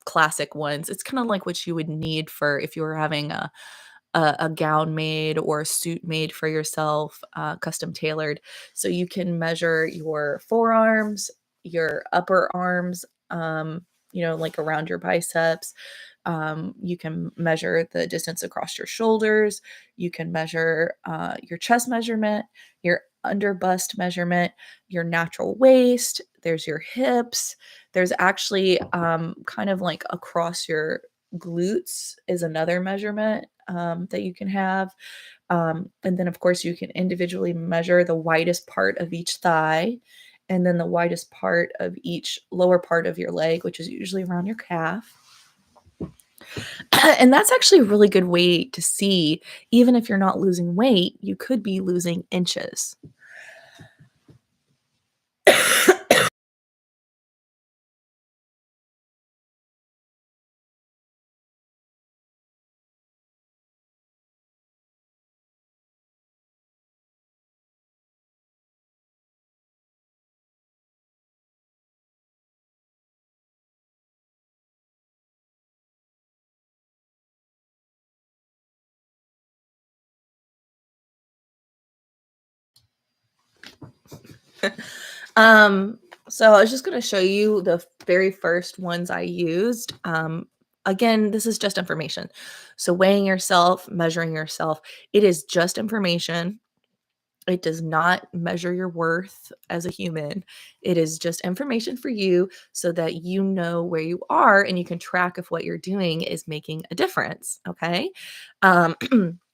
classic ones. It's kind of like what you would need for if you were having a gown made or a suit made for yourself, custom tailored. So you can measure your forearms, your upper arms, like around your biceps. You can measure the distance across your shoulders. You can measure your chest measurement, your under bust measurement, your natural waist. There's your hips. There's actually kind of like across your glutes is another measurement that you can have. And then, of course, you can individually measure the widest part of each thigh and then the widest part of each lower part of your leg, which is usually around your calf. And that's actually a really good way to see, even if you're not losing weight, you could be losing inches. Um, so I was just gonna show you the very first ones I used. Again, this is just information. So weighing yourself, measuring yourself, it is just information. It does not measure your worth as a human. It is just information for you so that you know where you are and you can track if what you're doing is making a difference. Okay. Um,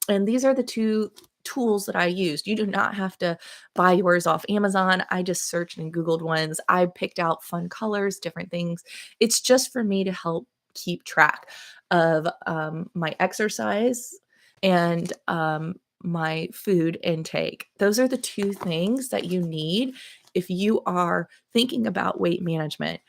and these are the two tools that I used. You do not have to buy yours off Amazon. I just searched and Googled ones. I picked out fun colors, different things. It's just for me to help keep track of my exercise and my food intake. Those are the two things that you need if you are thinking about weight management.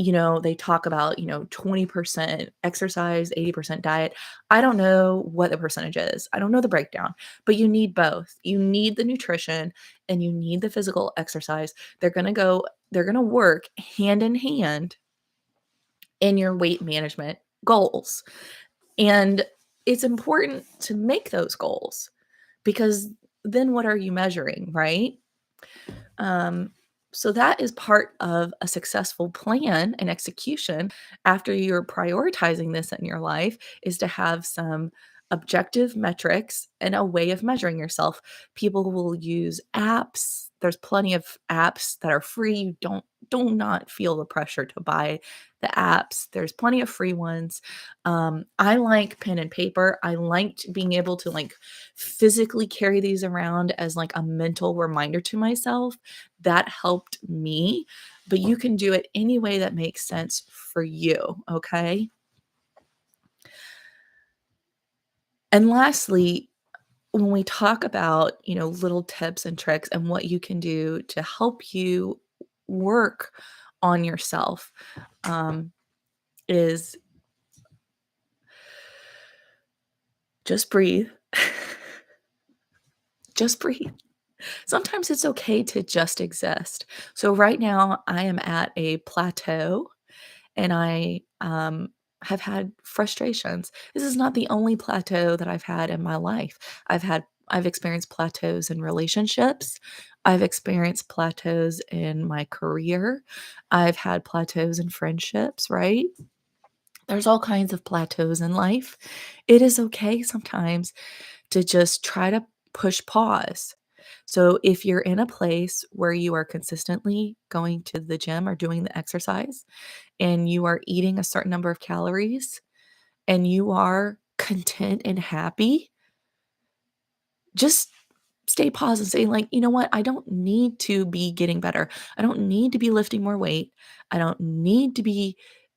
They talk about, 20% exercise, 80% diet. I don't know what the percentage is. I don't know the breakdown, but you need both. You need the nutrition and you need the physical exercise. They're going to work hand in hand in your weight management goals. And it's important to make those goals because then what are you measuring, right? Um, so that is part of a successful plan and execution after you're prioritizing this in your life is to have some objective metrics and a way of measuring yourself. People will use apps. There's plenty of apps that are free. You do not feel the pressure to buy the apps. There's plenty of free ones. I like pen and paper. I liked being able to like physically carry these around as like a mental reminder to myself. That helped me, but you can do it any way that makes sense for you. Okay. And lastly, when we talk about, little tips and tricks and what you can do to help you work on yourself, um, is just breathe. Just breathe. Sometimes it's okay to just exist. So right now I am at a plateau and I have had frustrations. This is not the only plateau that I've had in my life. I've experienced plateaus in relationships. I've experienced plateaus in my career. I've had plateaus in friendships, right? There's all kinds of plateaus in life. It is okay sometimes to just try to push pause. So if you're in a place where you are consistently going to the gym or doing the exercise and you are eating a certain number of calories and you are content and happy, just stay paused and say, like, you know what? I don't need to be getting better. I don't need to be lifting more weight. I don't need to be,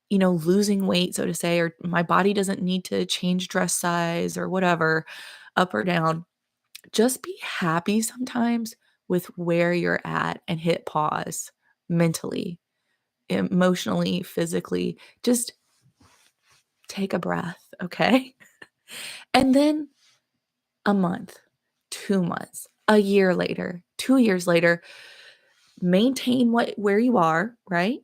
losing weight, so to say, or my body doesn't need to change dress size or whatever, up or down. Just be happy sometimes with where you're at and hit pause mentally, emotionally, physically. Just take a breath, okay? And then a month, 2 months, a year later, 2 years later, maintain where you are, right?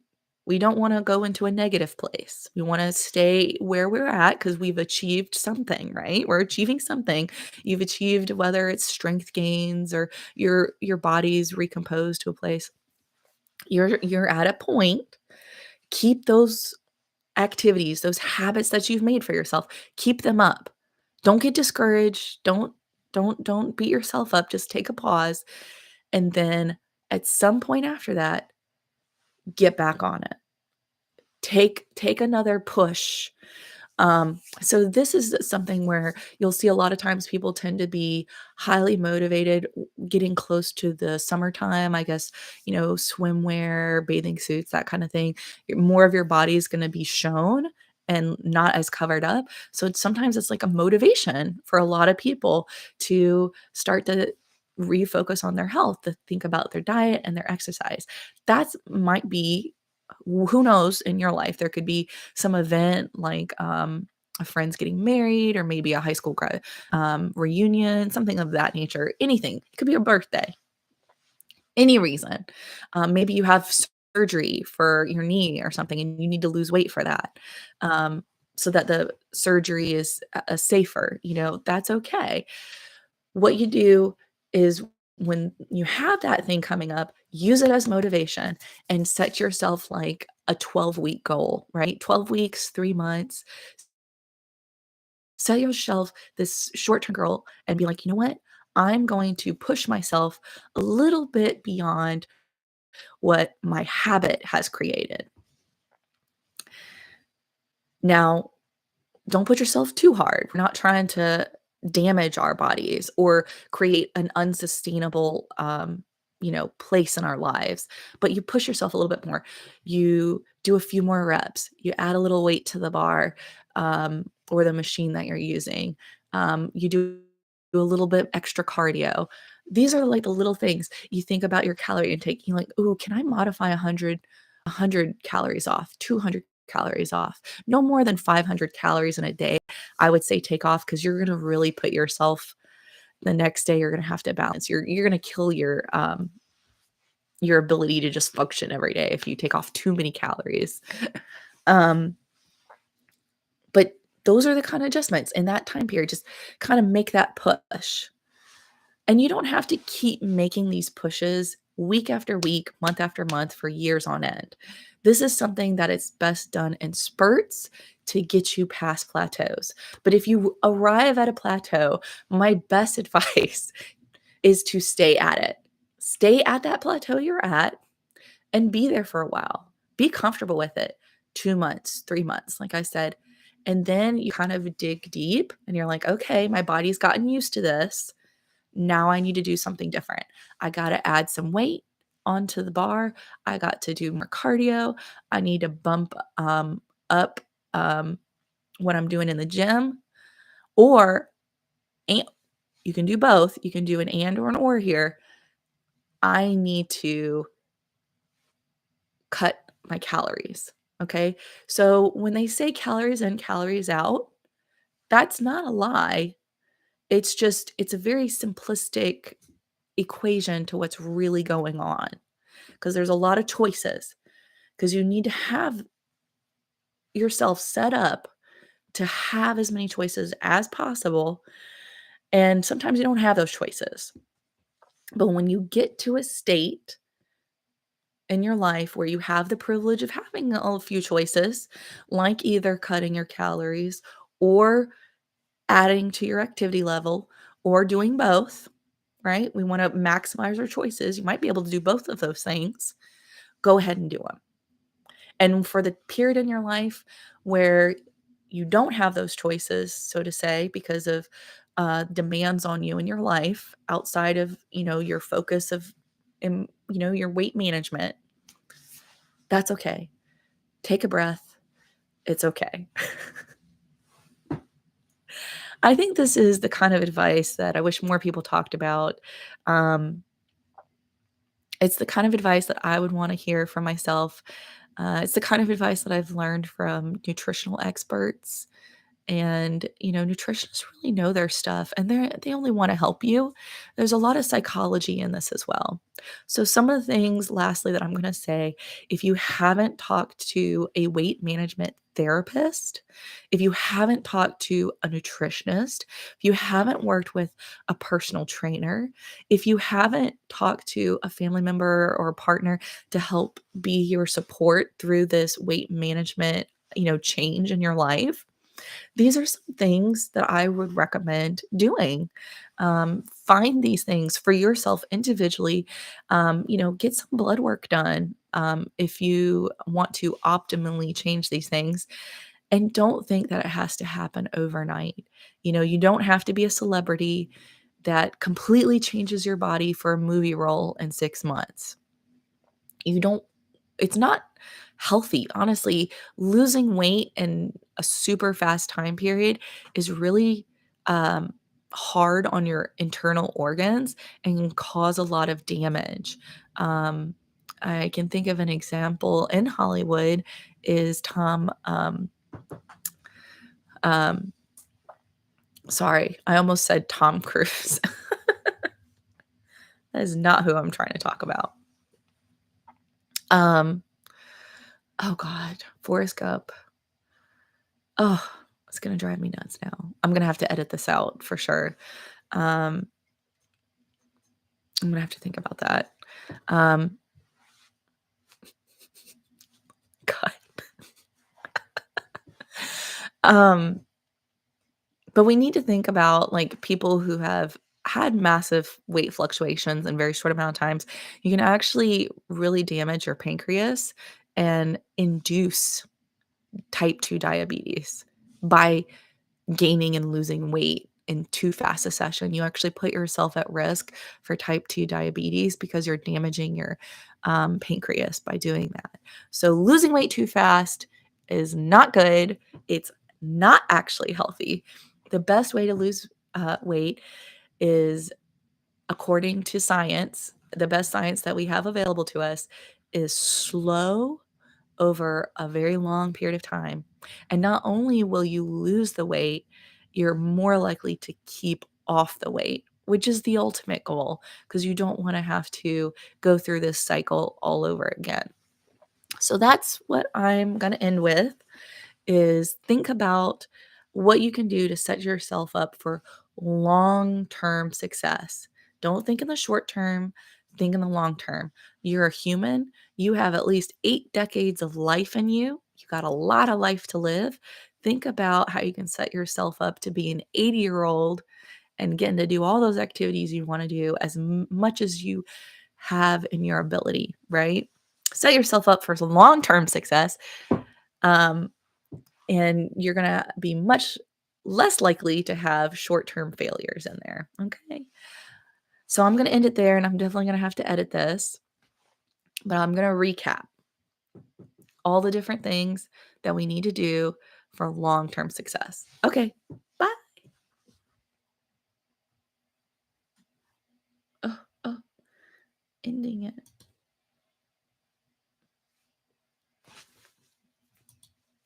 We don't wanna go into a negative place. We wanna stay where we're at because 'cause we've achieved something, right? We're achieving something. You've achieved whether it's strength gains or your body's recomposed to a place. You're at a point. Keep those activities, those habits that you've made for yourself, keep them up. Don't get discouraged. Don't beat yourself up. Just take a pause, and then at some point after that, get back on it. Take another push. So this is something where you'll see a lot of times people tend to be highly motivated getting close to the summertime, I guess, swimwear, bathing suits, that kind of thing. More of your body is going to be shown and not as covered up. So sometimes it's like a motivation for a lot of people to start to refocus on their health, to think about their diet and their exercise. That's might be who knows in your life. There could be some event like, a friend's getting married or maybe a high school reunion, something of that nature, anything. It could be a birthday, any reason. Maybe you have surgery for your knee or something and you need to lose weight for that, um, so that the surgery is, safer, that's okay. What you do is when you have that thing coming up, use it as motivation and set yourself like a 12-week goal, right? 12 weeks, 3 months. Set yourself this short-term goal and be like, "You know what? I'm going to push myself a little bit beyond what my habit has created." Now, don't put yourself too hard. We're not trying to damage our bodies or create an unsustainable, place in our lives, but you push yourself a little bit more. You do a few more reps. You add a little weight to the bar, or the machine that you're using. You do a little bit extra cardio. These are like the little things. You think about your calorie intake. You're like, "Ooh, can I modify 100 calories off, 200 calories off, no more than 500 calories in a day." I would say take off because you're gonna really put yourself the next day, you're gonna have to balance. You're gonna kill your ability to just function every day if you take off too many calories. Um, but those are the kind of adjustments in that time period. Just kind of make that push. And you don't have to keep making these pushes week after week, month after month for years on end. This is something that is best done in spurts to get you past plateaus. But if you arrive at a plateau, my best advice is to stay at it. Stay at that plateau you're at and be there for a while. Be comfortable with it. 2 months, 3 months, like I said. And then you kind of dig deep and you're like, "Okay, my body's gotten used to this. Now I need to do something different. I gotta add some weight onto the bar. I got to do more cardio. I need to bump, up, um, what I'm doing in the gym." Or and you can do both. You can do an and or an or here. I need to cut my calories, okay? So when they say calories in, calories out, that's not a lie. It's just it's a very simplistic equation to what's really going on because there's a lot of choices because you need to have yourself set up to have as many choices as possible, and sometimes you don't have those choices. But when you get to a state in your life where you have the privilege of having a few choices, like either cutting your calories or adding to your activity level or doing both, right? We want to maximize our choices. You might be able to do both of those things. Go ahead and do them. And for the period in your life where you don't have those choices, so to say, because of demands on you in your life outside of your focus of your weight management, that's okay. Take a breath. It's okay. I think this is the kind of advice that I wish more people talked about. Um, it's the kind of advice that I would want to hear from myself. It's the kind of advice that I've learned from nutritional experts. And nutritionists really know their stuff, and they only want to help you. There's a lot of psychology in this as well. So some of the things lastly that I'm going to say, if you haven't talked to a weight management therapist, if you haven't talked to a nutritionist, if you haven't worked with a personal trainer, if you haven't talked to a family member or a partner to help be your support through this weight management change in your life, these are some things that I would recommend doing. Find these things for yourself individually. Get some blood work done if you want to optimally change these things. And don't think that it has to happen overnight. You don't have to be a celebrity that completely changes your body for a movie role in 6 months. You don't it's not healthy, honestly. Losing weight in a super fast time period is really, um, hard on your internal organs and can cause a lot of damage. Um, I can think of an example in Hollywood is um sorry, I almost said Tom Cruise. That is not who I'm trying to talk about. Um, oh god, Forrest Gump. Oh, it's gonna drive me nuts now. I'm gonna have to edit this out for sure. Um, I'm gonna have to think about that. Um, God. Um, but we need to think about, like, people who have had massive weight fluctuations in very short amount of times. You can actually really damage your pancreas and induce type 2 diabetes by gaining and losing weight in too fast a session. You actually put yourself at risk for type 2 diabetes because you're damaging your pancreas by doing that. So, losing weight too fast is not good. It's not actually healthy. The best way to lose weight is, according to science, the best science that we have available to us is slow over a very long period of time. And not only will you lose the weight, you're more likely to keep off the weight, which is the ultimate goal because you don't want to have to go through this cycle all over again. So that's what I'm going to end with is think about what you can do to set yourself up for long-term success. Don't think in the short term, think in the long term. You're a human. You have at least 8 decades of life in you. You got a lot of life to live. Think about how you can set yourself up to be an 80-year-old and getting to do all those activities you want to do as much as you have in your ability, right? Set yourself up for some long-term success, um, and you're gonna be much less likely to have short-term failures in there, okay? So I'm gonna end it there, and I'm definitely gonna have to edit this, but I'm gonna recap all the different things that we need to do for long-term success. Okay, bye. Oh, oh, ending it.